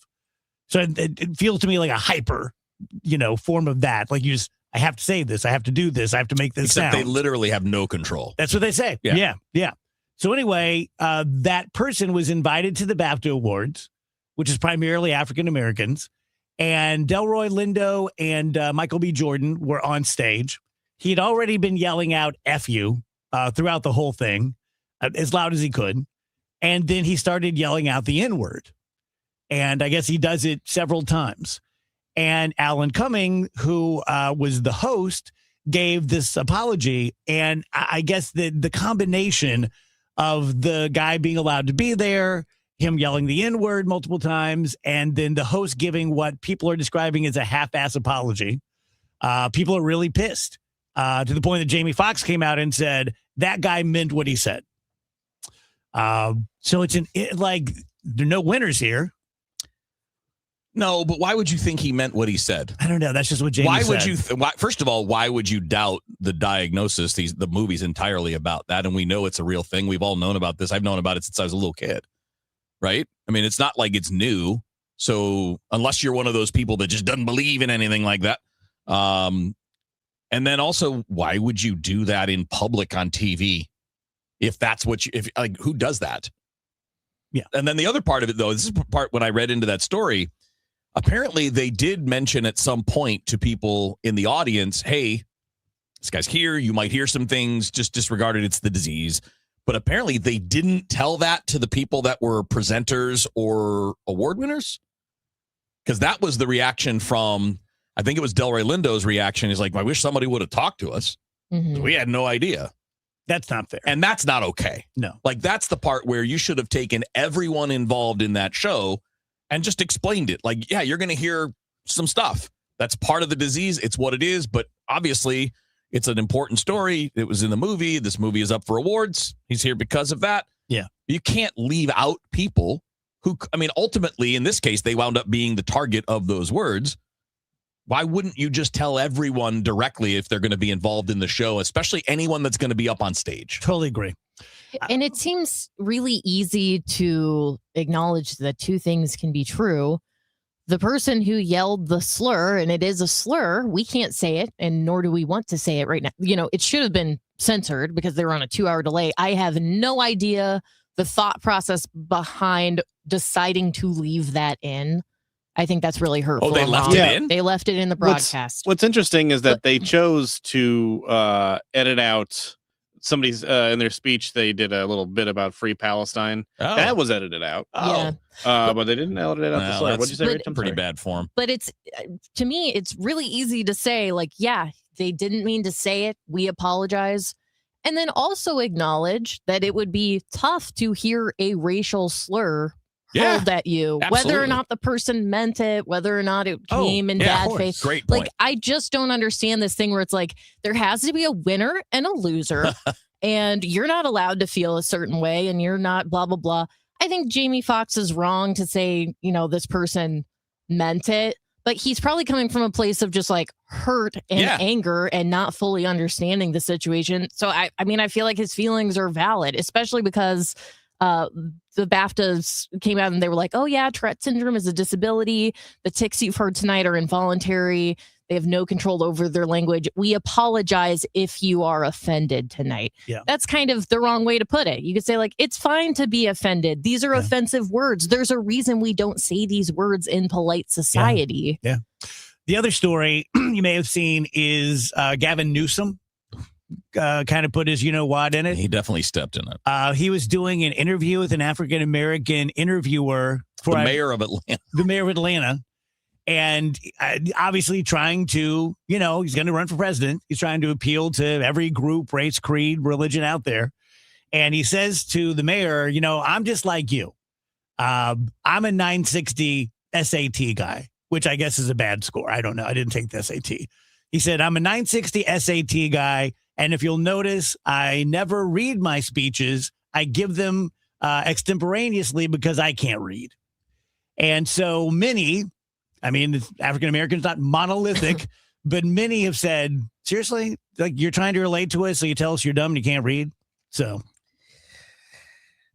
Speaker 3: So it feels to me like a hyper, form of that. Like I have to say this. I have to do this. I have to make this
Speaker 4: Except
Speaker 3: sound.
Speaker 4: they literally have no control.
Speaker 3: That's what they say. Yeah. So anyway, that person was invited to the BAFTA Awards, which is primarily African Americans. And Delroy Lindo and Michael B. Jordan were on stage. He had already been yelling out F you throughout the whole thing as loud as he could. And then he started yelling out the N-word. And I guess he does it several times. And Alan Cumming, who was the host, gave this apology. And I guess the combination of the guy being allowed to be there, him yelling the N-word multiple times, and then the host giving what people are describing as a half-ass apology, people are really pissed to the point that Jamie Foxx came out and said, that guy meant what he said. So there are no winners here.
Speaker 4: No, but why would you think he meant what he said?
Speaker 3: I don't know. That's just what Jamie
Speaker 4: said.
Speaker 3: Would you?
Speaker 4: First of all, why would you doubt the diagnosis? The movie's entirely about that, and we know it's a real thing. We've all known about this. I've known about it since I was a little kid, right? I mean, it's not like it's new. So unless you're one of those people that just doesn't believe in anything like that, and then also, why would you do that in public on TV? If that's what who does that?
Speaker 3: Yeah.
Speaker 4: And then the other part of it, though, this is the part when I read into that story. Apparently, they did mention at some point to people in the audience, hey, this guy's here. You might hear some things. Just disregard it. It's the disease. But apparently, they didn't tell that to the people that were presenters or award winners. Because that was the reaction from, I think it was Delroy Lindo's reaction. He's like, I wish somebody would have talked to us. Mm-hmm. We had no idea.
Speaker 3: That's not fair.
Speaker 4: And that's not okay.
Speaker 3: No.
Speaker 4: That's the part where you should have taken everyone involved in that show and just explained it. Yeah, you're going to hear some stuff. That's part of the disease. It's what it is. But obviously, it's an important story. It was in the movie. This movie is up for awards. He's here because of that.
Speaker 3: Yeah.
Speaker 4: You can't leave out people who, ultimately, in this case, they wound up being the target of those words. Why wouldn't you just tell everyone directly if they're going to be involved in the show, especially anyone that's going to be up on stage?
Speaker 3: Totally agree.
Speaker 1: And it seems really easy to acknowledge that two things can be true. The person who yelled the slur, and it is a slur, we can't say it, and nor do we want to say it right now. It should have been censored because they were on a 2-hour delay. I have no idea the thought process behind deciding to leave that in. I think that's really hurtful.
Speaker 4: Oh, they left it in?
Speaker 1: They left it in the broadcast.
Speaker 6: What's interesting is that they chose to edit out somebody's in their speech, they did a little bit about Free Palestine.
Speaker 4: Oh.
Speaker 6: That was edited out.
Speaker 1: Yeah.
Speaker 6: But they didn't edit it out the slur. What'd you say, Rich? I'm
Speaker 4: pretty
Speaker 6: sorry.
Speaker 4: bad form.
Speaker 1: But it's, to me, it's really easy to say, like, yeah, they didn't mean to say it. We apologize. And then also acknowledge that it would be tough to hear a racial slur hurled at you, whether or
Speaker 4: absolutely.
Speaker 1: not the person meant it, whether or not it came in bad faith.
Speaker 4: Great point.
Speaker 1: Like, I just don't understand this thing where it's like, there has to be a winner and a loser, and you're not allowed to feel a certain way, and you're not blah, blah, blah. I think Jamie Foxx is wrong to say, you know, this person meant it, but he's probably coming from a place of just like hurt and anger and not fully understanding the situation. So, I mean, I feel like his feelings are valid, especially because the BAFTAs came out and they were like, oh yeah, Tourette syndrome is a disability. The tics you've heard tonight are involuntary. They have no control over their language. We apologize if you are offended tonight.
Speaker 3: Yeah.
Speaker 1: That's kind of the wrong way to put it. You could say, like, it's fine to be offended. These are offensive words. There's a reason we don't say these words in polite society.
Speaker 3: Yeah. The other story you may have seen is Gavin Newsom kind of put his you know what in it.
Speaker 4: He definitely stepped in it.
Speaker 3: He was doing an interview with an African American interviewer for
Speaker 4: The mayor of Atlanta.
Speaker 3: The mayor of Atlanta. And obviously trying to, you know, he's going to run for president. He's trying to appeal to every group, race, creed, religion out there. And he says to the mayor, you know, I'm just like you. I'm a 960 SAT guy, which I guess is a bad score. I don't know. I didn't take the SAT. He said, I'm a 960 SAT guy. And if you'll notice, I never read my speeches. I give them extemporaneously because I can't read. And so many, I mean, African Americans not monolithic, but many have said, seriously, like you're trying to relate to us, so you tell us you're dumb and you can't read. So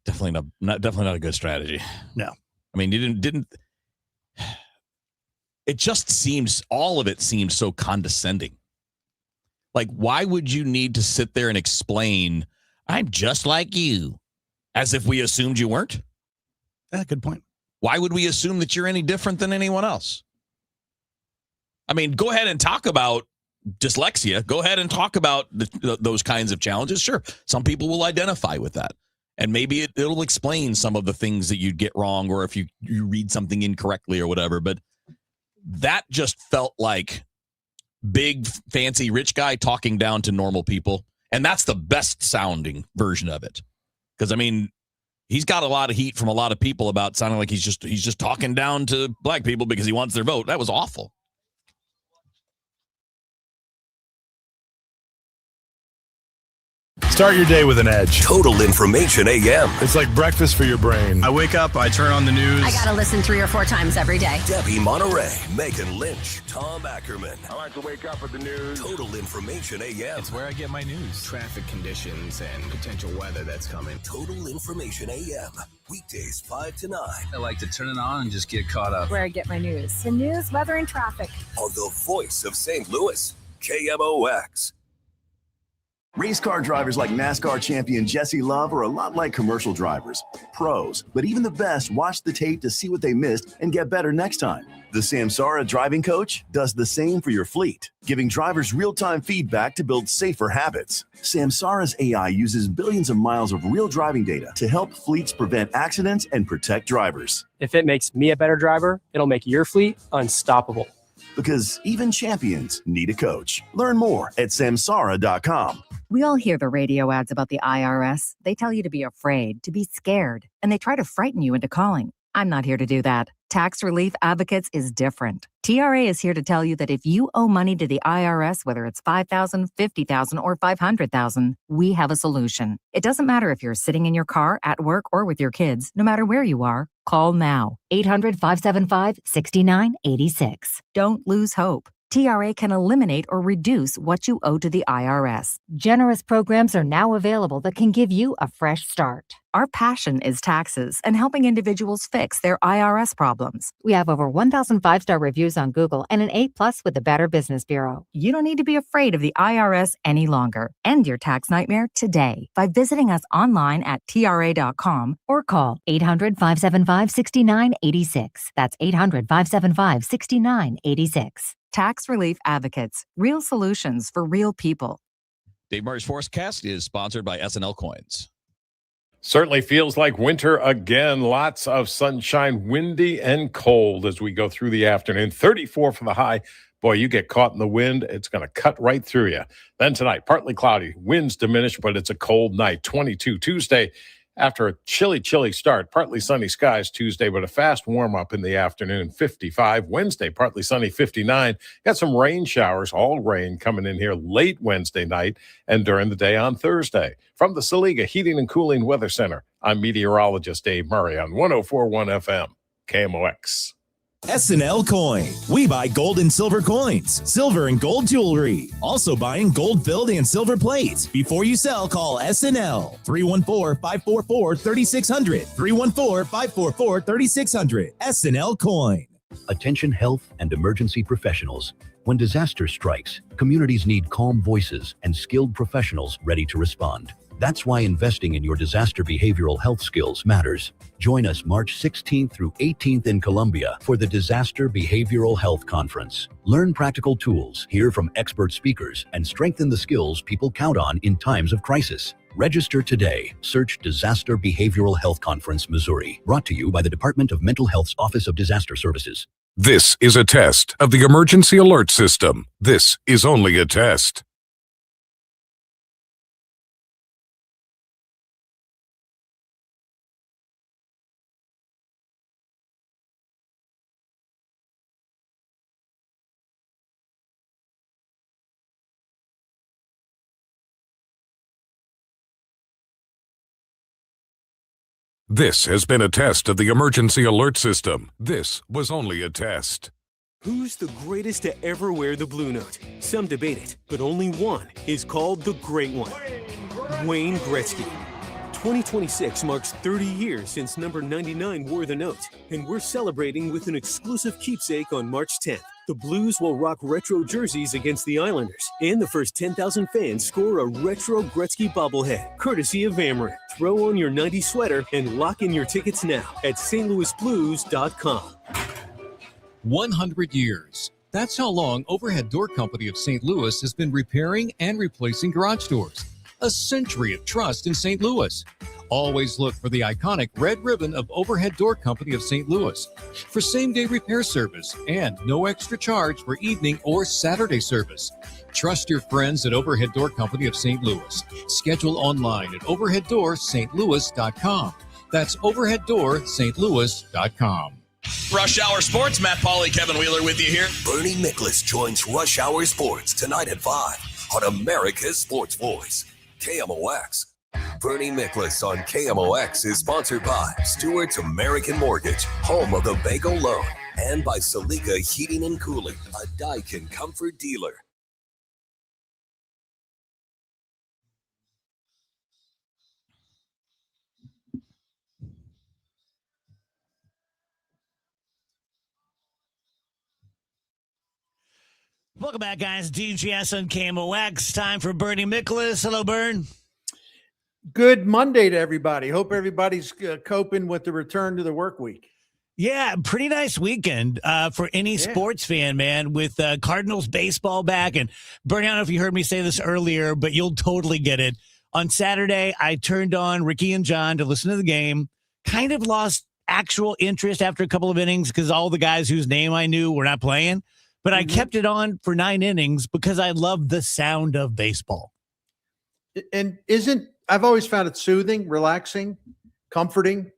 Speaker 4: definitely not a good strategy.
Speaker 3: No.
Speaker 4: I mean, you didn't it just seems, all of it seems so condescending. Like, why would you need to sit there and explain, I'm just like you, as if we assumed you weren't?
Speaker 3: Good point.
Speaker 4: Why would we assume that you're any different than anyone else? I mean, go ahead and talk about dyslexia. Go ahead and talk about those kinds of challenges. Sure, some people will identify with that. And maybe it'll explain some of the things that you'd get wrong, or if you read something incorrectly or whatever. But that just felt like big, fancy, rich guy talking down to normal people. And that's the best sounding version of it. Because, I mean, he's got a lot of heat from a lot of people about sounding like he's just talking down to black people because he wants their vote. That was awful.
Speaker 8: Start your day with an edge.
Speaker 11: Total Information AM.
Speaker 8: It's like breakfast for your brain.
Speaker 19: I wake up, I turn on the news.
Speaker 20: I gotta listen 3 or 4 times every day.
Speaker 11: Debbie Monterey, Megan Lynch, Tom Ackerman.
Speaker 19: I like to wake up with the news.
Speaker 11: Total Information AM.
Speaker 19: It's where I get my news. Traffic conditions and potential weather that's coming.
Speaker 11: Total Information AM. Weekdays 5 to 9.
Speaker 19: I like to turn it on and just get caught up.
Speaker 20: Where I get my news. The news, weather, and traffic.
Speaker 11: On the voice of St. Louis, KMOX.
Speaker 21: Race car drivers like NASCAR champion Jesse Love are a lot like commercial drivers, pros, but even the best watch the tape to see what they missed and get better next time. The Samsara driving coach does the same for your fleet, giving drivers real-time feedback to build safer habits. Samsara's AI uses billions of miles of real driving data to help fleets prevent accidents and protect drivers.
Speaker 22: If it makes me a better driver, it'll make your fleet unstoppable.
Speaker 21: Because even champions need a coach. Learn more at Samsara.com.
Speaker 23: We all hear the radio ads about the IRS. They tell you to be afraid, to be scared, and they try to frighten you into calling. I'm not here to do that. Tax Relief Advocates is different. TRA is here to tell you that if you owe money to the IRS, whether it's $5,000, $50,000, or $500,000, we have a solution. It doesn't matter if you're sitting in your car, at work, or with your kids. No matter where you are, call now. 800-575-6986. Don't lose hope. TRA can eliminate or reduce what you owe to the IRS. Generous programs are now available that can give you a fresh start. Our passion is taxes and helping individuals fix their IRS problems. We have over 1,000 5-star reviews on Google and an A+ with the Better Business Bureau. You don't need to be afraid of the IRS any longer. End your tax nightmare today by visiting us online at TRA.com or call 800-575-6986. That's 800-575-6986. Tax Relief Advocates. Real solutions for real people.
Speaker 4: Dave Murray's Forecast is sponsored by SNL Coins.
Speaker 7: Certainly feels like winter again. Lots of sunshine, windy and cold as we go through the afternoon. 34 for the high. Boy, you get caught in the wind, it's going to cut right through you. Then tonight, partly cloudy. Winds diminish, but it's a cold night. 22 Tuesday. After a chilly start, partly sunny skies Tuesday, but a fast warm-up in the afternoon, 55. Wednesday, partly sunny, 59. Got some rain showers, all rain coming in here late Wednesday night and during the day on Thursday. From the Saliga Heating and Cooling Weather Center, I'm meteorologist Dave Murray on 104.1 FM, KMOX.
Speaker 28: SNL Coin. We buy gold and silver coins, silver and gold jewelry. Also buying gold-filled and silver plates. Before you sell, call SNL. 314-544-3600. 314-544-3600. SNL Coin.
Speaker 9: Attention health and emergency professionals. When disaster strikes, communities need calm voices and skilled professionals ready to respond. That's why investing in your disaster behavioral health skills matters. Join us March 16th through 18th in Columbia for the Disaster Behavioral Health Conference. Learn practical tools, hear from expert speakers, and strengthen the skills people count on in times of crisis. Register today. Search Disaster Behavioral Health Conference, Missouri. Brought to you by the Department of Mental Health's Office of Disaster Services.
Speaker 8: This is a test of the emergency alert system. This is only a test. This has been a test of the emergency alert system. This was only a test.
Speaker 13: Who's the greatest to ever wear the Blue Note? Some debate it, but only one is called the Great One. Wayne Gretzky. 2026 marks 30 years since number 99 wore the note, and we're celebrating with an exclusive keepsake on March 10th. The Blues will rock retro jerseys against the Islanders, and the first 10,000 fans score a retro Gretzky bobblehead, courtesy of Amarin. Throw on your 90s sweater and lock in your tickets now at stlouisblues.com.
Speaker 14: 100 years. That's how long Overhead Door Company of St. Louis has been repairing and replacing garage doors. A century of trust in St. Louis. Always look for the iconic red ribbon of Overhead Door Company of St. Louis for same-day repair service and no extra charge for evening or Saturday service. Trust your friends at Overhead Door Company of St. Louis. Schedule online at overheaddoorslouis.com. That's overheaddoorslouis.com.
Speaker 11: Rush Hour Sports, Matt Pauley, Kevin Wheeler with you here. Bernie Miklasz joins Rush Hour Sports tonight at 5 on America's Sports Voice, KMOX. Bernie Miklasz on KMOX is sponsored by Stewart's American Mortgage, home of the Bago Loan, and by Saliga Heating and Cooling, a Daikin comfort dealer.
Speaker 3: Welcome back, guys. DGS on KMOX. Time for Bernie Miklasz. Hello, Bern.
Speaker 15: Good Monday to everybody. Hope everybody's coping with the return to the work week.
Speaker 3: Yeah, pretty nice weekend for any sports fan, man, with Cardinals baseball back. And Bernie, I don't know if you heard me say this earlier, but you'll totally get it. On Saturday, I turned on Ricky and John to listen to the game. Kind of lost actual interest after a couple of innings because all the guys whose name I knew were not playing. But I kept it on for 9 innings because I love the sound of baseball.
Speaker 15: And I've always found it soothing, relaxing, comforting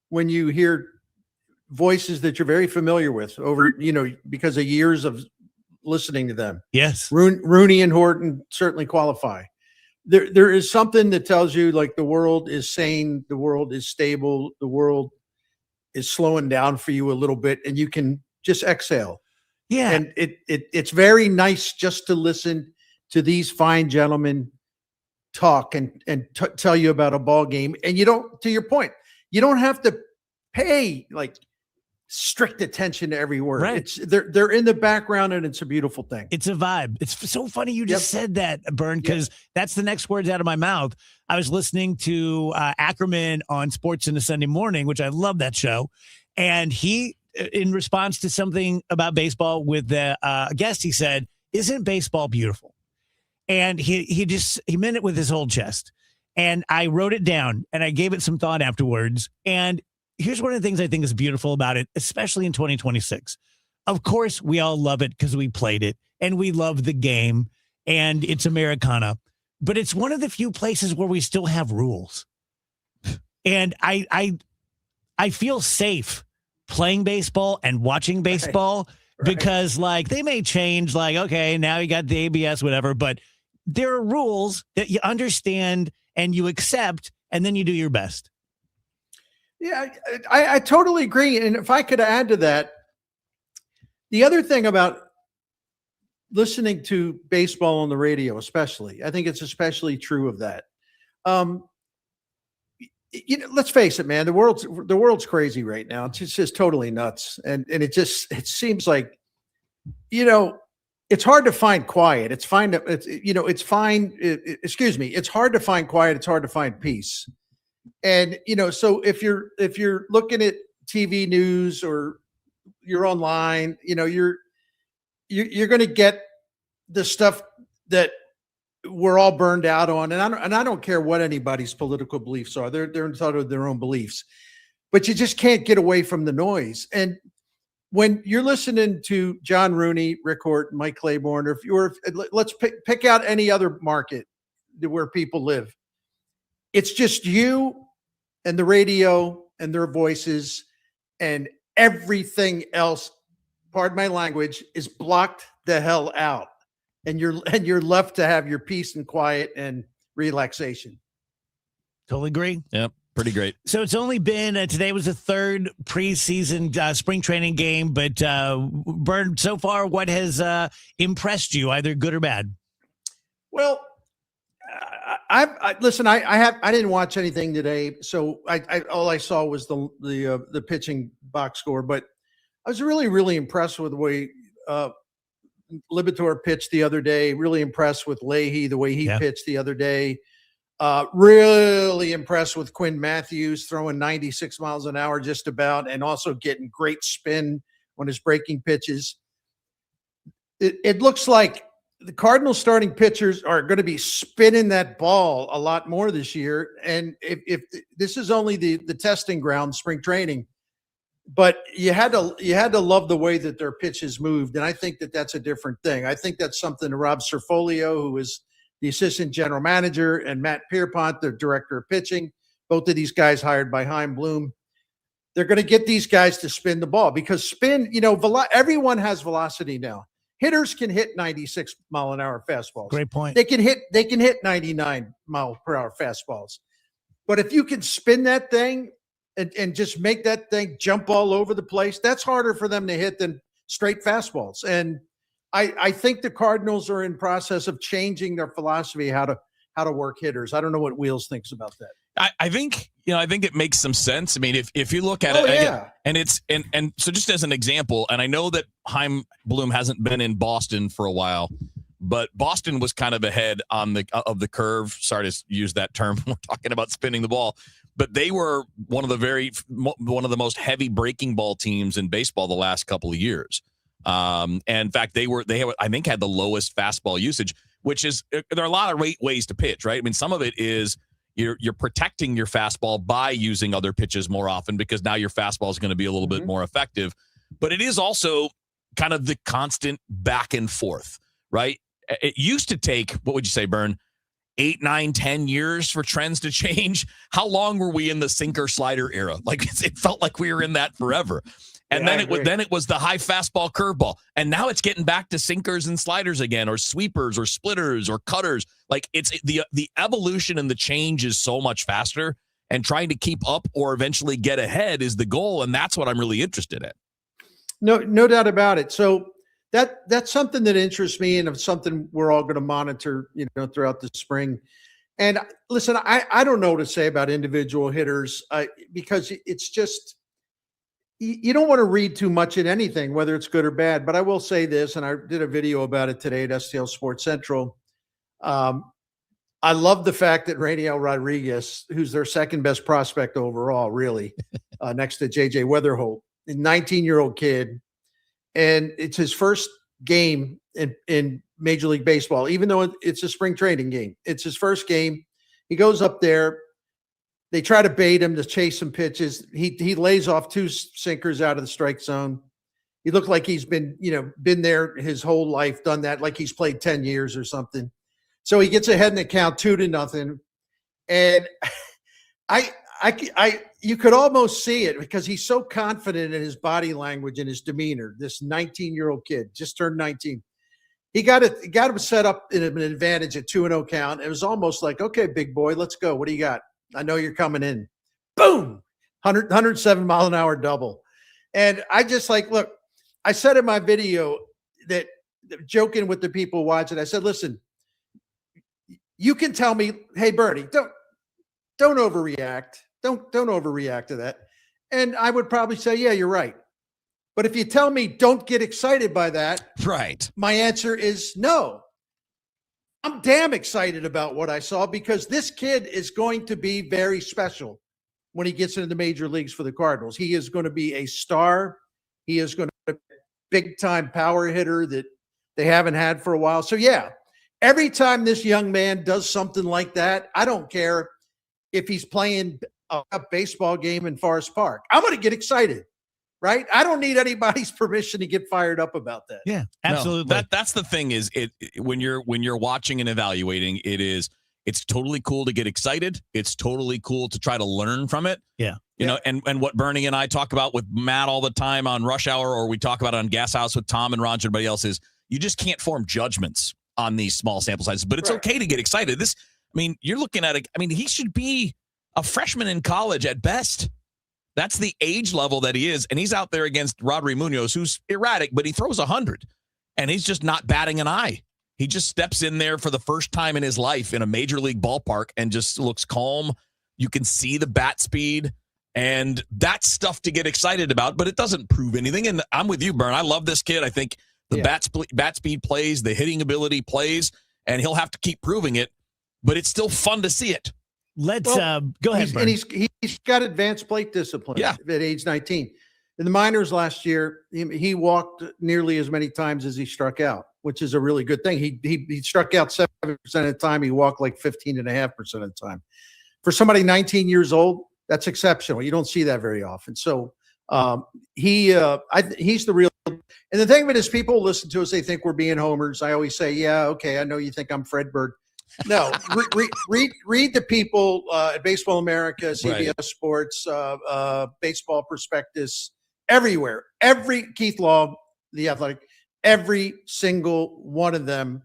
Speaker 15: when you hear voices that you're very familiar with over, because of years of listening to them.
Speaker 3: Yes.
Speaker 15: Rooney and Horton certainly qualify. There is something that tells you like the world is sane, the world is stable, the world is slowing down for you a little bit, and you can just exhale.
Speaker 3: Yeah.
Speaker 15: And it's very nice just to listen to these fine gentlemen talk and tell you about a ball game. And you don't, to your point, you don't have to pay like strict attention to every word.
Speaker 3: Right.
Speaker 15: They're in the background, and it's a beautiful thing.
Speaker 3: It's a vibe. It's so funny you just said that, Bern, because that's the next words out of my mouth. I was listening to Ackerman on Sports in the Sunday Morning, which I love that show. And he, in response to something about baseball with the guest, he said, "Isn't baseball beautiful?" And he meant it with his whole chest. And I wrote it down and I gave it some thought afterwards. And here's one of the things I think is beautiful about it, especially in 2026. Of course, we all love it because we played it and we love the game and it's Americana. But it's one of the few places where we still have rules. And I feel safe playing baseball and watching baseball because like they may change, like, okay, now you got the ABS, whatever, but there are rules that you understand and you accept, and then you do your best.
Speaker 15: Yeah, I totally agree. And if I could add to that, the other thing about listening to baseball on the radio, especially, I think it's especially true of that. Let's face it, man, the world's crazy right now. It's just totally nuts. And it seems like, it's hard to find quiet. It's hard to find quiet. It's hard to find peace. And, so if you're looking at TV news or you're online, you're going to get the stuff that we're all burned out on. And I don't care what anybody's political beliefs are. They're entitled to their own beliefs, but you just can't get away from the noise. And when you're listening to John Rooney, Rick Horton, Mike Claiborne, or let's pick out any other market where people live. It's just you and the radio and their voices, and everything else, pardon my language, is blocked the hell out. And you're left to have your peace and quiet and relaxation.
Speaker 3: Totally agree.
Speaker 4: Yep. Pretty great.
Speaker 3: So it's only been, today was the third preseason spring training game, but Bern, so far, what has impressed you, either good or bad?
Speaker 15: Well, I listen, I didn't watch anything today. So all I saw was the pitching box score, but I was really, really impressed with the way Libator pitched the other day. Really impressed with Leahy, the way he pitched the other day. Really impressed with Quinn Matthews throwing 96 miles an hour just about, and also getting great spin on his breaking pitches. It looks like the Cardinals starting pitchers are going to be spinning that ball a lot more this year. And if this is only the testing ground, spring training, but you had to love the way that their pitches moved. And I think that's a different thing. I think that's something to Rob Cerfolio, who is the assistant general manager, and Matt Pierpont, the director of pitching, both of these guys hired by Chaim Bloom. They're going to get these guys to spin the ball, because spin, everyone has velocity now. Hitters can hit 96 mile an hour fastballs.
Speaker 3: Great point.
Speaker 15: They can hit 99 mile per hour fastballs. But if you can spin that thing and just make that thing jump all over the place, that's harder for them to hit than straight fastballs. And I think the Cardinals are in process of changing their philosophy, how to work hitters. I don't know what Wheels thinks about that.
Speaker 4: I think it makes some sense. I mean, if you look at it, and so just as an example, and I know that Chaim Bloom hasn't been in Boston for a while, but Boston was kind of ahead of the curve. Sorry to use that term. We're talking about spinning the ball, but they were one of the most heavy breaking ball teams in baseball the last couple of years. And in fact, they I think had the lowest fastball usage, which is, there are a lot of ways to pitch, right? I mean, some of it is you're protecting your fastball by using other pitches more often, because now your fastball is going to be a little bit more effective. But it is also kind of the constant back and forth, right? It used to take, what would you say, Bern, 8, 9, 10 years for trends to change. How long were we in the sinker slider era? Like, it felt like we were in that forever. And then it was the high fastball curveball. And now it's getting back to sinkers and sliders again, or sweepers or splitters or cutters. Like, it's the evolution and the change is so much faster, and trying to keep up or eventually get ahead is the goal. And that's what I'm really interested in.
Speaker 15: No doubt about it. So that's something that interests me, and it's something we're all going to monitor, throughout the spring. And listen, I don't know what to say about individual hitters, because it's just, you don't want to read too much in anything, whether it's good or bad. But I will say this, and I did a video about it today at STL Sports Central. I love the fact that Rainiel Rodriguez, who's their second best prospect overall, really, next to JJ Weatherholt, a 19-year-old kid, and it's his first game in Major League Baseball, even though it's a spring training game. It's his first game. He goes up there. They try to bait him to chase some pitches. He lays off 2 sinkers out of the strike zone. He looked like he's been there his whole life, done that, like he's played 10 years or something. So he gets ahead in the count 2-0. And you could almost see it because he's so confident in his body language and his demeanor. This 19-year-old kid just turned 19. He got him set up in an advantage at 2-0 count. It was almost like, okay, big boy, let's go. What do you got? I know you're coming in. Boom! 107 mile an hour double. And I just look, I said in my video that, joking with the people watching, I said, listen, you can tell me, hey, Bernie, don't overreact. Don't overreact to that. And I would probably say, yeah, you're right. But if you tell me don't get excited by that,
Speaker 4: right,
Speaker 15: my answer is no. I'm damn excited about what I saw because this kid is going to be very special when he gets into the major leagues for the Cardinals. He is going to be a star. He is going to be a big-time power hitter that they haven't had for a while. So, yeah, every time this young man does something like that, I don't care if he's playing a baseball game in Forest Park. I'm going to get excited. Right? I don't need anybody's permission to get fired up about that.
Speaker 3: Yeah, absolutely.
Speaker 4: No, that's the thing is when you're watching and evaluating, it's totally cool to get excited. It's totally cool to try to learn from it.
Speaker 3: Yeah.
Speaker 4: You know, and what Bernie and I talk about with Matt all the time on Rush Hour, or we talk about it on Gas House with Tom and Ron and everybody else, is you just can't form judgments on these small sample sizes. But it's okay to get excited. You're looking at it. He should be a freshman in college at best. That's the age level that he is. And he's out there against Rodri Munoz, who's erratic, but he throws 100. And he's just not batting an eye. He just steps in there for the first time in his life in a major league ballpark and just looks calm. You can see the bat speed. And that's stuff to get excited about, but it doesn't prove anything. And I'm with you, Bern. I love this kid. I think the bat speed plays, the hitting ability plays, and he'll have to keep proving it. But it's still fun to see it.
Speaker 3: Let's go ahead.
Speaker 15: And he's got advanced plate discipline at age 19. In the minors last year, he walked nearly as many times as he struck out, which is a really good thing. He struck out 7% of the time. He walked like 15.5% of the time. For somebody 19 years old, that's exceptional. You don't see that very often. So he's the real. And the thing of it is, people listen to us. They think we're being homers. I always say, yeah, okay, I know you think I'm Fred Bird. No, read the people at Baseball America, CBS Sports, Baseball Prospectus, everywhere. Keith Law, The Athletic, every single one of them,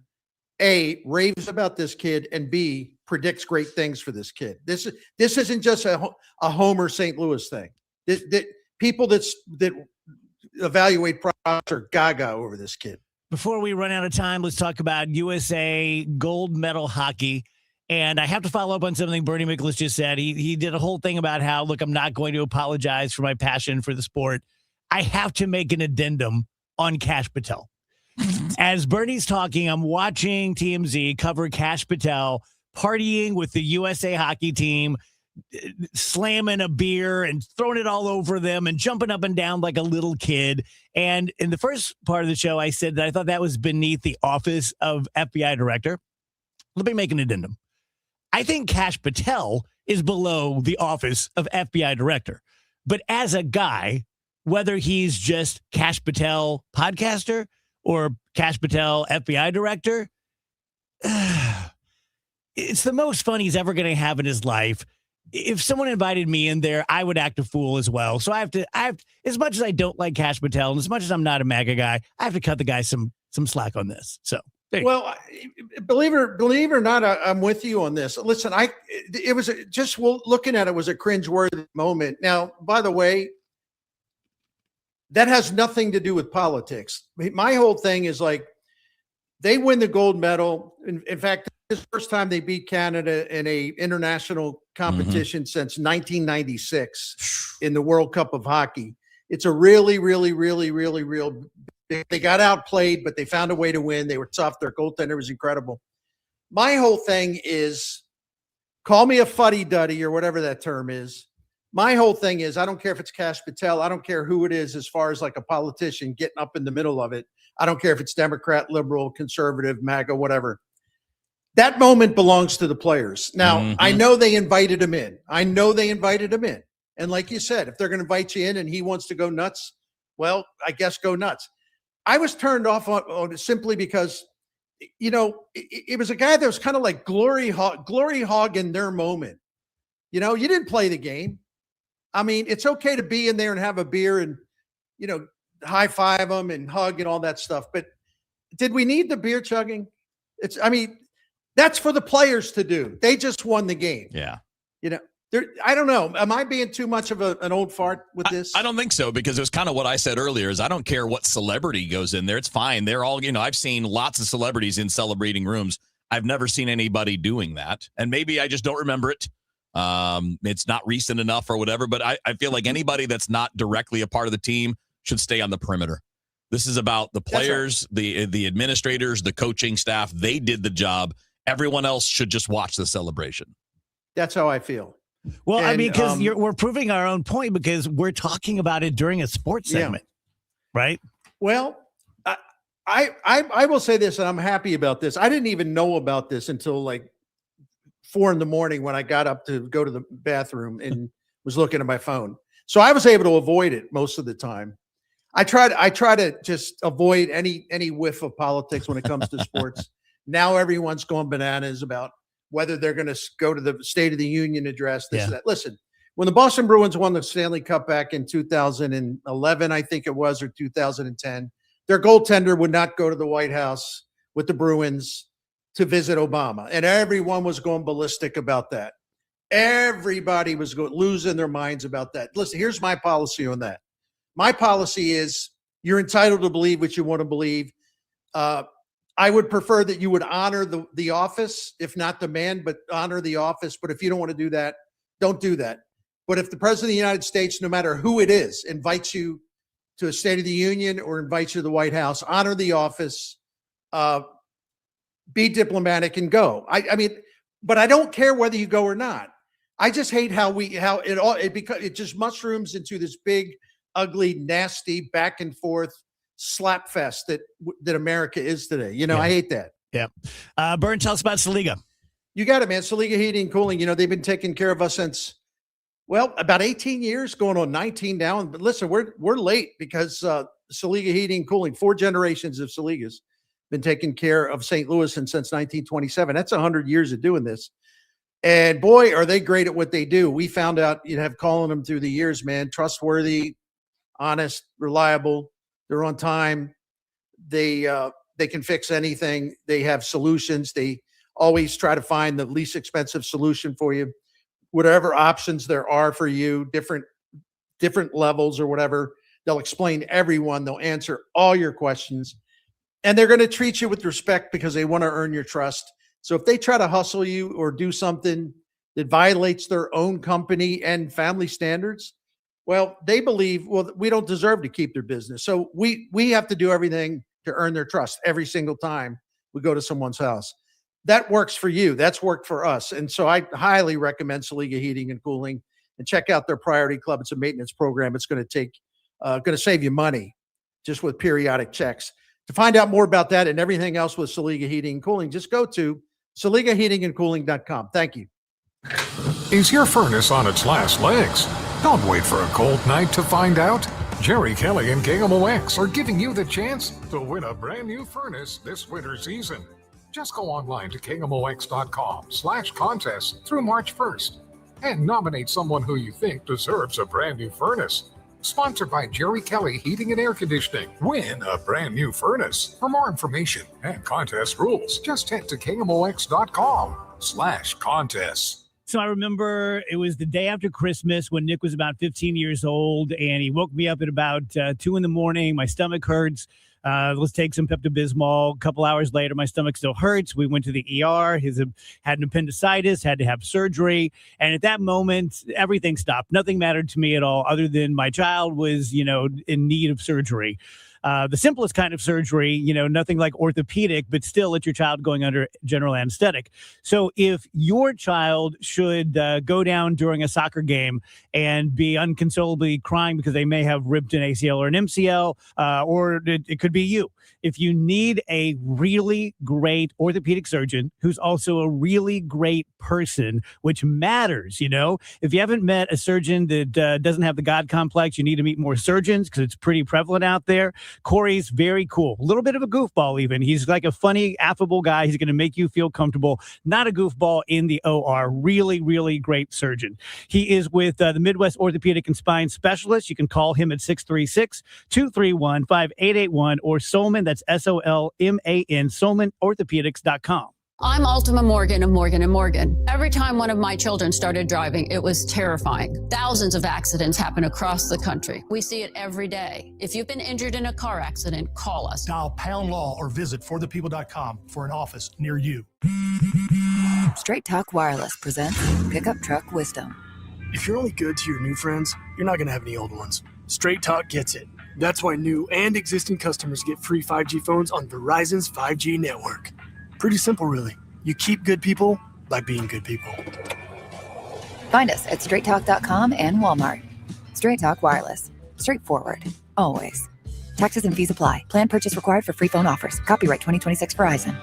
Speaker 15: A, raves about this kid, and B, predicts great things for this kid. This isn't just a Homer St. Louis thing. People that evaluate prospects are gaga over this kid.
Speaker 3: Before we run out of time, let's talk about USA gold medal hockey. And I have to follow up on something Bernie Miklasz just said. He did a whole thing about how, look, I'm not going to apologize for my passion for the sport. I have to make an addendum on Kash Patel. As Bernie's talking, I'm watching TMZ cover Kash Patel partying with the USA hockey team, slamming a beer and throwing it all over them and jumping up and down like a little kid. And in the first part of the show, I said that I thought that was beneath the office of FBI director. Let me make an addendum. I think Kash Patel is below the office of FBI director. But as a guy, whether he's just Kash Patel podcaster or Kash Patel FBI director, it's the most fun he's ever going to have in his life. If someone invited me in there, I would act a fool as well. So I have as much as I don't like Kash Patel and as much as I'm not a MAGA guy, I have to cut the guy some slack on this. So,
Speaker 15: well, believe it or not, I'm with you on this. Listen, it was just looking at it was a cringeworthy moment. Now, by the way, that has nothing to do with politics. My whole thing is like, they win the gold medal. In fact, this is the first time they beat Canada in a international competition since 1996 in the World Cup of Hockey. It's a really, really, really, really, real. They got outplayed, but they found a way to win. They were tough. Their goaltender was incredible. My whole thing is, call me a fuddy-duddy or whatever that term is, My whole thing is, I don't care if it's Kash Patel. I don't care who it is as far as like a politician getting up in the middle of it. I don't care if it's Democrat, liberal, conservative, MAGA, whatever. That moment belongs to the players. Now, I know they invited him in. And like you said, if they're going to invite you in and he wants to go nuts, well, I guess go nuts. I was turned off on it simply because, it was a guy that was kind of like glory hog in their moment. You didn't play the game. I mean, it's okay to be in there and have a beer and, high five them and hug and all that stuff. But did we need the beer chugging? That's for the players to do. They just won the game.
Speaker 4: Yeah.
Speaker 15: I don't know. Am I being too much of an old fart with this?
Speaker 4: I don't think so, because it was kind of what I said earlier is I don't care what celebrity goes in there. It's fine. They're all, I've seen lots of celebrities in celebrating rooms. I've never seen anybody doing that. And maybe I just don't remember it. It's not recent enough or whatever, but I feel like anybody that's not directly a part of the team should stay on the perimeter. This is about the players, the administrators, the coaching staff. They did the job. Everyone else should just watch the celebration.
Speaker 15: That's how I feel.
Speaker 3: Well, because we're proving our own point because we're talking about it during a sports segment, right?
Speaker 15: Well, I will say this, and I'm happy about this. I didn't even know about this until like 4 a.m. when I got up to go to the bathroom and was looking at my phone. So I was able to avoid it most of the time. I try to just avoid any whiff of politics when it comes to sports. Now everyone's going bananas about whether they're going to go to the State of the Union address, this and that. Listen, when the Boston Bruins won the Stanley Cup back in 2011, I think it was, or 2010, their goaltender would not go to the White House with the Bruins to visit Obama. And everyone was going ballistic about that. Everybody was losing their minds about that. Listen, here's my policy on that. My policy is you're entitled to believe what you want to believe. I would prefer that you would honor the office, if not the man, but honor the office. But if you don't want to do that, don't do that. But if the president of the United States, no matter who it is, invites you to a State of the Union or invites you to the White House, honor the office, be diplomatic and go. But I don't care whether you go or not. I just hate how it just mushrooms into this big, ugly, nasty back and forth slap fest that America is today. I hate that.
Speaker 3: Yeah. Burn, tell us about Saliga.
Speaker 15: You got it, man. Saliga Heating and Cooling. They've been taking care of us since, about 18 years, going on 19 now. But listen, we're late because Saliga Heating and Cooling, 4 generations of Saligas, been taking care of St. Louis since 1927. That's 100 years of doing this. And boy, are they great at what they do. We found out you'd have calling them through the years, man. Trustworthy, honest, reliable. They're on time. They can fix anything. They have solutions. They always try to find the least expensive solution for you. Whatever options there are for you, different levels or whatever, they'll explain everyone. They'll answer all your questions. And they're going to treat you with respect because they want to earn your trust. So if they try to hustle you or do something that violates their own company and family standards, well, they believe, we don't deserve to keep their business. So we have to do everything to earn their trust every single time we go to someone's house. That works for you. That's worked for us. And so I highly recommend Saliga Heating and Cooling, and check out their Priority Club. It's a maintenance program. It's going to save you money just with periodic checks. To find out more about that and everything else with Saliga Heating and Cooling, just go to SaligaHeatingandCooling.com. Thank you.
Speaker 8: Is your furnace on its last legs? Don't wait for a cold night to find out. Jerry Kelly and KMOX are giving you the chance to win a brand new furnace this winter season. Just go online to KMOX.com/contest through March 1st and nominate someone who you think deserves a brand new furnace. Sponsored by Jerry Kelly Heating and Air Conditioning. Win a brand new furnace. For more information and contest rules, just head to KMOX.com/contest.
Speaker 3: So I remember it was the day after Christmas when Nick was about 15 years old, and he woke me up at about 2 a.m. My stomach hurts. Let's take some Pepto-Bismol. A couple hours later, my stomach still hurts. We went to the ER. He had an appendicitis, had to have surgery. And at that moment, everything stopped. Nothing mattered to me at all other than my child was, in need of surgery. the simplest kind of surgery, nothing like orthopedic, but still let your child going under general anesthetic. So if your child should go down during a soccer game and be unconsolably crying because they may have ripped an ACL or an MCL, or it could be you. If you need a really great orthopedic surgeon who's also a really great person, which matters, if you haven't met a surgeon that doesn't have the God complex, you need to meet more surgeons because it's pretty prevalent out there. Corey's very cool, a little bit of a goofball even. He's like a funny, affable guy. He's going to make you feel comfortable. Not a goofball in the OR. Really, really great surgeon. He is with the Midwest Orthopedic and Spine Specialist. You can call him at 636-231-5881 or Solman. That's SOLMAN, SolmanOrthopedics.com.
Speaker 2: I'm Ultima Morgan of Morgan & Morgan. Every time one of my children started driving, it was terrifying. Thousands of accidents happen across the country. We see it every day. If you've been injured in a car accident, call us.
Speaker 5: Dial # law or visit forthepeople.com for an office near you.
Speaker 10: Straight Talk Wireless presents Pickup Truck Wisdom.
Speaker 5: If you're only good to your new friends, you're not going to have any old ones. Straight Talk gets it. That's why new and existing customers get free 5G phones on Verizon's 5G network. Pretty simple, really. You keep good people by being good people.
Speaker 10: Find us at straighttalk.com and Walmart. Straight Talk Wireless. Straightforward. Always. Taxes and fees apply. Plan purchase required for free phone offers. Copyright 2026 Verizon.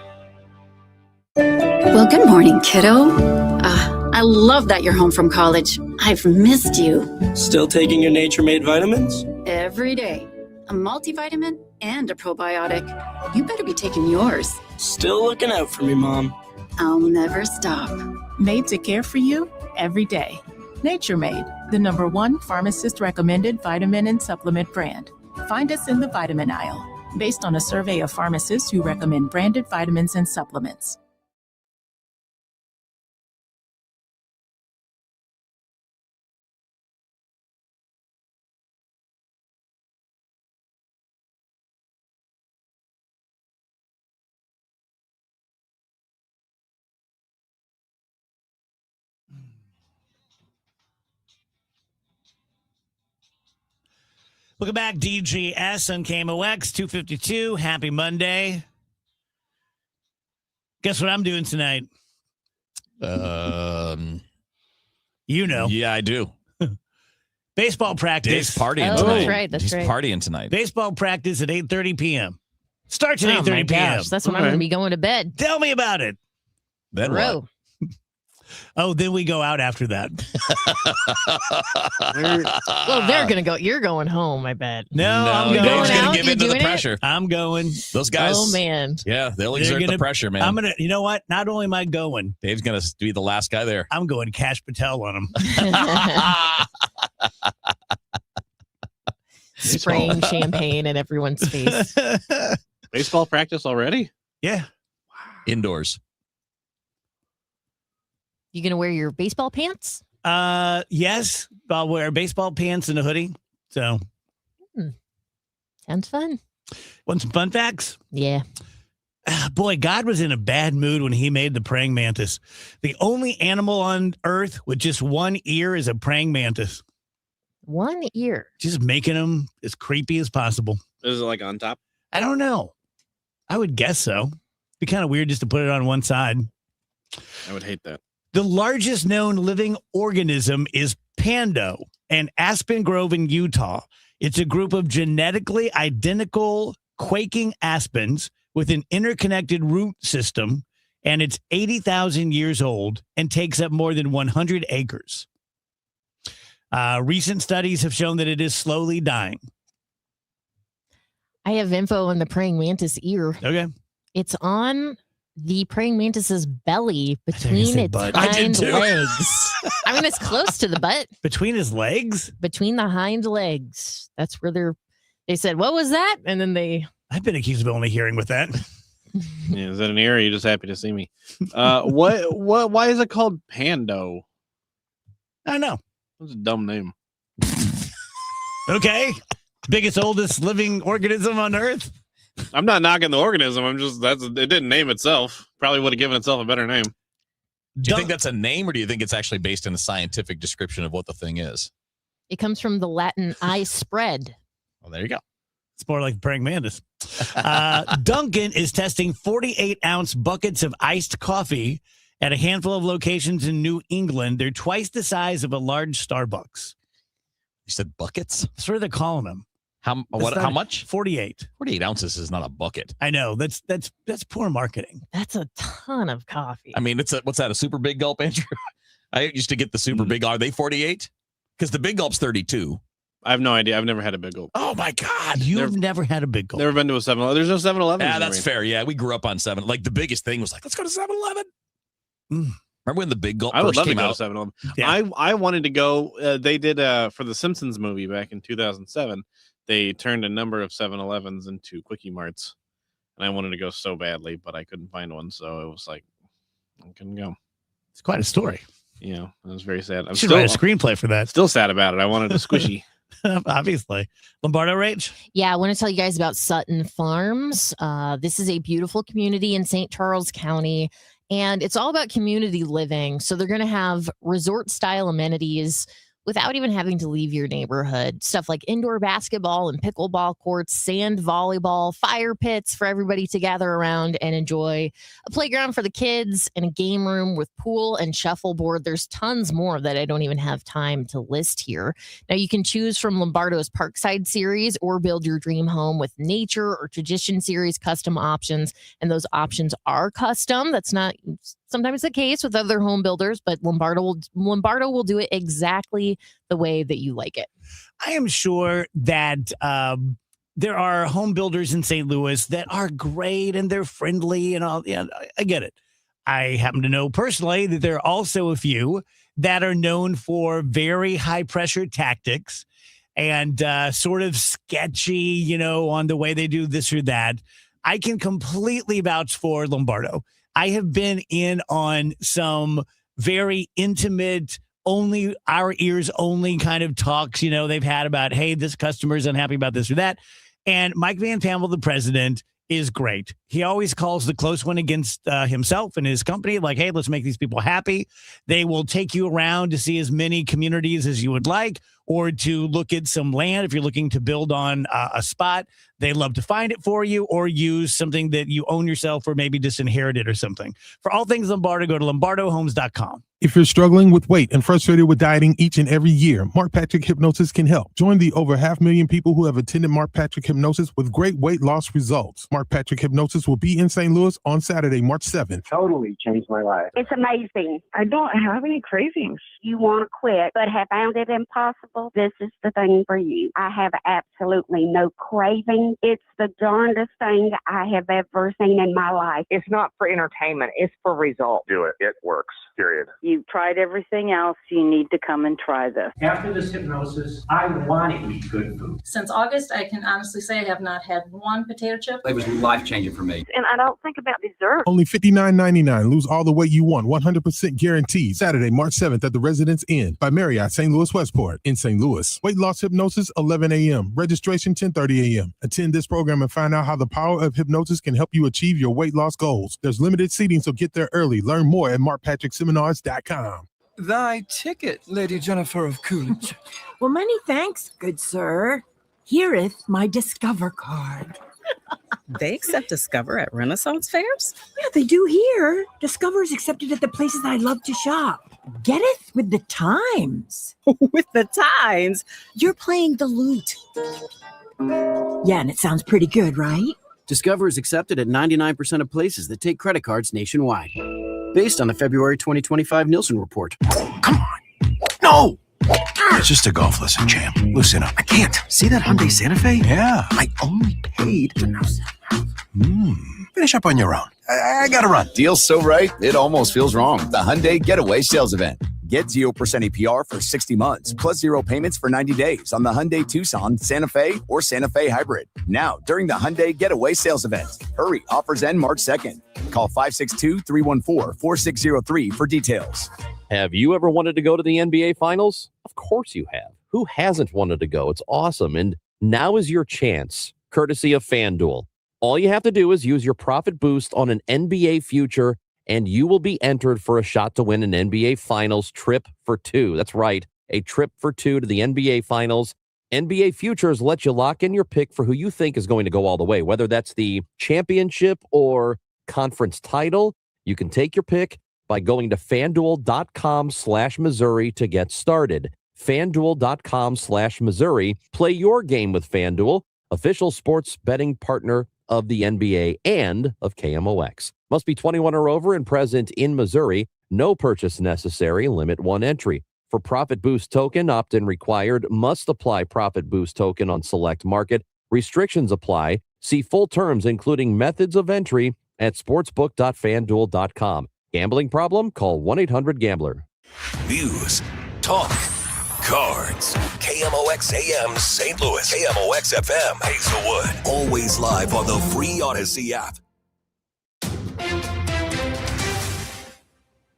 Speaker 16: Well, good morning, kiddo. I love that you're home from college. I've missed you.
Speaker 17: Still taking your Nature-Made vitamins?
Speaker 16: Every day. A multivitamin and a probiotic. You better be taking yours.
Speaker 17: Still looking out for me, Mom.
Speaker 16: I'll never stop.
Speaker 24: Made to care for you every day. Nature Made, the #1 pharmacist recommended vitamin and supplement brand. Find us in the vitamin aisle, based on a survey of pharmacists who recommend branded vitamins and supplements.
Speaker 3: Welcome back, DGS on KMOX 252. Happy Monday. Guess what I'm doing tonight?
Speaker 4: Yeah, I do.
Speaker 3: Baseball practice.
Speaker 4: Dave's partying tonight.
Speaker 1: That's right. That's
Speaker 4: He's
Speaker 1: right.
Speaker 4: partying tonight.
Speaker 3: Baseball practice at 8:30 p.m. Starts at
Speaker 1: Oh my
Speaker 3: 8:30 p.m.
Speaker 1: gosh, that's when I'm going to be going to bed.
Speaker 3: Tell me about it.
Speaker 4: Then
Speaker 1: Bro.
Speaker 4: what?
Speaker 3: Oh, then we go out after that.
Speaker 1: Well, they're going to go. You're going home, I bet.
Speaker 3: No, I'm
Speaker 1: You're
Speaker 3: going
Speaker 1: going
Speaker 4: Dave's
Speaker 1: out?
Speaker 4: gonna give
Speaker 1: You're
Speaker 4: in to the
Speaker 1: doing it?
Speaker 4: pressure.
Speaker 3: I'm going.
Speaker 4: Those guys.
Speaker 1: Oh, man.
Speaker 4: Yeah, they'll
Speaker 3: They're
Speaker 4: exert the
Speaker 3: gonna-
Speaker 4: pressure, man.
Speaker 3: I'm going to, you know what? Not only am I going,
Speaker 4: Dave's going to be the last guy there.
Speaker 3: I'm going Cash Patel on them.
Speaker 1: Spraying champagne in everyone's face.
Speaker 6: Baseball practice already?
Speaker 3: Yeah.
Speaker 4: Indoors.
Speaker 1: You going to wear your baseball pants?
Speaker 3: Yes, I'll wear baseball pants and a hoodie. So,
Speaker 1: Sounds fun.
Speaker 3: want some fun facts?
Speaker 1: Yeah.
Speaker 3: Boy, God was in a bad mood when he made the praying mantis. The only animal on earth with just one ear is a praying mantis.
Speaker 1: One ear.
Speaker 3: Just making them as creepy as possible.
Speaker 6: Is it like on top?
Speaker 3: I don't know. I would guess so. Be kind of weird just to put it on one side.
Speaker 6: I would hate that.
Speaker 3: The largest known living organism is Pando and Aspen Grove in Utah. It's a group of genetically identical quaking aspens with an interconnected root system, and it's 80,000 years old and takes up more than 100 acres. Recent studies have shown that it is slowly dying.
Speaker 1: I have info on the praying mantis ear.
Speaker 3: Okay.
Speaker 1: It's on the praying mantis's belly between its
Speaker 3: butt. I did
Speaker 1: hind
Speaker 3: too.
Speaker 1: legs. I mean, it's close to the butt.
Speaker 3: Between his legs?
Speaker 1: Between the hind legs. That's where they said, what was that? And then they...
Speaker 3: I've been accused of only hearing with that.
Speaker 6: Yeah, is that an ear? Or are you just happy to see me? Why is it called Pando?
Speaker 3: I don't know.
Speaker 6: That's a dumb name.
Speaker 3: Okay. Biggest, oldest living organism on Earth.
Speaker 6: I'm not knocking the organism. It didn't name itself. Probably would have given itself a better name.
Speaker 4: Do you think that's a name, or do you think it's actually based in a scientific description of what the thing is?
Speaker 1: It comes from the Latin I spread.
Speaker 4: Well, there you go.
Speaker 3: It's more like praying mantis. Dunkin' is testing 48-ounce buckets of iced coffee at a handful of locations in New England. They're twice the size of a large Starbucks.
Speaker 4: You said buckets?
Speaker 3: That's what they're calling them.
Speaker 4: How much?
Speaker 3: 48.
Speaker 4: 48 ounces is not a bucket.
Speaker 3: I know. That's poor marketing.
Speaker 1: That's a ton of coffee.
Speaker 4: I mean, what's that, a super big gulp, Andrew? I used to get the super big. Are they 48? Because the big gulp's 32.
Speaker 6: I have no idea. I've never had a big gulp.
Speaker 4: Oh, my God.
Speaker 3: You've never had a big gulp.
Speaker 6: Never been to a 7-Eleven. There's no 7-Eleven.
Speaker 4: Yeah, that's fair. Yeah, we grew up on 7. Like, the biggest thing was like, let's go to 7-Eleven. Remember when the big gulp
Speaker 6: I would
Speaker 4: first
Speaker 6: love to
Speaker 4: came
Speaker 6: go
Speaker 4: out?
Speaker 6: to 7-Eleven.
Speaker 3: Yeah.
Speaker 6: I wanted to go. They did for the Simpsons movie back in 2007. They turned a number of 7-Elevens into Quickie Marts, and I wanted to go so badly, but I couldn't find one, so it was like I couldn't go.
Speaker 3: It's quite a story.
Speaker 6: You know, it was very sad. I'm
Speaker 3: should write a screenplay for that.
Speaker 6: Still sad about it. I wanted a squishy.
Speaker 3: Obviously. Lombardo Rage?
Speaker 1: Yeah, I want to tell you guys about Sutton Farms. This is a beautiful community in St. Charles County, and it's all about community living. So they're going to have resort-style amenities without even having to leave your neighborhood. Stuff like indoor basketball and pickleball courts, sand volleyball, fire pits for everybody to gather around and enjoy, a playground for the kids, and a game room with pool and shuffleboard. There's tons more that I don't even have time to list here. Now, you can choose from Lombardo's Parkside series or build your dream home with Nature or Tradition series custom options, and those options are custom. That's not sometimes the case with other home builders, but Lombardo will do it exactly the way that you like it.
Speaker 3: I am sure that there are home builders in St. Louis that are great and they're friendly and all. Yeah, I get it. I happen to know personally that there are also a few that are known for very high pressure tactics and sort of sketchy, on the way they do this or that. I can completely vouch for Lombardo. I have been in on some very intimate, only our ears only kind of talks, they've had about, hey, this customer is unhappy about this or that. And Mike Van Pammel, the president, is great. He always calls the close one against himself and his company, like, hey, let's make these people happy. They will take you around to see as many communities as you would like, or to look at some land if you're looking to build on a spot. They love to find it for you or use something that you own yourself or maybe disinherited or something. For all things Lombardo, go to lombardohomes.com.
Speaker 12: If you're struggling with weight and frustrated with dieting each and every year, Mark Patrick Hypnosis can help. Join the over 500,000 people who have attended Mark Patrick Hypnosis with great weight loss results. Mark Patrick Hypnosis will be in St. Louis on Saturday, March 7th.
Speaker 18: Totally changed my life. It's amazing. I don't have any cravings. You want to quit, but have found it impossible? This is the thing for you. I have absolutely no craving. It's the darndest thing I have ever seen in my life.
Speaker 19: It's not for entertainment. It's for results.
Speaker 20: Do it. It works. Period.
Speaker 19: You've tried everything else. You need to come and try this.
Speaker 22: After this hypnosis, I want to eat good food.
Speaker 25: Since August, I can honestly say I have not had one potato chip.
Speaker 26: It was life-changing for me.
Speaker 18: And I don't think about dessert.
Speaker 12: Only $59.99. Lose all the weight you want. 100% guaranteed. Saturday, March 7th at the Residence Inn by Marriott, St. Louis Westport in St. Louis. Weight loss hypnosis, 11 a.m. Registration, 10:30 a.m. Attend this program and find out how the power of hypnosis can help you achieve your weight loss goals. There's limited seating, so get there early. Learn more at markpatrickseminars.com.
Speaker 27: Thy ticket, Lady Jennifer of Coolidge.
Speaker 29: Well, many thanks, good sir. Hereeth my Discover card.
Speaker 30: They accept Discover at Renaissance fairs?
Speaker 29: Yeah, they do here. Discover is accepted at the places I love to shop. Getteth with the times.
Speaker 30: With the times?
Speaker 29: You're playing the lute. Yeah, and it sounds pretty good, right?
Speaker 31: Discover is accepted at 99% of places that take credit cards nationwide. Based on the February 2025 Nielsen report.
Speaker 32: No! It's just a golf lesson, champ. Listen up.
Speaker 31: I can't. See that Hyundai Santa Fe?
Speaker 32: Yeah.
Speaker 31: I only paid.
Speaker 32: Finish up on your own. I gotta run.
Speaker 33: Deal's so right, it almost feels wrong. The Hyundai Getaway Sales Event. Get 0% APR for 60 months, plus 0 payments for 90 days on the Hyundai Tucson, Santa Fe, or Santa Fe Hybrid. Now, during the Hyundai Getaway Sales Event. Hurry, offers end March 2nd. Call 562-314-4603 for details.
Speaker 34: Have you ever wanted to go to the NBA Finals? Of course you have. Who hasn't wanted to go? It's awesome. And now is your chance, courtesy of FanDuel. All you have to do is use your profit boost on an NBA future, and you will be entered for a shot to win an NBA Finals trip for two. That's right, a trip for two to the NBA Finals. NBA Futures lets you lock in your pick for who you think is going to go all the way, whether that's the championship or conference title. You can take your pick by going to FanDuel.com/Missouri to get started. FanDuel.com/Missouri. Play your game with FanDuel, official sports betting partner of the NBA and of KMOX. Must be 21 or over and present in Missouri. No purchase necessary. Limit 1 entry. For Profit Boost token, opt-in required. Must apply Profit Boost token on select market. Restrictions apply. See full terms, including methods of entry, at sportsbook.fanduel.com. Gambling problem? Call 1-800-GAMBLER.
Speaker 2: News, talk, cards. KMOX AM St. Louis. KMOX FM Hazelwood. Always live on the free Odyssey app.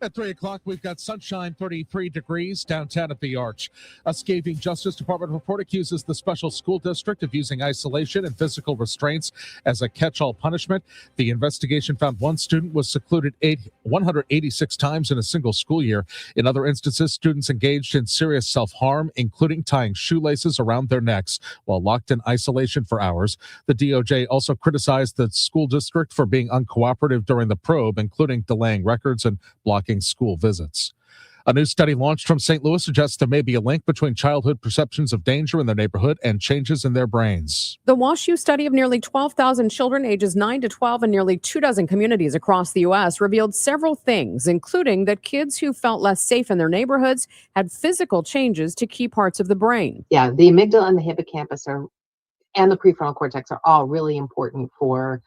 Speaker 5: At 3 o'clock, we've got sunshine, 33 degrees downtown at the Arch. A scathing Justice Department report accuses the special school district of using isolation and physical restraints as a catch-all punishment. The investigation found one student was secluded 186 times in a single school year. In other instances, students engaged in serious self-harm, including tying shoelaces around their necks while locked in isolation for hours. The DOJ also criticized the school district for being uncooperative during the probe, including delaying records and blocking school visits. A new study launched from St. Louis suggests there may be a link between childhood perceptions of danger in their neighborhood and changes in their brains.
Speaker 7: The WashU study of nearly 12,000 children ages 9 to 12 in nearly 24 communities across the U.S. revealed several things, including that kids who felt less safe in their neighborhoods had physical changes to key parts of the brain.
Speaker 8: Yeah, the amygdala and the hippocampus and the prefrontal cortex are all really important for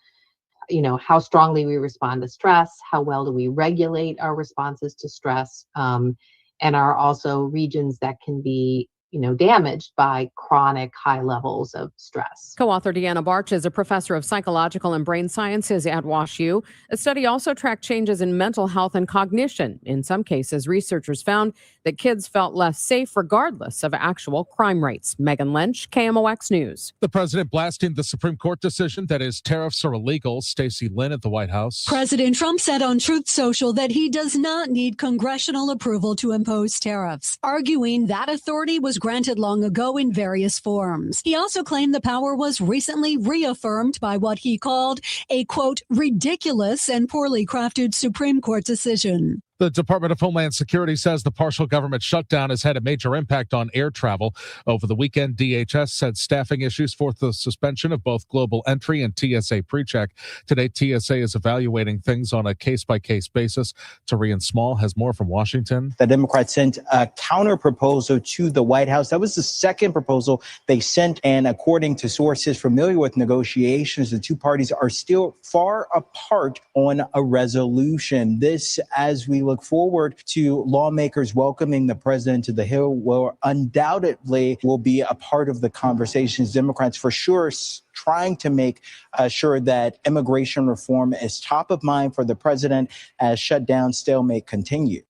Speaker 8: how strongly we respond to stress, how well do we regulate our responses to stress, and are also regions that can be, damaged by chronic high levels of stress.
Speaker 7: Co-author Deanna Barch is a professor of psychological and brain sciences at WashU. A study also tracked changes in mental health and cognition. In some cases, researchers found that kids felt less safe regardless of actual crime rates. Megan Lynch, KMOX News.
Speaker 5: The president blasting the Supreme Court decision that his tariffs are illegal. Stacey Lynn at the White House.
Speaker 9: President Trump said on Truth Social that he does not need congressional approval to impose tariffs, arguing that authority was granted long ago in various forms. He also claimed the power was recently reaffirmed by what he called a, quote, ridiculous and poorly crafted Supreme Court decision.
Speaker 5: The Department of Homeland Security says the partial government shutdown has had a major impact on air travel. Over the weekend, DHS said staffing issues forced the suspension of both Global Entry and TSA PreCheck. Today, TSA is evaluating things on a case-by-case basis. Torian Small has more from Washington.
Speaker 11: The Democrats sent a counter proposal to the White House. That was the second proposal they sent, and according to sources familiar with negotiations, the two parties are still far apart on a resolution. This, as we look forward to lawmakers welcoming the president to the Hill, will undoubtedly be a part of the conversations. Democrats for sure trying to make sure that immigration reform is top of mind for the president as shutdown stalemate continue.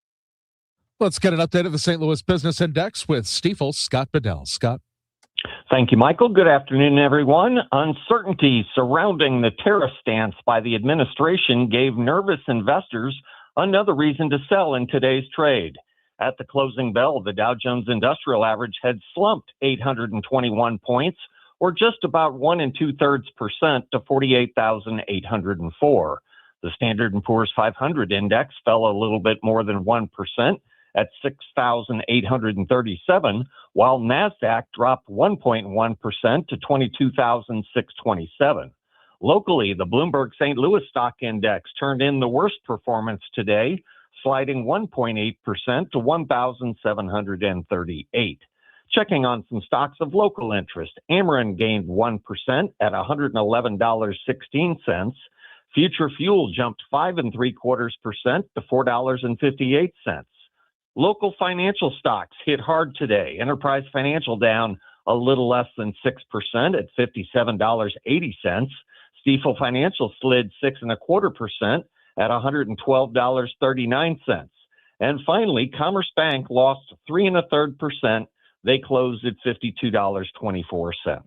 Speaker 5: Let's get an update of the St. Louis Business Index with Stifel's Scott Bedell. Scott.
Speaker 13: Thank you, Michael. Good afternoon, everyone. Uncertainty surrounding the tariff stance by the administration gave nervous investors another reason to sell in today's trade. At the closing bell, the Dow Jones Industrial Average had slumped 821 points, or just about 1 2/3% to 48,804. The Standard & Poor's 500 index fell a little bit more than 1% at 6,837, while NASDAQ dropped 1.1% to 22,627. Locally, the Bloomberg St. Louis Stock Index turned in the worst performance today, sliding 1.8% to 1,738. Checking on some stocks of local interest, Ameren gained 1% at $111.16. Future Fuel jumped 5 3/4% to $4.58. Local financial stocks hit hard today. Enterprise Financial down a little less than 6% at $57.80. Stifel Financial slid 6 1/4% at $112.39. And finally, Commerce Bank lost 3 1/3%. They closed at $52.24.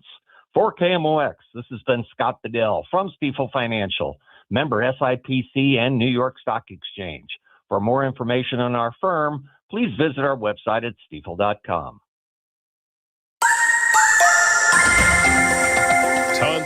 Speaker 13: For KMOX, this has been Scott Bedell from Stifel Financial, member SIPC and New York Stock Exchange. For more information on our firm, please visit our website at stifel.com.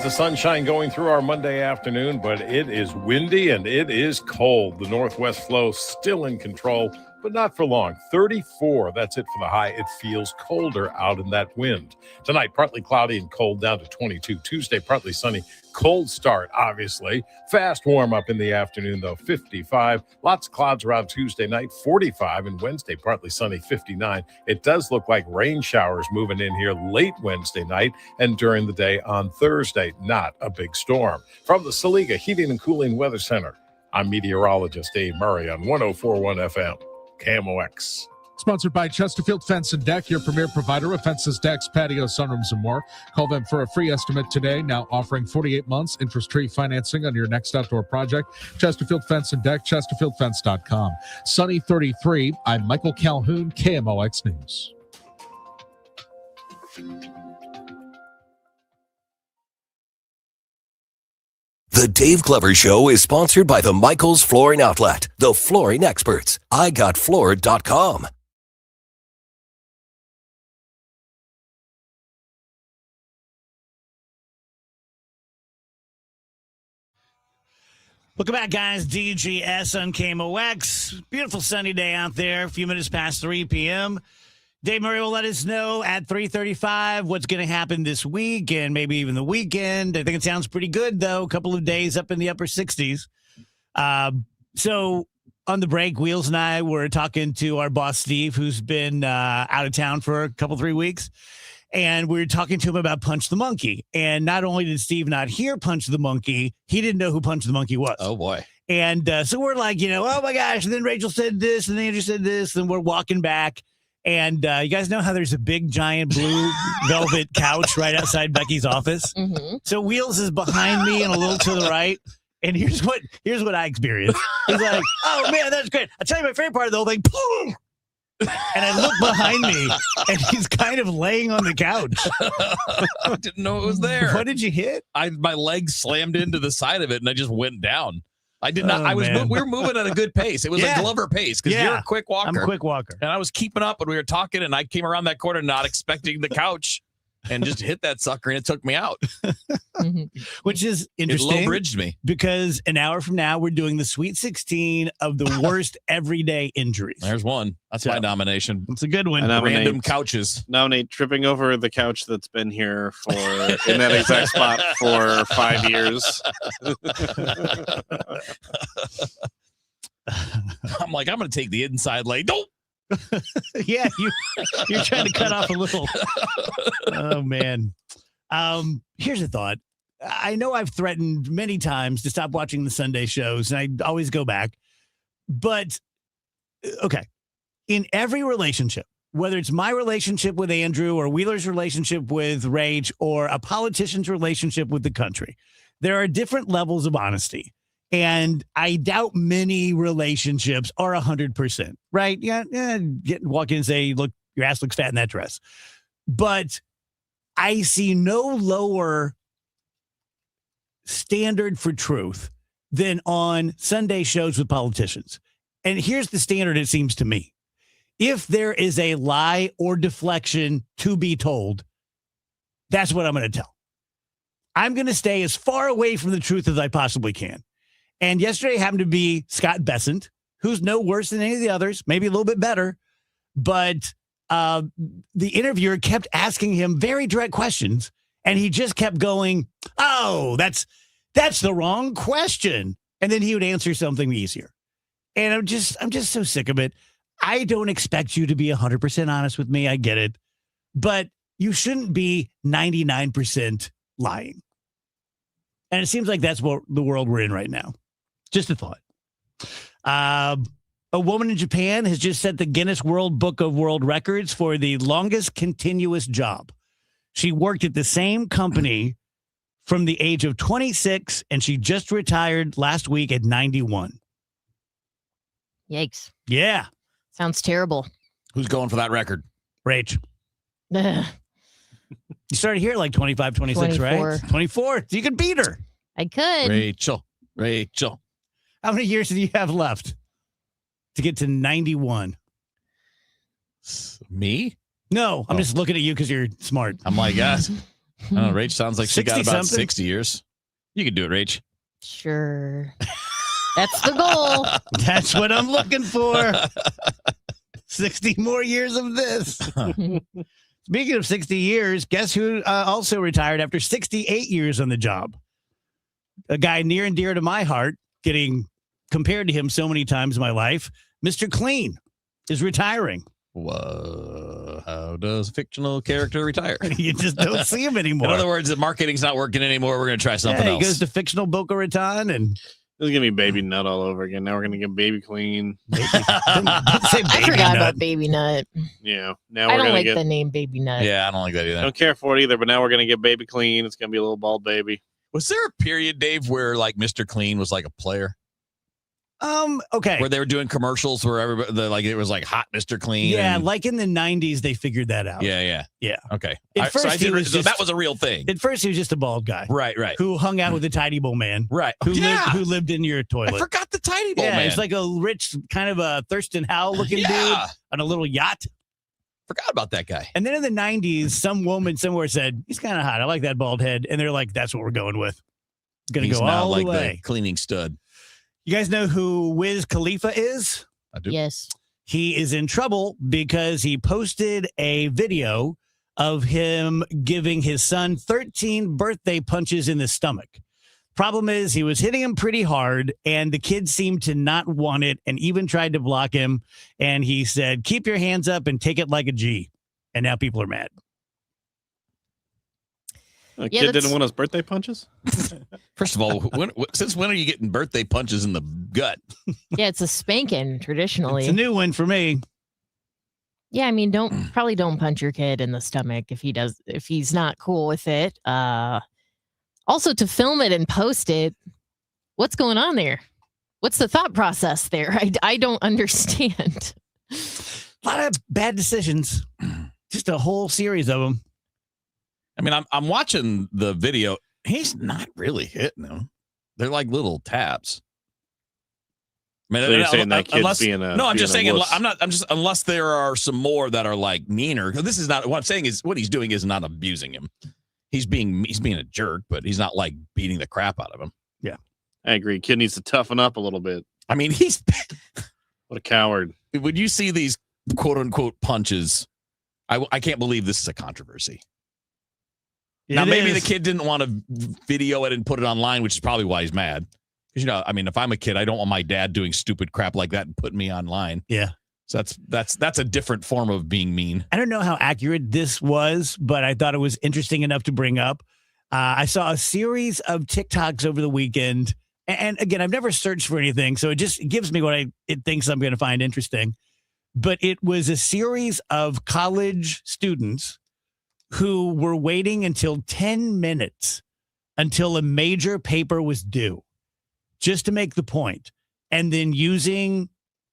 Speaker 1: of sunshine going through our Monday afternoon, but it is windy and it is cold. The northwest flow still in control, but not for long. 34, that's it for the high. It feels colder out in that wind. Tonight, partly cloudy and cold down to 22. Tuesday, partly sunny. Cold start, obviously. Fast warm up in the afternoon, though, 55. Lots of clouds around Tuesday night, 45. And Wednesday, partly sunny, 59. It does look like rain showers moving in here late Wednesday night and during the day on Thursday. Not a big storm. From the Saliga Heating and Cooling Weather Center, I'm meteorologist Dave Murray on 104.1 FM. KMOX.
Speaker 5: Sponsored by Chesterfield Fence and Deck, your premier provider of fences, decks, patios, sunrooms, and more. Call them for a free estimate today. Now offering 48 months interest-free financing on your next outdoor project. Chesterfield Fence and Deck, chesterfieldfence.com. Sunny 33. I'm Michael Calhoun, KMOX News.
Speaker 2: The Dave Glover Show is sponsored by the Michaels Flooring Outlet, the flooring experts. IGotFloored.com.
Speaker 3: Welcome back, guys. DGS on KMOX. Beautiful sunny day out there. A few minutes past 3 p.m. Dave Murray will let us know at 3:35 what's going to happen this week and maybe even the weekend. I think it sounds pretty good, though. A couple of days up in the upper 60s. So on the break, Wheels and I were talking to our boss, Steve, who's been out of town for a couple, 3 weeks. And we were talking to him about Punch the Monkey. And not only did Steve not hear Punch the Monkey, he didn't know who Punch the Monkey was.
Speaker 4: Oh, boy.
Speaker 3: And so we're like, oh, my gosh. And then Rachel said this, and then Andrew said this, and we're walking back. And you guys know how there's a big, giant blue velvet couch right outside Becky's office? Mm-hmm. So Wheels is behind me and a little to the right. And here's what I experienced. He's like, oh, man, that's great. I'll tell you my favorite part of the whole thing. Boom! And I look behind me, and he's kind of laying on the couch.
Speaker 4: I didn't know it was there.
Speaker 3: What did you hit?
Speaker 4: My leg slammed into the side of it, and I just went down. I did not. We were moving at a good pace. It was a Glover pace because you're a quick walker.
Speaker 3: I'm a quick walker.
Speaker 4: And I was keeping up, and we were talking, and I came around that corner not expecting the couch and just hit that sucker, and it took me out.
Speaker 3: Which is interesting.
Speaker 4: It low-bridged me.
Speaker 3: Because an hour from now, we're doing the Sweet 16 of the worst everyday injuries.
Speaker 4: There's one. That's my nomination.
Speaker 3: It's a good one.
Speaker 4: Random couches.
Speaker 6: Nominate tripping over the couch that's been here in that exact spot for 5 years.
Speaker 4: I'm like, I'm going to take the inside lane. Nope.
Speaker 3: Yeah, you're trying to cut off a little. Oh, man. Here's a thought. I know I've threatened many times to stop watching the Sunday shows, and I always go back. But, okay, in every relationship, whether it's my relationship with Andrew or Wheeler's relationship with Rach or a politician's relationship with the country, there are different levels of honesty. And I doubt many relationships are 100%, right? Yeah, walk in and say, look, your ass looks fat in that dress. But I see no lower standard for truth than on Sunday shows with politicians. And here's the standard, it seems to me. If there is a lie or deflection to be told, that's what I'm going to tell. I'm going to stay as far away from the truth as I possibly can. And yesterday happened to be Scott Bessent, who's no worse than any of the others, maybe a little bit better. But the interviewer kept asking him very direct questions, and he just kept going, oh, that's the wrong question. And then he would answer something easier. And I'm just so sick of it. I don't expect you to be 100% honest with me. I get it. But you shouldn't be 99% lying. And it seems like that's what the world we're in right now. Just a thought. A woman in Japan has just set the Guinness World Book of World Records for the longest continuous job. She worked at the same company from the age of 26, and she just retired last week at 91.
Speaker 10: Yikes.
Speaker 3: Yeah.
Speaker 10: Sounds terrible.
Speaker 4: Who's going for that record?
Speaker 3: Rach. You started here at like 25, 26, 24. Right? 24. You could beat her.
Speaker 10: I could.
Speaker 4: Rachel.
Speaker 3: How many years do you have left to get to 91?
Speaker 4: Me?
Speaker 3: No, I'm just looking at you because you're smart.
Speaker 4: I'm like, I don't know. Rach sounds like she got about
Speaker 3: 60-something.
Speaker 4: 60 years. You can do it, Rach.
Speaker 10: Sure. That's the goal.
Speaker 3: That's what I'm looking for. 60 more years of this. Speaking of 60 years, guess who also retired after 68 years on the job? A guy near and dear to my heart, getting compared to him so many times in my life. Mr. Clean is retiring.
Speaker 4: Whoa. How does a fictional character retire?
Speaker 3: You just don't see him anymore.
Speaker 4: In other words, the marketing's not working anymore. We're going to try something else.
Speaker 3: He goes to fictional Boca Raton and
Speaker 6: This is gonna be Baby Nut all over again. Now we're gonna get Baby Clean.
Speaker 10: I forgot about Baby Nut.
Speaker 6: Yeah. Now
Speaker 10: I
Speaker 6: we're
Speaker 10: don't
Speaker 6: gonna
Speaker 10: like
Speaker 6: get.
Speaker 10: the name Baby Nut.
Speaker 4: Yeah, I don't like that either.
Speaker 6: I don't care for it either. But now we're gonna get Baby Clean. It's gonna be a little bald baby.
Speaker 4: Was there a period, Dave, where like Mr. Clean was like a player?
Speaker 3: Okay.
Speaker 4: Where they were doing commercials where everybody, like it was like hot Mr. Clean.
Speaker 3: Yeah,
Speaker 4: and-
Speaker 3: like in the 90s, they figured that out.
Speaker 4: yeah.
Speaker 3: Okay.
Speaker 4: Okay.
Speaker 3: At first,
Speaker 4: so
Speaker 3: he was
Speaker 4: so
Speaker 3: just-
Speaker 4: that was a real thing.
Speaker 3: At first, he was just a bald guy.
Speaker 4: Right.
Speaker 3: Who hung out with the Tidy Bowl man.
Speaker 4: Right.
Speaker 3: Who,
Speaker 4: Yeah.
Speaker 3: who lived in your toilet.
Speaker 4: I forgot the Tidy Bowl
Speaker 3: Yeah,
Speaker 4: man.
Speaker 3: he's like a rich, kind of a Thurston Howell looking dude on a little yacht.
Speaker 4: Forgot about that guy.
Speaker 3: And then in the 90s, some woman somewhere said, he's kind of hot. I like that bald head. And they're like, that's what we're going with. Gonna
Speaker 4: He's
Speaker 3: go
Speaker 4: now
Speaker 3: all
Speaker 4: like
Speaker 3: the way.
Speaker 4: the cleaning stud.
Speaker 3: You guys know who Wiz Khalifa is?
Speaker 4: I do.
Speaker 10: Yes.
Speaker 3: He is in trouble because he posted a video of him giving his son 13 birthday punches in the stomach. Problem is, he was hitting him pretty hard, and the kid seemed to not want it and even tried to block him. And he said, keep your hands up and take it like a G. And now people are mad.
Speaker 6: The
Speaker 10: Yeah,
Speaker 6: kid
Speaker 10: that's-
Speaker 6: didn't want his birthday punches.
Speaker 4: First of all, since when are you getting birthday punches in the gut?
Speaker 10: Yeah, it's a spanking traditionally.
Speaker 3: It's a new one for me.
Speaker 10: Yeah, I mean, probably don't punch your kid in the stomach if he's not cool with it. Also, to film it and post it, what's going on there? What's the thought process there? I don't understand.
Speaker 3: A lot of bad decisions. Just a whole series of them.
Speaker 4: I mean, I'm watching the video. He's not really hitting them. They're like little taps. I mean,
Speaker 6: So you're saying that kid's being a-
Speaker 4: no, I'm
Speaker 6: being
Speaker 4: just
Speaker 6: a
Speaker 4: saying.
Speaker 6: wuss.
Speaker 4: I'm just unless there are some more that are like meaner. 'Cause this is not what I'm saying. Is what he's doing is not abusing him. He's being a jerk, but he's not like beating the crap out of him.
Speaker 3: Yeah,
Speaker 6: I agree. Kid needs to toughen up a little bit.
Speaker 4: I mean, he's
Speaker 6: what a coward.
Speaker 4: When you see these quote unquote punches, I can't believe this is a controversy. Now, maybe the kid didn't want to video it and put it online, which is probably why he's mad. Because, I mean, if I'm a kid, I don't want my dad doing stupid crap like that and putting me online.
Speaker 3: Yeah.
Speaker 4: So that's a different form of being mean.
Speaker 3: I don't know how accurate this was, but I thought it was interesting enough to bring up. I saw a series of TikToks over the weekend. And again, I've never searched for anything, so it just gives me what it thinks I'm going to find interesting. But it was a series of college students who were waiting until 10 minutes until a major paper was due just to make the point. And then using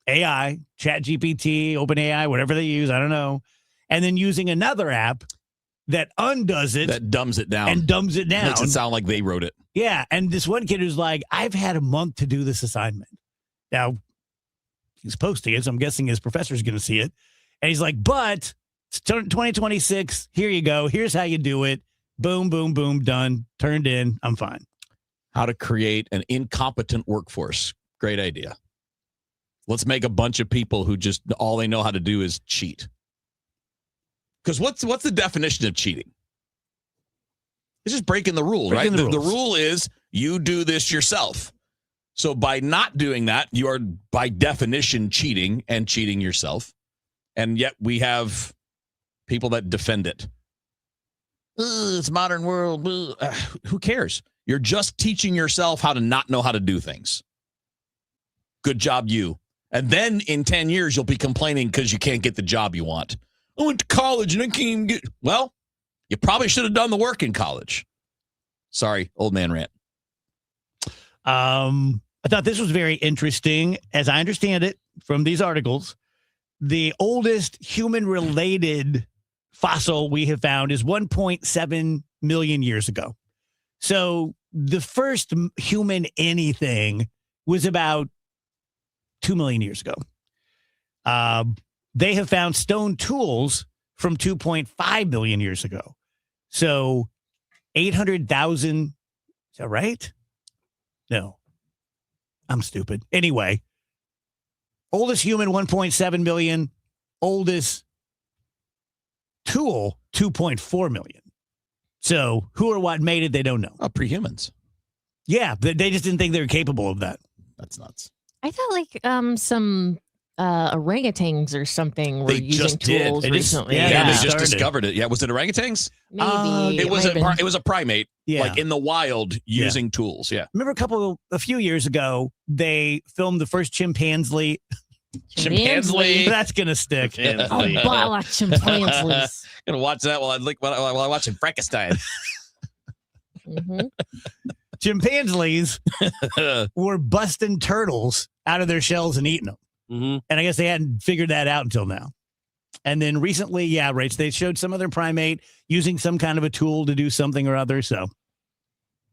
Speaker 3: AI, ChatGPT, OpenAI, whatever they use, I don't know. And then using another app that undoes it.
Speaker 4: That dumbs it down.
Speaker 3: And dumbs it down.
Speaker 4: Makes it sound like they wrote it.
Speaker 3: Yeah. And this one kid who's like, I've had a month to do this assignment. Now, he's posting it, so I'm guessing his professor's going to see it. And he's like, but it's 2026. Here you go. Here's how you do it. Boom, boom, boom. Done. Turned in. I'm fine.
Speaker 4: How to create an incompetent workforce. Great idea. Let's make a bunch of people who just all they know how to do is cheat. Because what's the definition of cheating? It's just breaking the rules, right? The rule is you do this yourself. So by not doing that, you are by definition cheating and cheating yourself. And yet we have people that defend it. It's modern world. Who cares? You're just teaching yourself how to not know how to do things. Good job, you. And then in 10 years, you'll be complaining because you can't get the job you want. I went to college and I can't even get. Well, you probably should have done the work in college. Sorry, old man rant.
Speaker 3: I thought this was very interesting. As I understand it from these articles, the oldest human-related fossil we have found is 1.7 million years ago. So the first human anything was about 2 million years ago. They have found stone tools from 2.5 million years ago. So 800,000. Is that right? No. I'm stupid. Anyway, oldest human, 1.7 million. Oldest tool, 2.4 million. So who or what made it, they don't know.
Speaker 4: Oh, prehumans.
Speaker 3: Yeah, they just didn't think they were capable of that.
Speaker 4: That's nuts.
Speaker 10: I thought like some orangutans or something were
Speaker 4: They
Speaker 10: using
Speaker 4: just did.
Speaker 10: tools
Speaker 4: They just-
Speaker 10: recently.
Speaker 4: Yeah,
Speaker 3: Yeah.
Speaker 4: they just
Speaker 3: Started.
Speaker 4: discovered it. Yeah, was it orangutans?
Speaker 10: Maybe
Speaker 4: It was it was a primate,
Speaker 3: Yeah.
Speaker 4: like in the wild, using tools. Yeah,
Speaker 3: Remember a few years ago, they filmed the first chimpanzee.
Speaker 10: Chimpanzee.
Speaker 3: That's going to stick.
Speaker 10: Oh, but I like chimpanzees.
Speaker 4: Gonna watch that while I'm watching Frankenstein.
Speaker 10: Mhm.
Speaker 3: Chimpanzees were busting turtles out of their shells and eating them.
Speaker 6: Mm-hmm.
Speaker 3: And I guess they hadn't figured that out until now. And then recently, Rach, they showed some other primate using some kind of a tool to do something or other. So,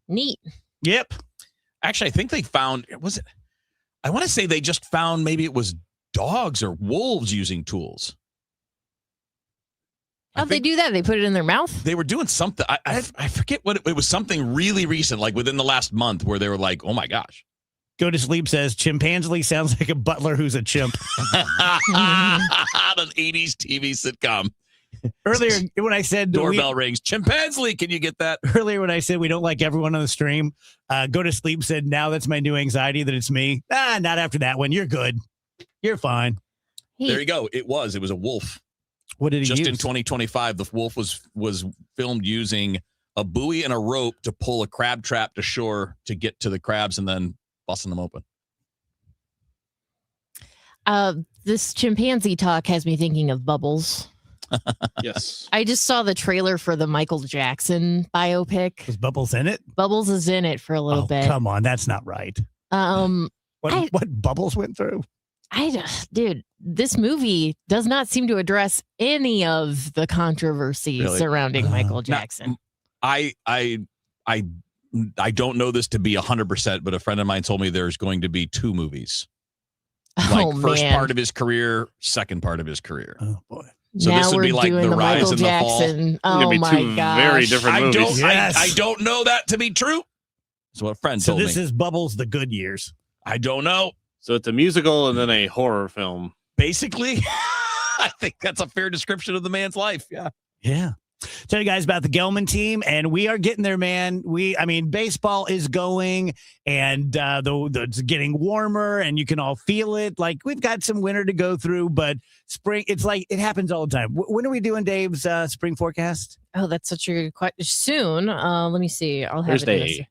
Speaker 10: Neat.
Speaker 3: yep.
Speaker 4: Actually, I think they found I want to say they just found maybe it was dogs or wolves using tools.
Speaker 10: How'd they do that? They put it in their mouth?
Speaker 4: They were doing something. I forget what it was. Something really recent, like within the last month, where they were like, "Oh my gosh."
Speaker 3: Go to Sleep says chimpanzee sounds like a butler who's a chimp.
Speaker 4: An 80s TV sitcom.
Speaker 3: Earlier, when I said
Speaker 4: Doorbell rings. Chimpanzee, can you get that?
Speaker 3: Earlier, when I said we don't like everyone on the stream, Go to Sleep said, now that's my new anxiety that it's me. Not after that one. You're good. You're fine.
Speaker 4: There you go. It was a wolf.
Speaker 3: What did he
Speaker 4: Just
Speaker 3: use?
Speaker 4: in 2025, the wolf was filmed using a buoy and a rope to pull a crab trap to shore to get to the crabs and then busting them open.
Speaker 10: This chimpanzee talk has me thinking of Bubbles.
Speaker 6: Yes.
Speaker 10: I just saw the trailer for the Michael Jackson biopic.
Speaker 3: Was Bubbles in it?
Speaker 10: Bubbles is in it for a little bit.
Speaker 3: Come on, that's not right. What Bubbles went through?
Speaker 10: Dude, this movie does not seem to address any of the controversy
Speaker 4: Really?
Speaker 10: surrounding Michael Jackson.
Speaker 4: I don't know this to be 100%, but a friend of mine told me there's going to be 2 movies. Like first part of his career, second part of his career.
Speaker 3: Oh boy.
Speaker 4: So
Speaker 10: now
Speaker 4: this would
Speaker 10: we're
Speaker 4: be like
Speaker 10: doing
Speaker 4: the rise
Speaker 10: Michael
Speaker 4: and the fall.
Speaker 10: Jackson.
Speaker 6: It's gonna
Speaker 10: Oh
Speaker 6: be
Speaker 10: my
Speaker 6: two
Speaker 10: gosh.
Speaker 6: very different movies.
Speaker 4: I don't know that to be true. That's what a friend
Speaker 3: So
Speaker 4: told
Speaker 3: this
Speaker 4: me.
Speaker 3: is Bubbles the Good Years.
Speaker 4: I don't know.
Speaker 6: So it's a musical and then a horror film.
Speaker 4: Basically, I think that's a fair description of the man's life. Yeah.
Speaker 3: Yeah. Tell you guys about the Gelman team, and we are getting there, man. Baseball is going, and it's getting warmer, and you can all feel it. Like, we've got some winter to go through, but spring, it's like it happens all the time. When are we doing Dave's spring forecast?
Speaker 10: Oh, that's such a good question. Soon. Let me see. I'll have it.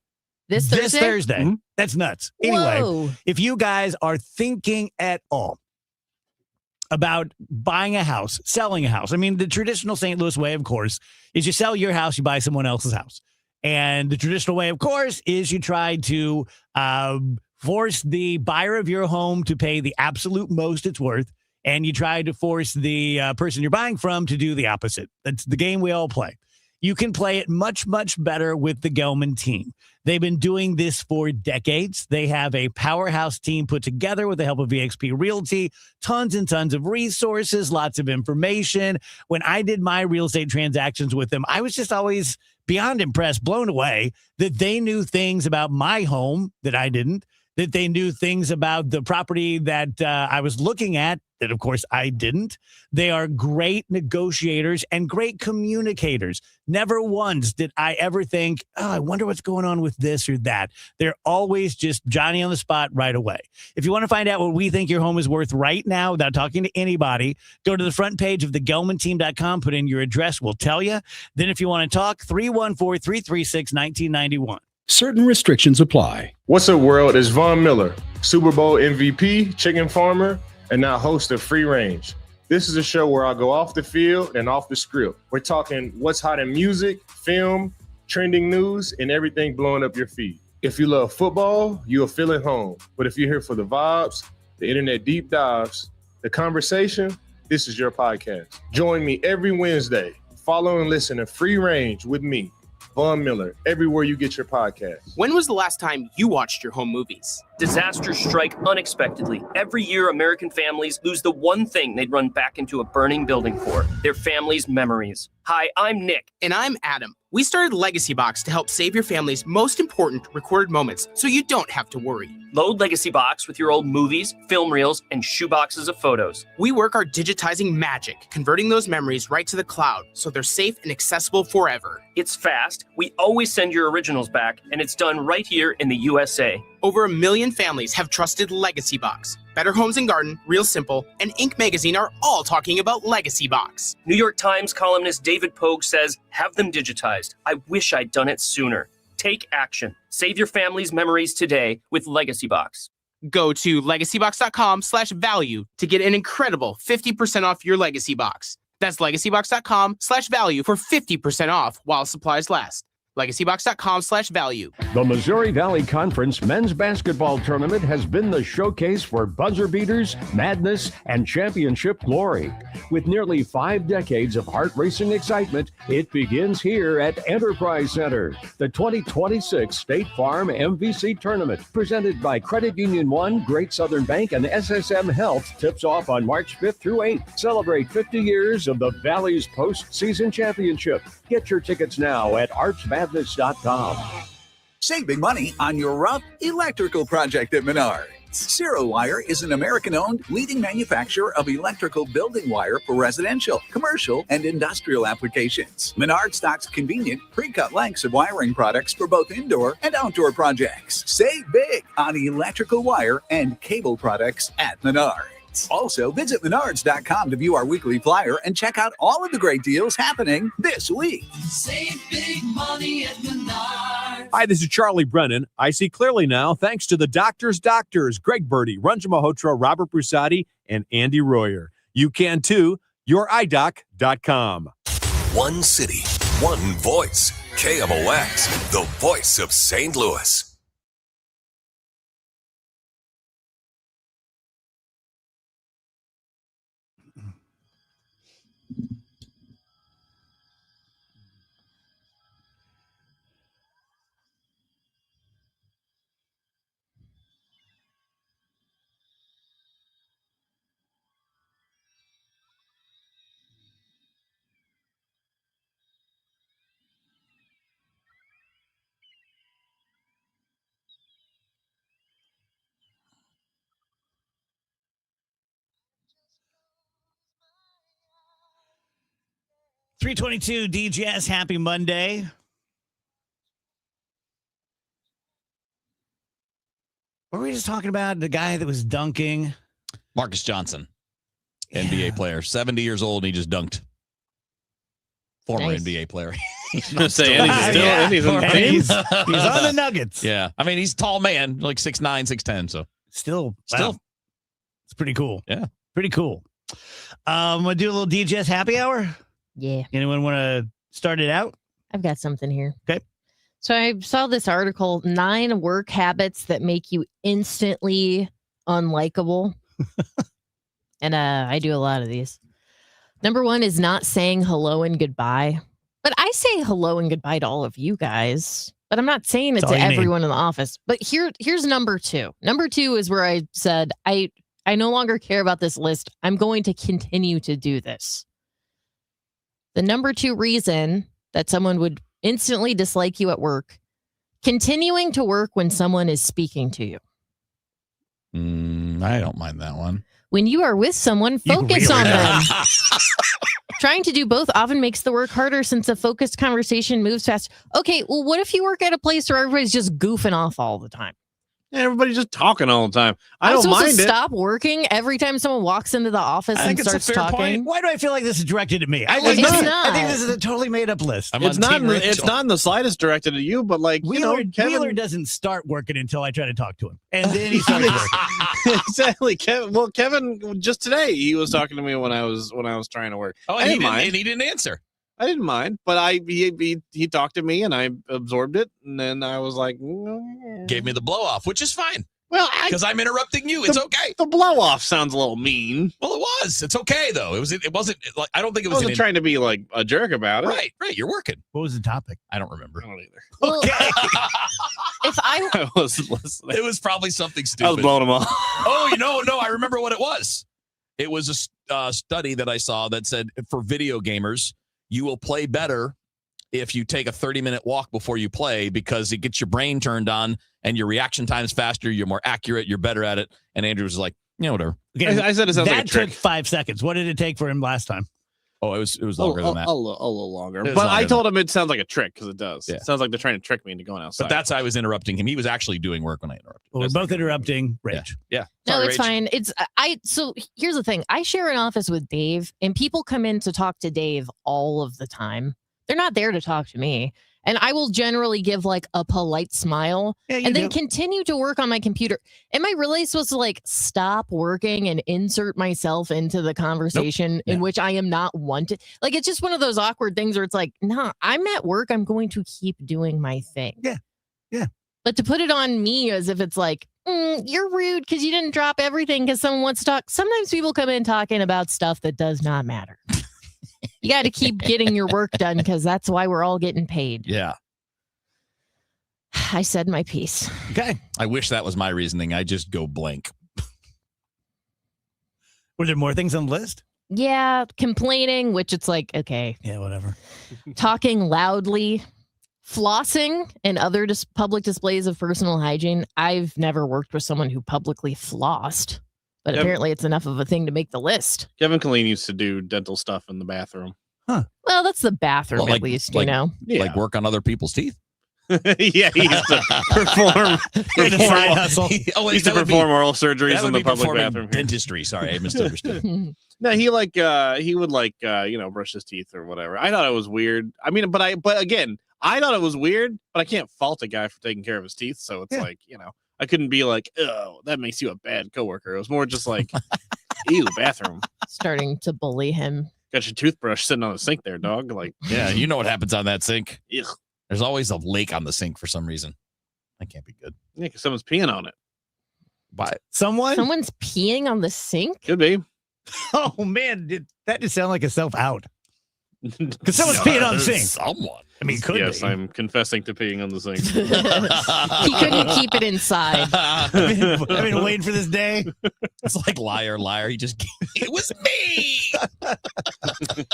Speaker 10: This Thursday?
Speaker 3: This Thursday.
Speaker 6: Mm-hmm.
Speaker 3: That's nuts. Anyway,
Speaker 10: Whoa.
Speaker 3: if you guys are thinking at all about buying a house, selling a house, the traditional St. Louis way, of course, is you sell your house, you buy someone else's house. And the traditional way, of course, is you try to force the buyer of your home to pay the absolute most it's worth. And you try to force the person you're buying from to do the opposite. That's the game we all play. You can play it much, much better with the Gelman team. They've been doing this for decades. They have a powerhouse team put together with the help of VXP Realty, tons and tons of resources, lots of information. When I did my real estate transactions with them, I was just always beyond impressed, blown away that they knew things about my home that I didn't, that they knew things about the property that I was looking at that, of course, I didn't. They are great negotiators and great communicators. Never once did I ever think, I wonder what's going on with this or that. They're always just Johnny on the spot right away. If you want to find out what we think your home is worth right now without talking to anybody, go to the front page of thegelmanteam.com, put in your address, we'll tell you. Then if you want to talk, 314-336-1991.
Speaker 14: Certain restrictions apply.
Speaker 15: What's up, world? It's Von Miller, Super Bowl MVP, chicken farmer, and now host of Free Range. This is a show where I go off the field and off the script. We're talking what's hot in music, film, trending news, and everything blowing up your feed. If you love football, you'll feel at home. But if you're here for the vibes, the internet deep dives, the conversation, this is your podcast. Join me every Wednesday. Follow and listen to Free Range with me, Von Miller, everywhere you get your podcast.
Speaker 16: When was the last time you watched your home movies? Disasters strike unexpectedly. Every year, American families lose the one thing they'd run back into a burning building for, their family's memories. Hi, I'm Nick.
Speaker 17: And I'm Adam.
Speaker 12: We started Legacy Box to help save your family's most important recorded moments so you don't have to worry.
Speaker 16: Load Legacy Box with your old movies, film reels, and shoeboxes of photos.
Speaker 12: We work our digitizing magic, converting those memories right to the cloud so they're safe and accessible forever.
Speaker 16: It's fast, we always send your originals back, and it's done right here in the USA.
Speaker 12: Over 1 million families have trusted Legacy Box. Better Homes and Garden, Real Simple, and Inc. Magazine are all talking about Legacy Box.
Speaker 16: New York Times columnist David Pogue says, have them digitized. I wish I'd done it sooner. Take action. Save your family's memories today with Legacy Box.
Speaker 12: Go to legacybox.com/value to get an incredible 50% off your Legacy Box. That's legacybox.com/value for 50% off while supplies last. legacybox.com/value.
Speaker 14: The Missouri Valley Conference Men's Basketball Tournament has been the showcase for buzzer beaters, madness, and championship glory. With nearly 5 decades of heart-racing excitement, it begins here at Enterprise Center. The 2026 State Farm MVC Tournament, presented by Credit Union One, Great Southern Bank, and SSM Health, tips off on March 5th through 8th. Celebrate 50 years of the Valley's postseason championship. Get your tickets now at archmadness.com.
Speaker 17: Save big money on your rough electrical project at Menards. Zero Wire is an American-owned leading manufacturer of electrical building wire for residential, commercial, and industrial applications. Menards stocks convenient, pre-cut lengths of wiring products for both indoor and outdoor projects. Save big on electrical wire and cable products at Menards. Also, visit Menards.com to view our weekly flyer and check out all of the great deals happening this week.
Speaker 18: Save big money at Menards.
Speaker 19: Hi, this is Charlie Brennan. I see clearly now thanks to the doctors, Greg Birdie, Ranjan Malhotra, Robert Brusati, and Andy Royer. You can too. YourEyeDoc.com.
Speaker 2: One city, one voice. KMOX, the voice of St. Louis.
Speaker 3: .322 DJS, happy Monday. What were we just talking about? The guy that was dunking?
Speaker 4: Marcus Johnson, NBA player, 70 years old, and he just dunked. Former
Speaker 10: Nice.
Speaker 4: NBA player.
Speaker 6: He's on
Speaker 3: the Nuggets.
Speaker 4: Yeah. I mean, he's a tall man, like 6'9", 6'10", so.
Speaker 3: Still.
Speaker 4: Still.
Speaker 3: It's pretty cool.
Speaker 4: Yeah.
Speaker 3: Pretty cool. We'll do a little DJS happy hour.
Speaker 10: Yeah.
Speaker 3: Anyone want to start it out?
Speaker 10: I've got something here.
Speaker 3: Okay.
Speaker 10: So I saw this article, 9 work habits that make you instantly unlikable. And I do a lot of these. Number 1 is not saying hello and goodbye. But I say hello and goodbye to all of you guys. But I'm not saying it
Speaker 3: That's
Speaker 10: to
Speaker 3: all you
Speaker 10: everyone in the office. But here's number 2. Number 2 is where I said, I no longer care about this list. I'm going to continue to do this. The number 2 reason that someone would instantly dislike you at work, continuing to work when someone is speaking to you.
Speaker 4: I don't mind that one.
Speaker 10: When you are with someone, focus on them. Trying to do both often makes the work harder since a focused conversation moves fast. Okay, well, what if you work at a place where everybody's just goofing off all the time?
Speaker 6: Everybody's just talking all the time. I
Speaker 10: I'm
Speaker 6: don't
Speaker 10: supposed
Speaker 6: mind
Speaker 10: to
Speaker 6: it.
Speaker 10: stop working every time someone walks into the office
Speaker 3: I
Speaker 10: and
Speaker 3: think it's a
Speaker 10: starts
Speaker 3: fair
Speaker 10: talking.
Speaker 3: point. Why do I feel like this is directed at me? I
Speaker 10: It's
Speaker 3: think
Speaker 10: not.
Speaker 3: this is a totally made up list.
Speaker 4: I'm
Speaker 6: It's
Speaker 4: on
Speaker 6: not.
Speaker 4: Team Rachel.
Speaker 6: It's not in the slightest directed at you, but like
Speaker 3: Wheeler,
Speaker 6: Kevin.
Speaker 3: Wheeler doesn't start working until I try to talk to him, and then he starts working.
Speaker 6: Exactly, Kevin. Well, Kevin just today he was talking to me when I was trying to work.
Speaker 4: Oh,
Speaker 6: I
Speaker 4: and
Speaker 6: didn't mind.
Speaker 4: he didn't answer.
Speaker 6: I didn't mind, but he talked to me and I absorbed it, and then I was like,
Speaker 4: Gave me the blow off, which is fine.
Speaker 6: well,
Speaker 4: Because I'm interrupting you. It's okay.
Speaker 6: The blow off sounds a little mean.
Speaker 4: Well, it was. It's okay, though. It wasn't like, I don't think it
Speaker 6: I
Speaker 4: was.
Speaker 6: wasn't trying to be like a jerk about it.
Speaker 4: Right. You're working.
Speaker 3: What was the topic?
Speaker 4: I don't remember.
Speaker 6: I don't either.
Speaker 10: Well,
Speaker 3: Okay.
Speaker 10: if I
Speaker 6: I wasn't listening.
Speaker 4: It was probably something
Speaker 6: I was
Speaker 4: stupid.
Speaker 6: blowing him off.
Speaker 4: Oh, no, I remember what it was. It was a study that I saw that said for video gamers, you will play better if you take a 30-minute walk before you play because it gets your brain turned on and your reaction time's faster, you're more accurate, you're better at it. And Andrew was like, whatever.
Speaker 3: Okay,
Speaker 6: I said it sounds like a
Speaker 3: that
Speaker 6: trick.
Speaker 3: took 5 seconds. What did it take for him last time?
Speaker 4: Oh, it was longer than that.
Speaker 6: A little longer.
Speaker 4: It was
Speaker 6: But
Speaker 4: longer
Speaker 6: I
Speaker 4: than
Speaker 6: told him it sounds like a trick because it does.
Speaker 4: Yeah.
Speaker 6: It sounds like they're trying to trick me into going outside.
Speaker 4: But that's I was interrupting him. He was actually doing work when I interrupted.
Speaker 3: Well, we're both interrupting Rach.
Speaker 4: Yeah.
Speaker 10: No,
Speaker 4: Sorry,
Speaker 10: it's
Speaker 4: Rach.
Speaker 10: fine. So here's the thing. I share an office with Dave, and people come in to talk to Dave all of the time. They're not there to talk to me. And I will generally give like a polite smile and then continue to work on my computer. Am I really supposed to like stop working and insert myself into the conversation in which I am not wanted? Like, it's just one of those awkward things where it's like, nah, I'm at work. I'm going to keep doing my thing.
Speaker 3: Yeah. Yeah.
Speaker 10: But to put it on me as if it's like, you're rude because you didn't drop everything because someone wants to talk. Sometimes people come in talking about stuff that does not matter. You got to keep getting your work done because that's why we're all getting paid.
Speaker 4: Yeah.
Speaker 10: I said my piece.
Speaker 3: Okay.
Speaker 4: I wish that was my reasoning. I just go blank.
Speaker 3: Were there more things on the list?
Speaker 10: Yeah, complaining, which it's like, okay.
Speaker 3: Yeah, whatever.
Speaker 10: Talking loudly, flossing, and other public displays of personal hygiene. I've never worked with someone who publicly flossed, but
Speaker 6: Yep.
Speaker 10: apparently it's enough of a thing to make the list.
Speaker 6: Kevin Killeen used to do dental stuff in the bathroom.
Speaker 10: Well, that's the bathroom,
Speaker 4: Well,
Speaker 10: at least, you know.
Speaker 4: Like work on other people's teeth.
Speaker 6: Yeah, he used to perform.
Speaker 3: Side hustle.
Speaker 6: He used to perform oral surgeries in the public bathroom. Here.
Speaker 4: Dentistry. Sorry, I misunderstood.
Speaker 6: No, he would brush his teeth or whatever. I thought it was weird. I mean, but again, I thought it was weird, but I can't fault a guy for taking care of his teeth. So it's like, I couldn't be like, oh, that makes you a bad coworker. It was more just like, ew, bathroom.
Speaker 10: Starting to bully him.
Speaker 6: Got your toothbrush sitting on the sink there, dog. Like,
Speaker 4: Yeah, you know what happens on that sink.
Speaker 6: Ugh.
Speaker 4: There's always a lake on the sink for some reason. That can't be good.
Speaker 6: Yeah, 'cause someone's peeing on it.
Speaker 4: But
Speaker 10: Someone's peeing on the sink?
Speaker 6: Could be.
Speaker 3: Oh, man. That just sound like a self-out. Because someone's peeing on the sink.
Speaker 4: Someone.
Speaker 3: I mean, could
Speaker 6: Yes,
Speaker 3: be.
Speaker 6: I'm confessing to peeing on the sink.
Speaker 10: He couldn't keep it inside.
Speaker 3: I've been waiting for this day.
Speaker 4: It's like liar. He just it was me.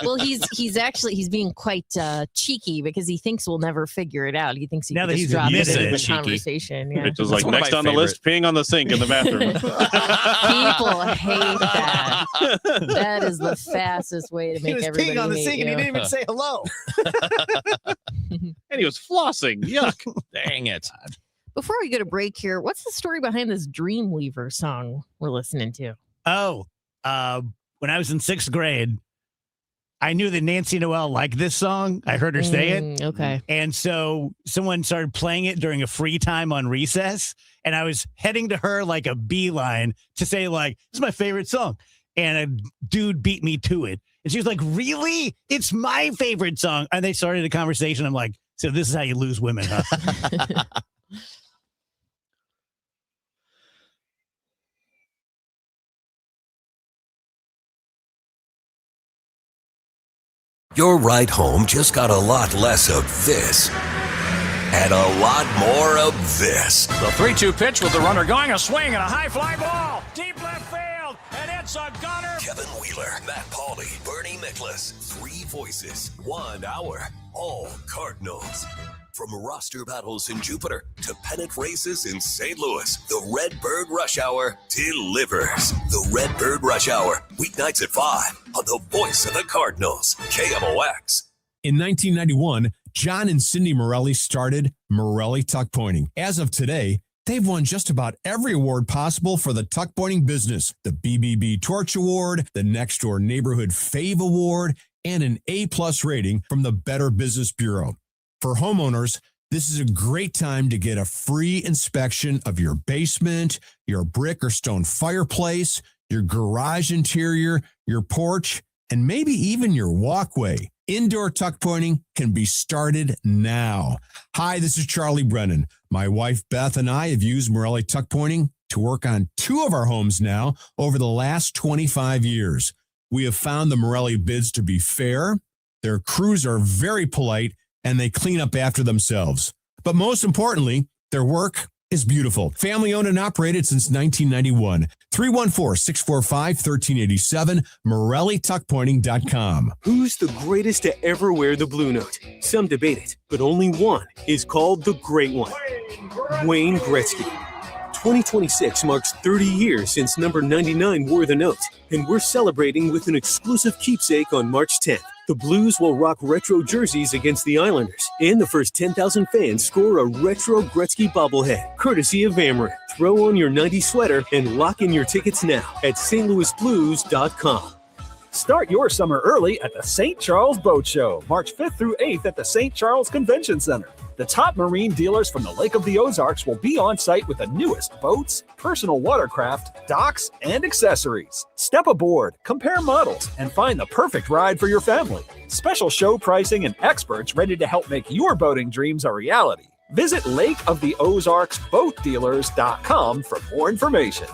Speaker 10: Well, he's being quite cheeky because he thinks we'll never figure it out. He thinks he
Speaker 3: Now
Speaker 10: can
Speaker 3: that
Speaker 10: just
Speaker 3: he's
Speaker 10: drop it
Speaker 3: admitted
Speaker 10: into
Speaker 3: it.
Speaker 10: the
Speaker 4: Cheeky.
Speaker 10: conversation. Yeah.
Speaker 6: It was
Speaker 4: That's
Speaker 6: like
Speaker 4: one of
Speaker 6: next
Speaker 4: my
Speaker 6: on the list, peeing on the sink in the bathroom.
Speaker 10: People hate that. That is the fastest way to
Speaker 3: He
Speaker 10: make
Speaker 3: was
Speaker 10: everybody
Speaker 3: peeing on the
Speaker 10: hate
Speaker 3: sink and he
Speaker 10: you.
Speaker 3: didn't even say hello.
Speaker 6: And he was flossing. Yuck.
Speaker 4: Dang it.
Speaker 10: Before we go to break here, what's the story behind this Dreamweaver song we're listening to?
Speaker 3: Oh, when I was in 6th grade, I knew that Nancy Noel liked this song. I heard her say it.
Speaker 10: Okay.
Speaker 3: And so someone started playing it during a free time on recess. And I was heading to her like a beeline to say, like, this is my favorite song. And a dude beat me to it. And she was like, really? It's my favorite song. And they started a conversation. I'm like, so this is how you lose women, huh?
Speaker 2: Your ride home just got a lot less of this and a lot more of this.
Speaker 20: The 3-2 pitch with the runner going, a swing and a high fly ball. Deep left field, and it's a gunner.
Speaker 2: Kevin Wheeler, Matt Pauley, Bernie Miklasz. 3 voices, 1 hour, all Cardinals. From roster battles in Jupiter to pennant races in St. Louis, the Redbird Rush Hour delivers. The Redbird Rush Hour, weeknights at 5 on the voice of the Cardinals, KMOX.
Speaker 19: In 1991, John and Cindy Morelli started Morelli Tuck Pointing. As of today, they've won just about every award possible for the tuck pointing business. The BBB Torch Award, the Next Door Neighborhood Fave Award, and an A+ rating from the Better Business Bureau. For homeowners, this is a great time to get a free inspection of your basement, your brick or stone fireplace, your garage interior, your porch, and maybe even your walkway. Indoor tuck pointing can be started now. Hi, this is Charlie Brennan. My wife Beth and I have used Morelli Tuck Pointing to work on 2 of our homes now over the last 25 years. We have found the Morelli bids to be fair. Their crews are very polite and they clean up after themselves. But most importantly, their work is beautiful. Family owned and operated since 1991. 314-645-1387, MorelliTuckPointing.com.
Speaker 21: Who's the greatest to ever wear the Blue Note? Some debate it, but only one is called the Great One. Wayne Gretzky. 2026 marks 30 years since number 99 wore the note, and we're celebrating with an exclusive keepsake on March 10th. The Blues will rock retro jerseys against the Islanders, and the first 10,000 fans score a retro Gretzky bobblehead, courtesy of Ameren. Throw on your 90s sweater and lock in your tickets now at stlouisblues.com.
Speaker 22: Start your summer early at the St. Charles Boat Show, March 5th through 8th at the St. Charles Convention Center. The top marine dealers from the Lake of the Ozarks will be on site with the newest boats, personal watercraft, docks, and accessories. Step aboard, compare models, and find the perfect ride for your family. Special show pricing and experts ready to help make your boating dreams a reality. Visit LakeoftheOzarksBoatDealers.com for more information.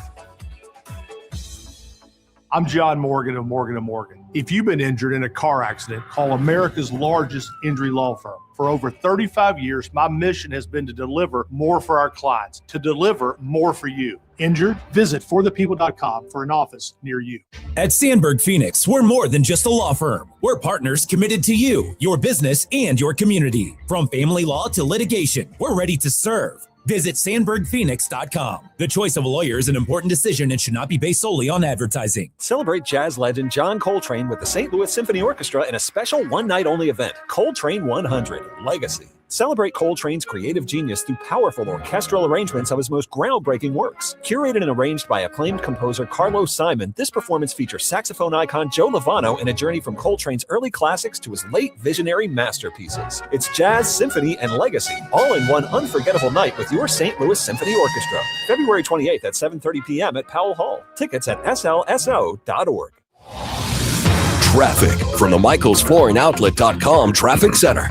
Speaker 23: I'm John Morgan of Morgan & Morgan. If you've been injured in a car accident, call America's largest injury law firm. For over 35 years, my mission has been to deliver more for our clients, to deliver more for you. Injured? Visit forthepeople.com for an office near you.
Speaker 24: At Sandberg Phoenix, we're more than just a law firm. We're partners committed to you, your business, and your community. From family law to litigation, we're ready to serve. Visit SandbergPhoenix.com. The choice of a lawyer is an important decision and should not be based solely on advertising.
Speaker 22: Celebrate jazz legend John Coltrane with the St. Louis Symphony Orchestra in a special one-night-only event, Coltrane 100 Legacy. Celebrate Coltrane's creative genius through powerful orchestral arrangements of his most groundbreaking works. Curated and arranged by acclaimed composer Carlos Simon, this performance features saxophone icon Joe Lovano in a journey from Coltrane's early classics to his late visionary masterpieces. It's jazz, symphony, and legacy, all in one unforgettable night with your St. Louis Symphony Orchestra. February 28th at 7:30 p.m. at Powell Hall. Tickets at slso.org.
Speaker 2: Traffic from the MichaelsFlooringOutlet.com Traffic Center.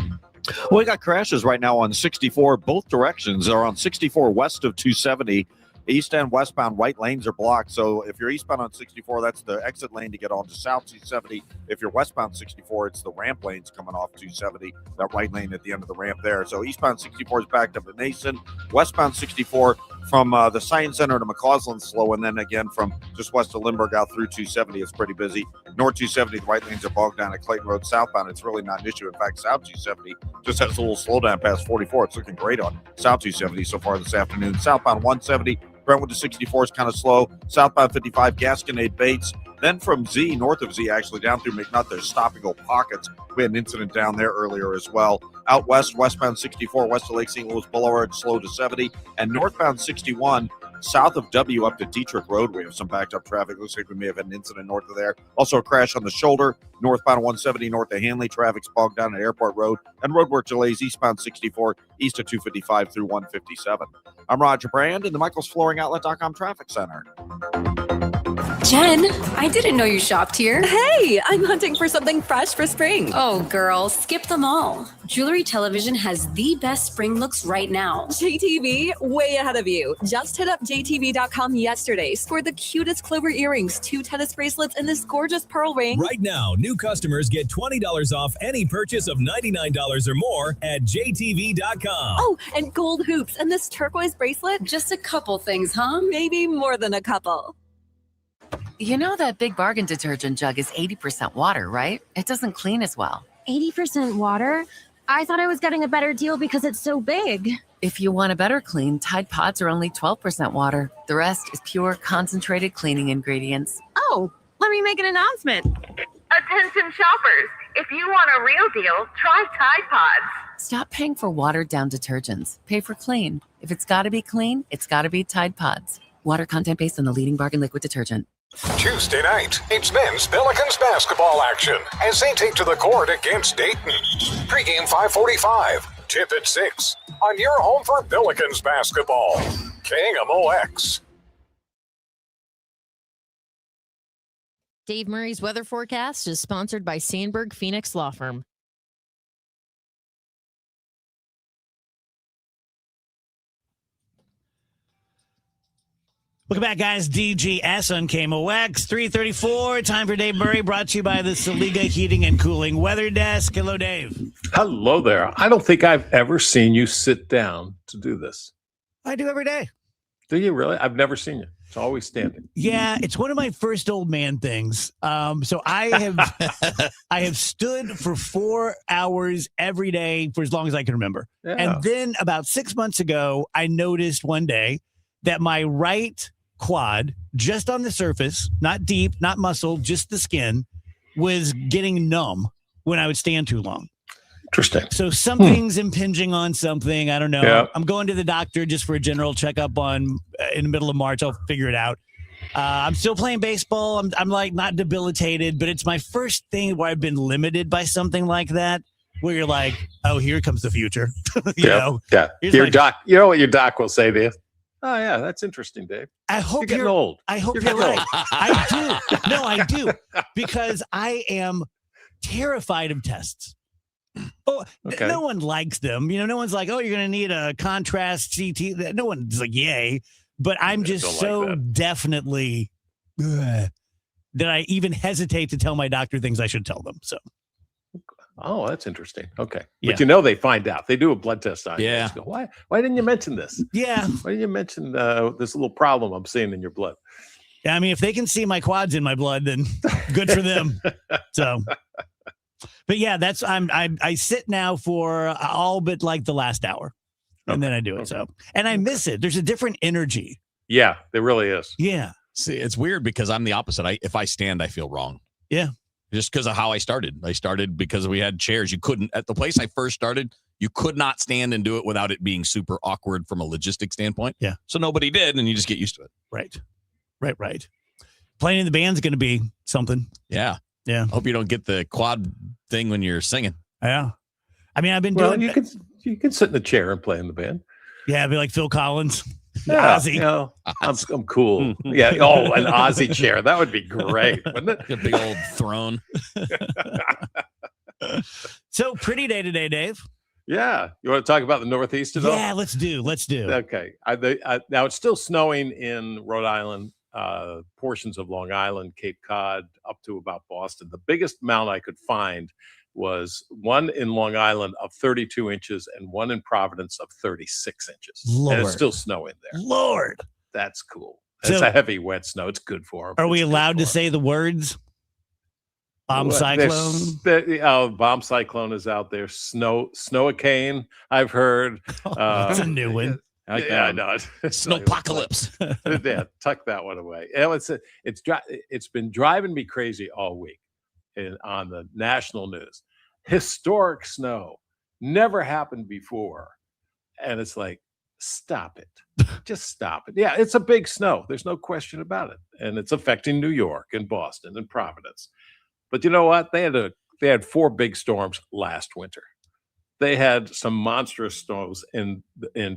Speaker 25: Well, we got crashes right now on 64, both directions. They're on 64 west of 270. East and westbound right lanes are blocked. So if you're eastbound on 64, that's the exit lane to get onto South 270. If you're westbound 64, it's the ramp lanes coming off 270, that right lane at the end of the ramp there. So eastbound 64 is backed up to Mason. Westbound 64 from the Science Center to McCausland slow, and then again from just west of Lindbergh out through 270, it's pretty busy. North 270, the right lanes are bogged down at Clayton Road. Southbound, it's really not an issue. In fact, South 270 just has a little slowdown past 44. It's looking great on South 270 so far this afternoon. Southbound 170, Brentwood to 64 is kind of slow. Southbound 55, Gasconade Bates. Then from Z, north of Z, actually down through McNutt, there's stop-and-go pockets. We had an incident down there earlier as well. Out west, westbound 64, west of Lake St. Louis Boulevard, slow to 70. And northbound 61, south of W up to Dietrich Road, we have some backed-up traffic. Looks like we may have had an incident north of there. Also a crash on the shoulder, northbound 170 north of Hanley. Traffic's bogged down at Airport Road. And roadwork delays eastbound 64, east of 255 through 157. I'm Roger Brand in the MichaelsFlooringOutlet.com Traffic Center.
Speaker 26: Jen, I didn't know you shopped here. Hey, I'm hunting for something fresh for spring. Oh, girl, skip them all. Jewelry Television has the best spring looks right now.
Speaker 27: JTV, way ahead of you. Just hit up JTV.com yesterday. Scored the cutest clover earrings, 2 tennis bracelets, and this gorgeous pearl ring.
Speaker 28: Right now, new customers get $20 off any purchase of $99 or more at JTV.com.
Speaker 27: Oh, and gold hoops and this turquoise bracelet.
Speaker 26: Just a couple things, huh?
Speaker 27: Maybe more than a couple.
Speaker 29: You know that Big Bargain detergent jug is 80% water, right? It doesn't clean as well.
Speaker 30: 80% water? I thought I was getting a better deal because it's so big.
Speaker 29: If you want a better clean, Tide Pods are only 12% water. The rest is pure, concentrated cleaning ingredients.
Speaker 30: Oh, let me make an announcement.
Speaker 31: Attention shoppers, if you want a real deal, try Tide Pods.
Speaker 29: Stop paying for watered-down detergents. Pay for clean. If it's got to be clean, it's got to be Tide Pods. Water content based on the leading bargain liquid detergent.
Speaker 20: Tuesday night, it's men's Pelicans basketball action as they take to the court against Dayton. Pre-game 5:45, tip at 6 on your home for Pelicans basketball. KMOX.
Speaker 10: Dave Murray's weather forecast is sponsored by Sandberg Phoenix Law Firm.
Speaker 3: Welcome back, guys. DGS on KMOX 334. Time for Dave Murray, brought to you by the Saliga Heating and Cooling Weather Desk. Hello, Dave.
Speaker 1: Hello there. I don't think I've ever seen you sit down to do this.
Speaker 3: I do every day.
Speaker 1: Do you really? I've never seen you. It's always standing.
Speaker 3: Yeah, it's one of my first old man things. So I have stood for 4 hours every day for as long as I can remember.
Speaker 1: Yeah.
Speaker 3: And then about 6 months ago, I noticed one day that my right quad, just on the surface, not deep, not muscle, just the skin, was getting numb when I would stand too long.
Speaker 1: Interesting.
Speaker 3: So something's impinging on something. I don't know.
Speaker 1: Yeah.
Speaker 3: I'm going to the doctor just for a general checkup in the middle of March. I'll figure it out. I'm still playing baseball. I'm like not debilitated, but it's my first thing where I've been limited by something like that, where you're like, oh, here comes the future. you know?
Speaker 1: Yeah.
Speaker 3: Here's
Speaker 1: Your
Speaker 3: my-
Speaker 1: doc, you know what your doc will say to you? Oh, yeah, that's interesting, Dave.
Speaker 3: I hope
Speaker 1: You're getting old.
Speaker 3: I hope
Speaker 1: You're
Speaker 3: you're
Speaker 1: getting
Speaker 3: right. I do. No, I do. Because I am terrified of tests. Oh,
Speaker 1: Okay.
Speaker 3: no one likes them. You know, no one's like, oh, you're going to need a contrast CT. No one's like, yay. But I'm just
Speaker 1: don't like
Speaker 3: so
Speaker 1: that.
Speaker 3: definitely that I even hesitate to tell my doctor things I should tell them. So,
Speaker 1: Oh, that's interesting. Okay.
Speaker 3: Yeah.
Speaker 1: But you know they find out. They do a blood test on you.
Speaker 4: Yeah.
Speaker 1: They just go, why didn't you mention this?
Speaker 3: yeah.
Speaker 1: Why didn't you mention this little problem I'm seeing in your blood?
Speaker 3: I mean, if they can see my quads in my blood, then good for them. So, but yeah, that's I sit now for all but like the last hour, and then I do it. So, and I miss it. There's a different energy.
Speaker 1: Yeah, there really is.
Speaker 3: Yeah,
Speaker 4: See, it's weird because I'm the opposite. If I stand, I feel wrong.
Speaker 3: yeah,
Speaker 4: Just because of how I started. I started because we had chairs. You couldn't, at the place I first started, you could not stand and do it without it being super awkward from a logistic standpoint.
Speaker 3: Yeah.
Speaker 4: So nobody did, and you just get used to it.
Speaker 3: right. Playing in the band's going to be something.
Speaker 4: Yeah.
Speaker 3: Yeah.
Speaker 4: Hope you don't get the quad thing when you're singing.
Speaker 3: Yeah, I mean, I've been
Speaker 1: Well,
Speaker 3: doing.
Speaker 1: you can sit in the chair and play in the band.
Speaker 3: Yeah, I'd be like Phil Collins,
Speaker 1: Yeah,
Speaker 3: Ozzy.
Speaker 1: you know, I'm cool. Yeah. Oh, an Ozzy chair. That would be great, wouldn't it?
Speaker 4: A big old throne.
Speaker 3: So pretty day today, Dave.
Speaker 1: Yeah. You want to talk about the Northeast at all?
Speaker 3: Yeah, let's do.
Speaker 1: Okay. Now it's still snowing in Rhode Island, portions of Long Island, Cape Cod, up to about Boston. The biggest amount I could find was one in Long Island of 32 inches and one in Providence of 36 inches. And
Speaker 3: Lord.
Speaker 1: it's still snowing there.
Speaker 3: Lord,
Speaker 1: That's cool. It's
Speaker 3: So-
Speaker 1: a heavy, wet snow. It's good for them.
Speaker 3: are we allowed to say the words? Cyclone.
Speaker 1: Bomb cyclone is out there. Snowicane, I've heard.
Speaker 3: That's a new one.
Speaker 1: Yeah, I know.
Speaker 4: Snowpocalypse.
Speaker 1: Yeah, tuck that one away. It's been driving me crazy all week on the national news. Historic snow, never happened before, and it's like, stop it, just stop it. Yeah, it's a big snow. There's no question about it, and it's affecting New York and Boston and Providence. But you know what? They had 4 big storms last winter. They had some monstrous storms in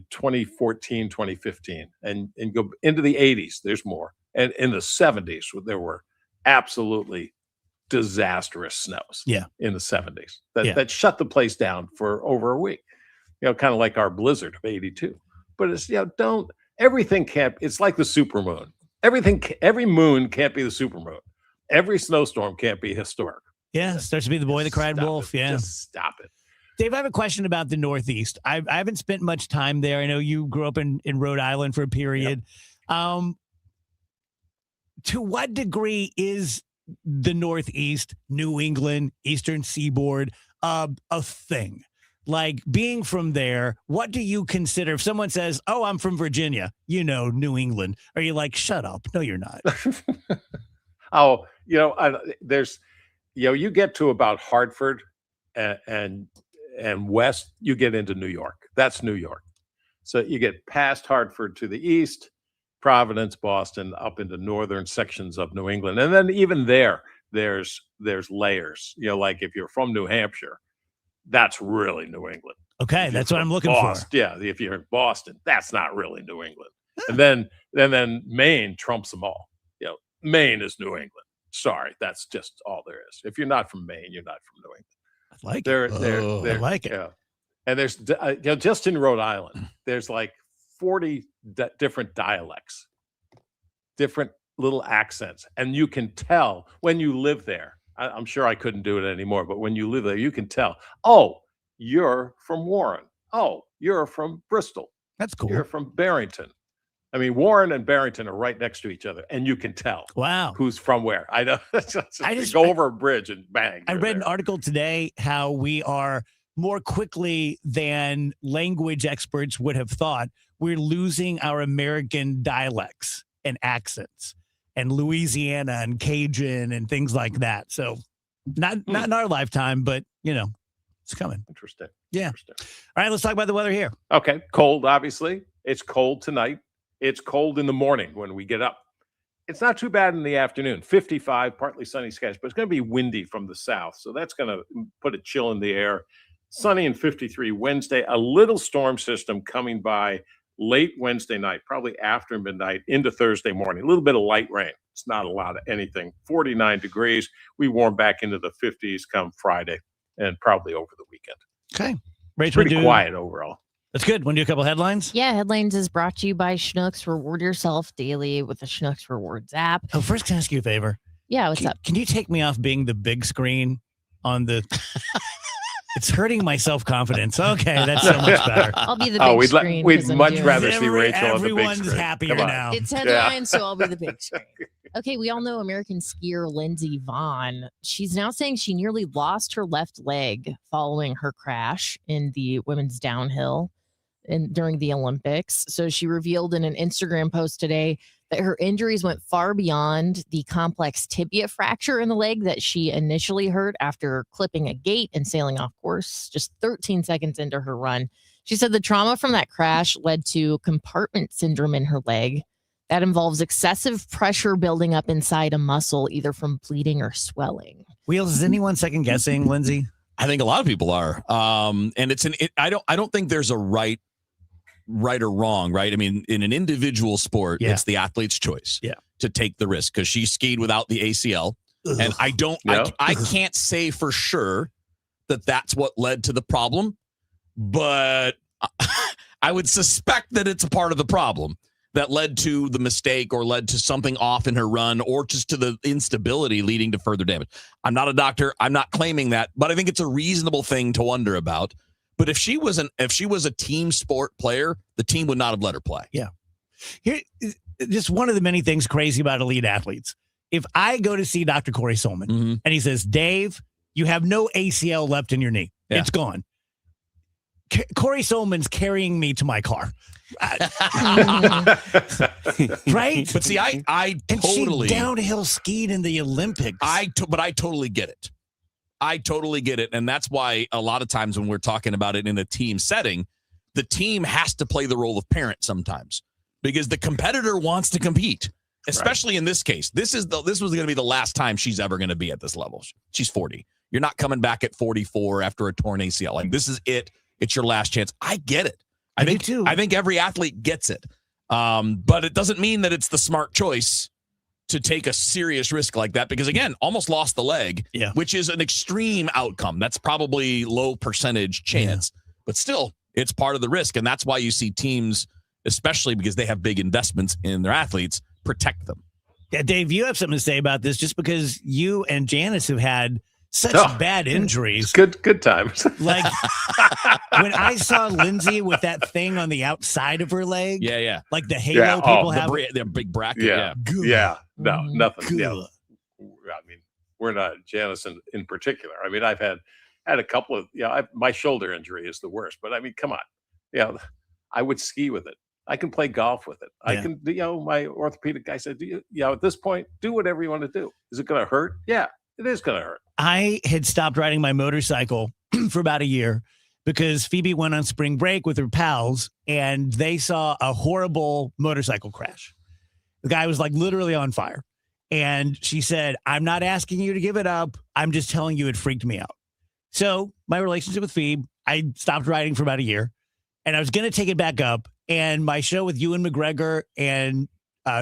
Speaker 1: 2014, 2015, and go into the 80s. There's more, and in the 70s there were absolutely disastrous snows.
Speaker 3: Yeah.
Speaker 1: In the 70s that shut the place down for over a week. You know, kind of like our blizzard of 82. But it's everything can't. It's like the supermoon. Every moon can't be the supermoon. Every snowstorm can't be historic.
Speaker 3: Yeah, starts to be the boy that cried wolf. Yeah.
Speaker 1: Just stop it.
Speaker 3: Dave, I have a question about the Northeast. I haven't spent much time there. I know you grew up in Rhode Island for a period. To what degree is the Northeast, New England, Eastern Seaboard a thing? Like being from there, what do you consider if someone says, oh, I'm from Virginia, New England? Are you like, shut up? No, you're not.
Speaker 1: Oh, there's, you get to about Hartford and west, you get into New York. That's New York. So you get past Hartford to the east, Providence, Boston, up into northern sections of New England. And then even there's layers, like if you're from New Hampshire, that's really New England.
Speaker 3: Okay, that's what I'm looking
Speaker 1: Boston,
Speaker 3: for.
Speaker 1: Yeah, if you're in Boston, that's not really New England. And then Maine trumps them all. Maine is New England. Sorry, that's just all there is. If you're not from Maine, you're not from New England.
Speaker 3: I like
Speaker 1: it.
Speaker 3: I like it.
Speaker 1: Yeah. And there's just in Rhode Island, there's like 40 different dialects, different little accents, and you can tell when you live there. I'm sure I couldn't do it anymore, but when you live there, you can tell. Oh, you're from Warren. Oh, you're from Bristol.
Speaker 3: That's cool.
Speaker 1: You're from Barrington. I mean, Warren and Barrington are right next to each other, and you can tell.
Speaker 3: Wow.
Speaker 1: Who's from where? I know.
Speaker 3: I just
Speaker 1: go over a bridge and bang.
Speaker 3: I read an article today how we are more quickly than language experts would have thought. We're losing our American dialects and accents, and Louisiana and Cajun and things like that. So, not in our lifetime, but it's coming.
Speaker 1: Interesting.
Speaker 3: Yeah.
Speaker 1: Interesting.
Speaker 3: All right, let's talk about the weather here.
Speaker 1: Okay. Cold, obviously. It's cold tonight. It's cold in the morning when we get up. It's not too bad in the afternoon. 55, partly sunny skies, but it's going to be windy from the south. So that's going to put a chill in the air. Sunny and 53 Wednesday. A little storm system coming by late Wednesday night, probably after midnight into Thursday morning. A little bit of light rain. It's not a lot of anything. 49 degrees. We warm back into the 50s come Friday and probably over the weekend.
Speaker 3: Okay.
Speaker 1: It's pretty quiet overall.
Speaker 3: That's good. Want to do a couple headlines?
Speaker 10: Yeah, headlines is brought to you by Schnucks. Reward yourself daily with the Schnucks Rewards app.
Speaker 3: Oh, first, can I ask you a favor?
Speaker 10: Yeah, what's up?
Speaker 3: Can you take me off being the big screen on the... It's hurting my self-confidence. Okay, that's so much better.
Speaker 10: I'll be the big screen.
Speaker 1: We'd much rather see Rachel on the big
Speaker 3: Everyone's
Speaker 1: screen.
Speaker 3: happier
Speaker 1: Come on.
Speaker 3: now.
Speaker 10: It's headlines, so I'll be the big screen. Okay, we all know American skier Lindsey Vonn. She's now saying she nearly lost her left leg following her crash in the women's downhill during the Olympics. So she revealed in an Instagram post today that her injuries went far beyond the complex tibia fracture in the leg that she initially hurt after clipping a gate and sailing off course just 13 seconds into her run. She said the trauma from that crash led to compartment syndrome in her leg. That involves excessive pressure building up inside a muscle, either from bleeding or swelling.
Speaker 3: Wheels, is anyone second guessing, Lindsay?
Speaker 4: I think a lot of people are. And I don't think there's a right or wrong, right? I mean, in an individual sport, it's the athlete's choice to take the risk because she skied without the ACL. Ugh. And I can't say for sure that that's what led to the problem, but I would suspect that it's a part of the problem that led to the mistake or led to something off in her run or just to the instability leading to further damage. I'm not a doctor. I'm not claiming that, but I think it's a reasonable thing to wonder about. But if she was a team sport player, the team would not have let her play.
Speaker 3: Yeah. Here, just one of the many things crazy about elite athletes. If I go to see Dr. Corey Solman and he says, Dave, you have no ACL left in your knee. Yeah. It's gone. Corey Solman's carrying me to my car. Right?
Speaker 4: But see, I totally
Speaker 3: downhill skied in the Olympics.
Speaker 4: But I totally get it. I totally get it. And that's why a lot of times when we're talking about it in a team setting, the team has to play the role of parent sometimes because the competitor wants to compete, especially in this case. This was going to be the last time she's ever going to be at this level. She's 40. You're not coming back at 44 after a torn ACL. Like, this is it. It's your last chance. I get it. I think every athlete gets it. But it doesn't mean that it's the smart choice to take a serious risk like that because, again, almost lost the leg, which is an extreme outcome. That's probably low percentage chance, but still, it's part of the risk. And that's why you see teams, especially because they have big investments in their athletes, protect them.
Speaker 3: Yeah, Dave, you have something to say about this just because you and Janice have had such bad injuries.
Speaker 1: Good times.
Speaker 3: Like when I saw Lindsay with that thing on the outside of her leg.
Speaker 4: Yeah.
Speaker 3: Like the halo people have.
Speaker 4: Their big bracket.
Speaker 1: Yeah. No, nothing. Yeah. I mean, we're not Janice in particular. I mean, I've had a couple of, my shoulder injury is the worst, but I mean, come on. Yeah. I would ski with it. I can play golf with it. I can, my orthopedic guy said, at this point, do whatever you want to do. Is it going to hurt? Yeah, it is going to hurt.
Speaker 3: I had stopped riding my motorcycle for about a year because Phoebe went on spring break with her pals and they saw a horrible motorcycle crash. The guy was like literally on fire. And she said, I'm not asking you to give it up. I'm just telling you it freaked me out. So my relationship with Phoebe, I stopped riding for about a year and I was going to take it back up. And my show with Ewan McGregor and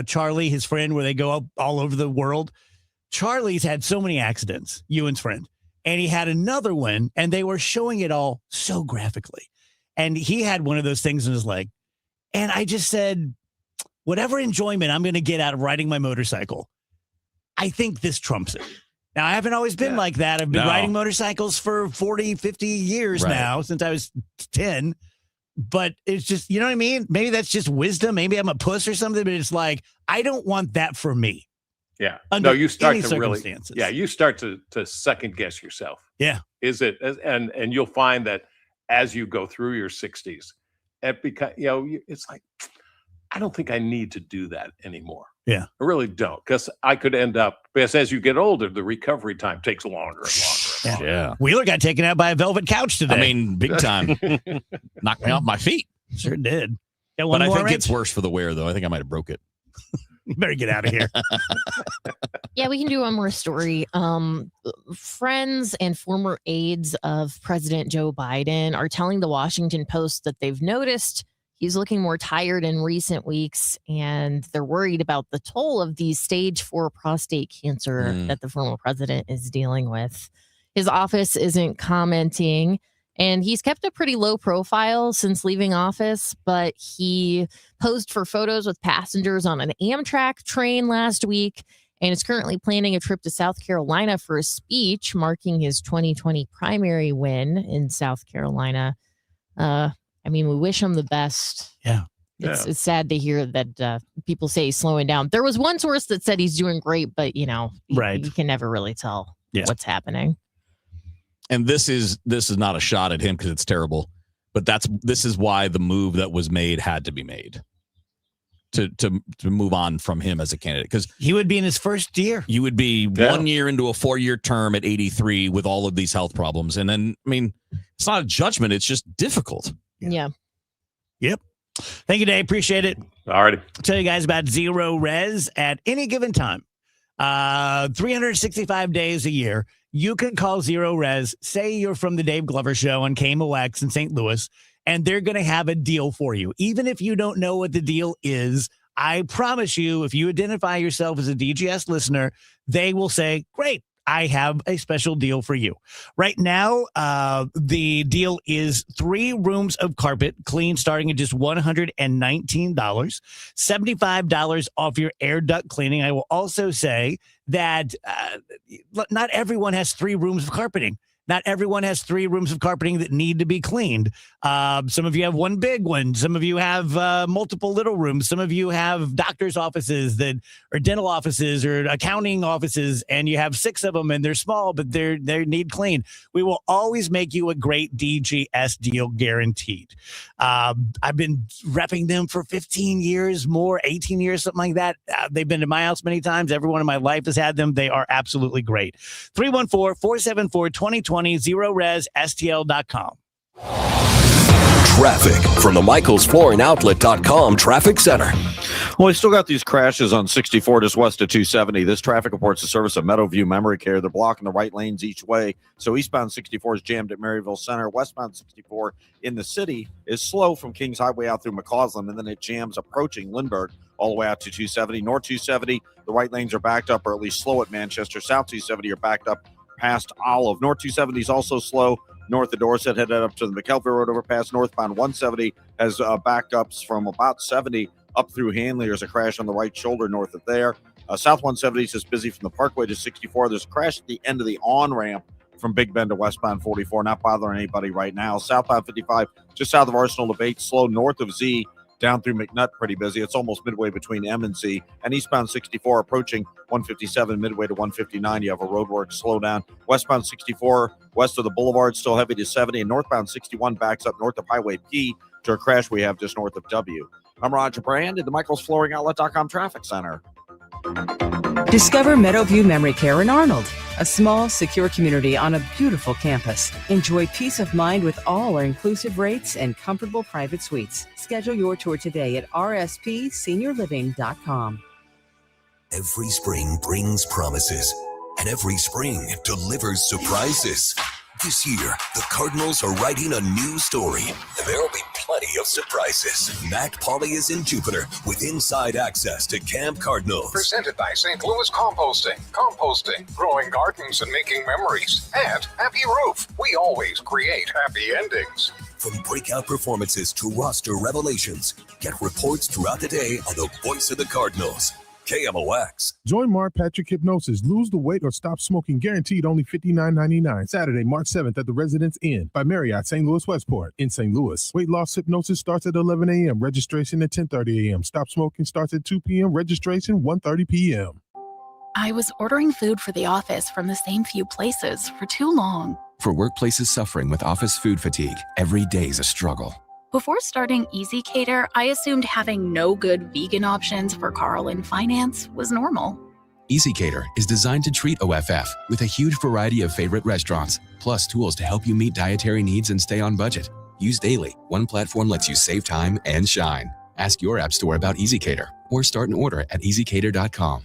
Speaker 3: Charlie, his friend, where they go up all over the world, Charlie's had so many accidents, Ewan's friend, and he had another one, and they were showing it all so graphically. And he had one of those things in his leg. And I just said, whatever enjoyment I'm going to get out of riding my motorcycle, I think this trumps it. Now, I haven't always been like that. I've been riding motorcycles for 40, 50 years now, since I was 10. But it's just, you know what I mean? Maybe that's just wisdom. Maybe I'm a puss or something, but it's like, I don't want that for me.
Speaker 1: Yeah.
Speaker 3: Under
Speaker 1: No, you start
Speaker 3: any
Speaker 1: to really,
Speaker 3: circumstances.
Speaker 1: yeah, you start to second guess yourself.
Speaker 3: Yeah.
Speaker 1: Is it, and you'll find that as you go through your 60s, it it's like, I don't think I need to do that anymore.
Speaker 3: Yeah.
Speaker 1: I really don't, because I could end up, because as you get older, the recovery time takes longer and longer.
Speaker 4: Yeah.
Speaker 3: Wheeler got taken out by a velvet couch today.
Speaker 4: I mean, big time. Knocked me off my feet.
Speaker 3: Sure did. Got one
Speaker 4: But I
Speaker 3: more,
Speaker 4: think
Speaker 3: Rich?
Speaker 4: it's worse for the wearer, though. I think I might have broke it.
Speaker 3: You better get out of here.
Speaker 10: Yeah, we can do one more story. Friends and former aides of President Joe Biden are telling the Washington Post that they've noticed he's looking more tired in recent weeks, and they're worried about the toll of the stage 4 prostate cancer that the former president is dealing with. His office isn't commenting, and he's kept a pretty low profile since leaving office, but he posed for photos with passengers on an Amtrak train last week and is currently planning a trip to South Carolina for a speech marking his 2020 primary win in South Carolina. I mean, we wish him the best.
Speaker 3: Yeah.
Speaker 10: It's sad to hear that people say he's slowing down. There was one source that said he's doing great, but, you can never really tell what's happening.
Speaker 4: And this is not a shot at him because it's terrible, but this is why the move that was made had to be made to move on from him as a candidate, because
Speaker 3: he would be in his first year.
Speaker 4: You would be 1 year into a 4-year term at 83 with all of these health problems, and then it's not a judgment; it's just difficult.
Speaker 10: Yeah.
Speaker 3: Yep. Thank you, Dave. Appreciate it.
Speaker 1: All righty.
Speaker 3: I'll tell you guys about Zero Res at any given time. 365 days a year. You can call Zero Res, say you're from the Dave Glover Show on KMOX in St. Louis, and they're going to have a deal for you. Even if you don't know what the deal is, I promise you, if you identify yourself as a DGS listener, they will say, great, I have a special deal for you. Right now, the deal is 3 rooms of carpet clean starting at just $119, $75 off your air duct cleaning. I will also say that not everyone has 3 rooms of carpeting. Not everyone has 3 rooms of carpeting that need to be cleaned. Some of you have one big one. Some of you have multiple little rooms. Some of you have doctor's offices or dental offices or accounting offices, and you have 6 of them, and they're small, but they need clean. We will always make you a great DGS deal, guaranteed. I've been repping them for 15 years, more 18 years, something like that. They've been to my house many times. Everyone in my life has had them. They are absolutely great. 314-474-2020. ZeroResSTL.com.
Speaker 2: Traffic from the MichaelsFlooringOutlet.com traffic center.
Speaker 25: Well, we still got these crashes on 64 just west of 270. This traffic reports the service of Meadowview Memory Care. They're blocking the right lanes each way. So eastbound 64 is jammed at Maryville Center. Westbound 64 in the city is slow from Kings Highway out through McCausland, and then it jams approaching Lindbergh all the way out to 270. North 270, the right lanes are backed up, or at least slow at Manchester. South 270 are backed up past Olive. North 270 is also slow north of Dorset, headed up to the McKelvey Road overpass. Northbound 170 has backups from about 70 up through Hanley. There's a crash on the right shoulder north of there. South 170 is just busy from the Parkway to 64. There's a crash at the end of the on-ramp from Big Bend to westbound 44. Not bothering anybody right now. Southbound 55 just south of Arsenal to Bates, slow north of Z. Down through McNutt, pretty busy. It's almost midway between M and Z. And eastbound 64 approaching 157, midway to 159. You have a roadwork slowdown. Westbound 64 west of the Boulevard, still heavy to 70. And northbound 61 backs up north of Highway P to a crash we have just north of W. I'm Roger Brand at the MichaelsFlooringOutlet.com Traffic Center.
Speaker 5: Discover Meadowview Memory Care in Arnold, a small, secure community on a beautiful campus. Enjoy peace of mind with all our inclusive rates and comfortable private suites. Schedule your tour today at rspseniorliving.com.
Speaker 2: Every spring brings promises, and every spring delivers surprises. This year, the Cardinals are writing a new story, and there'll be plenty of surprises. Matt Pauley is in Jupiter with inside access to Camp Cardinals.
Speaker 20: Presented by St. Louis Composting. Composting, growing gardens and making memories. And Happy Roof. We always create happy endings.
Speaker 2: From breakout performances to roster revelations, get reports throughout the day on the voice of the Cardinals. KMOX.
Speaker 7: Join Mark Patrick Hypnosis. Lose the weight or stop smoking. Guaranteed only $59.99. Saturday, March 7th at the Residence Inn by Marriott, St. Louis Westport in St. Louis. Weight loss hypnosis starts at 11 a.m. Registration at 10:30 a.m. Stop smoking starts at 2 p.m. Registration 1:30 p.m.
Speaker 8: I was ordering food for the office from the same few places for too long.
Speaker 9: For workplaces suffering with office food fatigue, every day's a struggle.
Speaker 8: Before starting Easy Cater, I assumed having no good vegan options for Carl in finance was normal.
Speaker 9: Easy Cater is designed to treat OFF with a huge variety of favorite restaurants, plus tools to help you meet dietary needs and stay on budget. Used daily, one platform lets you save time and shine. Ask your app store about Easy Cater or start an order at easycater.com.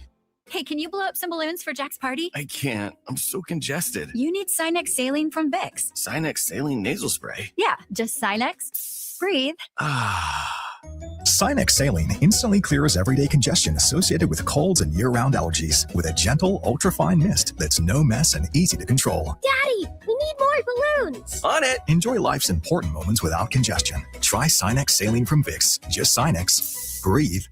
Speaker 11: Hey, can you blow up some balloons for Jack's party?
Speaker 12: I can't. I'm so congested.
Speaker 11: You need Sinex Saline from Vicks.
Speaker 12: Sinex Saline Nasal Spray.
Speaker 11: Yeah, just Sinex. Breathe.
Speaker 13: Sinex Saline instantly clears everyday congestion associated with colds and year-round allergies with a gentle, ultra-fine mist that's no mess and easy to control.
Speaker 11: Daddy, we need more balloons.
Speaker 12: On it.
Speaker 13: Enjoy life's important moments without congestion. Try Sinex Saline from Vicks. Just Sinex. Breathe.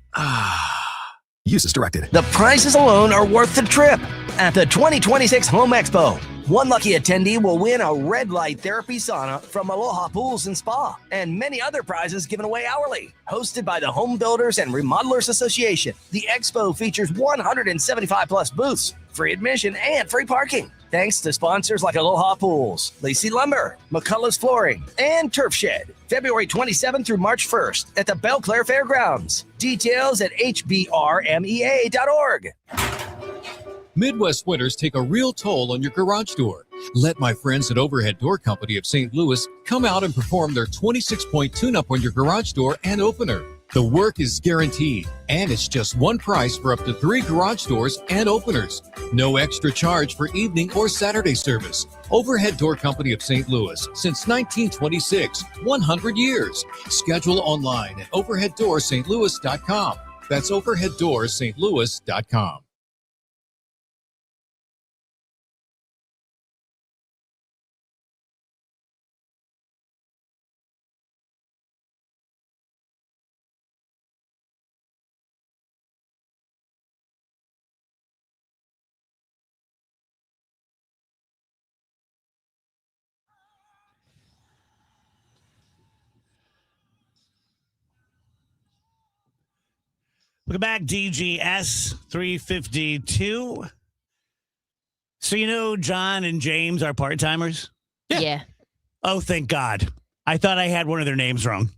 Speaker 13: Use as directed.
Speaker 14: The prices alone are worth the trip at the 2026 Home Expo. One lucky attendee will win a red light therapy sauna from Aloha Pools and Spa, and many other prizes given away hourly. Hosted by the Home Builders and Remodelers Association, the expo features 175 plus booths, free admission, and free parking. Thanks to sponsors like Aloha Pools, Lacey Lumber, McCullough's Flooring, and Turf Shed. February 27th through March 1st at the Belle Claire Fairgrounds. Details at hbrmea.org.
Speaker 15: Midwest winters take a real toll on your garage door. Let my friends at Overhead Door Company of St. Louis come out and perform their 26-point tune-up on your garage door and opener. The work is guaranteed, and it's just one price for up to 3 garage doors and openers. No extra charge for evening or Saturday service. Overhead Door Company of St. Louis, since 1926, 100 years. Schedule online at overheaddoorsstlouis.com. That's overheaddoorsstlouis.com.
Speaker 3: Welcome back, DGS 352. So, you know, John and James are part-timers?
Speaker 10: Yeah.
Speaker 3: Oh, thank God. I thought I had one of their names wrong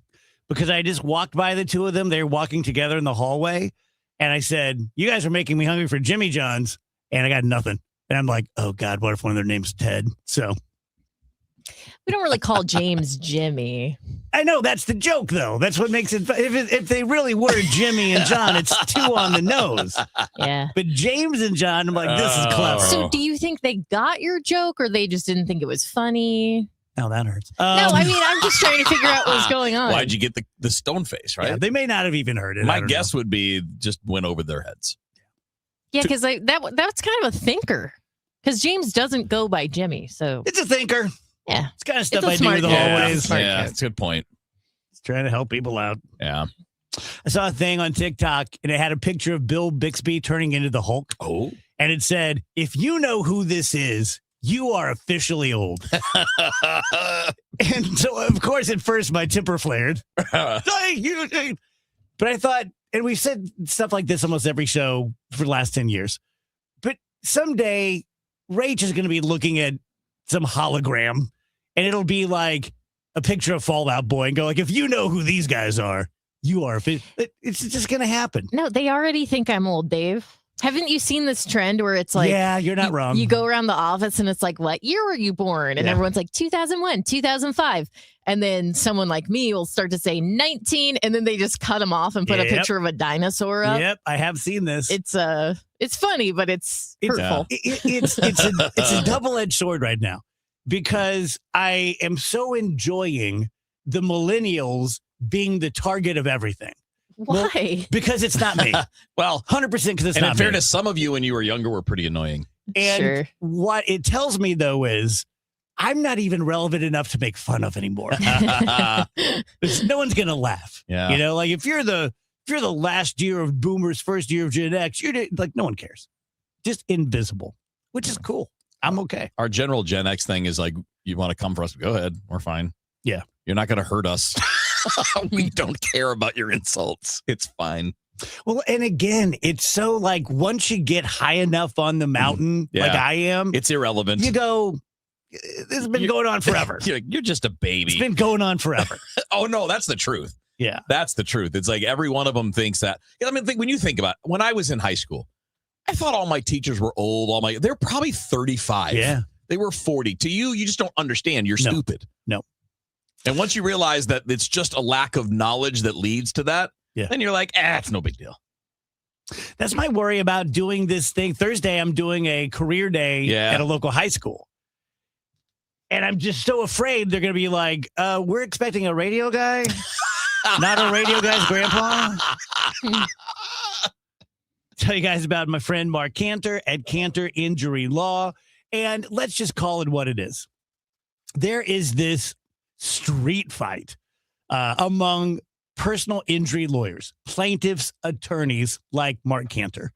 Speaker 3: because I just walked by the two of them. They were walking together in the hallway. And I said, you guys are making me hungry for Jimmy John's. And I got nothing. And I'm like, oh, God, what if one of their names is Ted? So
Speaker 10: We don't really call James Jimmy.
Speaker 3: I know that's the joke, though. That's what makes it. If they really were Jimmy and John, it's too on the nose.
Speaker 10: Yeah.
Speaker 3: But James and John, I'm like, this is clever.
Speaker 10: So do you think they got your joke or they just didn't think it was funny?
Speaker 3: Oh, that hurts.
Speaker 10: No, I mean, I'm just trying to figure out what's going on.
Speaker 4: Why'd you get the stone face, right?
Speaker 3: Yeah, they may not have even heard it.
Speaker 4: My guess would be just went over their heads.
Speaker 10: Yeah, because that's kind of a thinker. Because James doesn't go by Jimmy, so
Speaker 3: it's a thinker.
Speaker 10: Yeah,
Speaker 3: it's kind of stuff I do in the hallways.
Speaker 4: Yeah, it's a good point.
Speaker 3: It's trying to help people out.
Speaker 4: Yeah.
Speaker 3: I saw a thing on TikTok, and it had a picture of Bill Bixby turning into the Hulk.
Speaker 4: Oh.
Speaker 3: And it said, if you know who this is, you are officially old. And so, of course, at first, my temper flared. But I thought, and we've said stuff like this almost every show for the last 10 years. But someday, Rach is going to be looking at some hologram, and it'll be like a picture of Fall Out Boy and go like, if you know who these guys are, you are. It's just going to happen.
Speaker 10: No, they already think I'm old, Dave. Haven't you seen this trend where it's like,
Speaker 3: yeah, you're not wrong.
Speaker 10: You go around the office and it's like, what year were you born? And everyone's like 2001, 2005. And then someone like me will start to say 19, and then they just cut them off and put a picture of a dinosaur up.
Speaker 3: Yep, I have seen this.
Speaker 10: It's funny, but it's hurtful.
Speaker 3: It's a double-edged sword right now because I am so enjoying the millennials being the target of everything.
Speaker 10: Why?
Speaker 3: Well, because it's not me.
Speaker 4: Well,
Speaker 3: 100% because it's not me.
Speaker 4: And in fairness, some of you when you were younger were pretty annoying.
Speaker 3: And what it tells me, though, is I'm not even relevant enough to make fun of anymore. No one's going to laugh.
Speaker 4: Yeah.
Speaker 3: You know, like if you're the If you're the last year of boomers, first year of Gen X, you're like, no one cares. Just invisible, which is cool. I'm okay.
Speaker 4: Our general Gen X thing is like, you want to come for us? Go ahead. We're fine.
Speaker 3: Yeah.
Speaker 4: You're not going to hurt us. We don't care about your insults. It's fine.
Speaker 3: Well, and again, it's so like once you get high enough on the mountain, like I am,
Speaker 4: it's irrelevant.
Speaker 3: You go, this has been going on forever.
Speaker 4: You're just a baby.
Speaker 3: It's been going on forever.
Speaker 4: Oh, no, that's the truth.
Speaker 3: Yeah.
Speaker 4: That's the truth. It's like every one of them thinks that. I mean, when you think about it, when I was in high school, I thought all my teachers were old. They're probably 35.
Speaker 3: Yeah.
Speaker 4: They were 40. To you, you just don't understand. You're stupid.
Speaker 3: No.
Speaker 4: And once you realize that it's just a lack of knowledge that leads to that, then you're like, it's no big deal.
Speaker 3: That's my worry about doing this thing. Thursday, I'm doing a career day at a local high school. And I'm just so afraid they're going to be like, we're expecting a radio guy, not a radio guy's grandpa. Tell you guys about my friend Mark Cantor at Cantor Injury Law. And let's just call it what it is. There is this street fight among personal injury lawyers, plaintiffs' attorneys like Mark Cantor.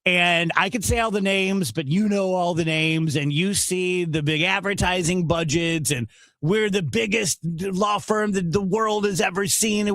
Speaker 3: And I could say all the names, but you know all the names, and you see the big advertising budgets, and we're the biggest law firm that the world has ever seen.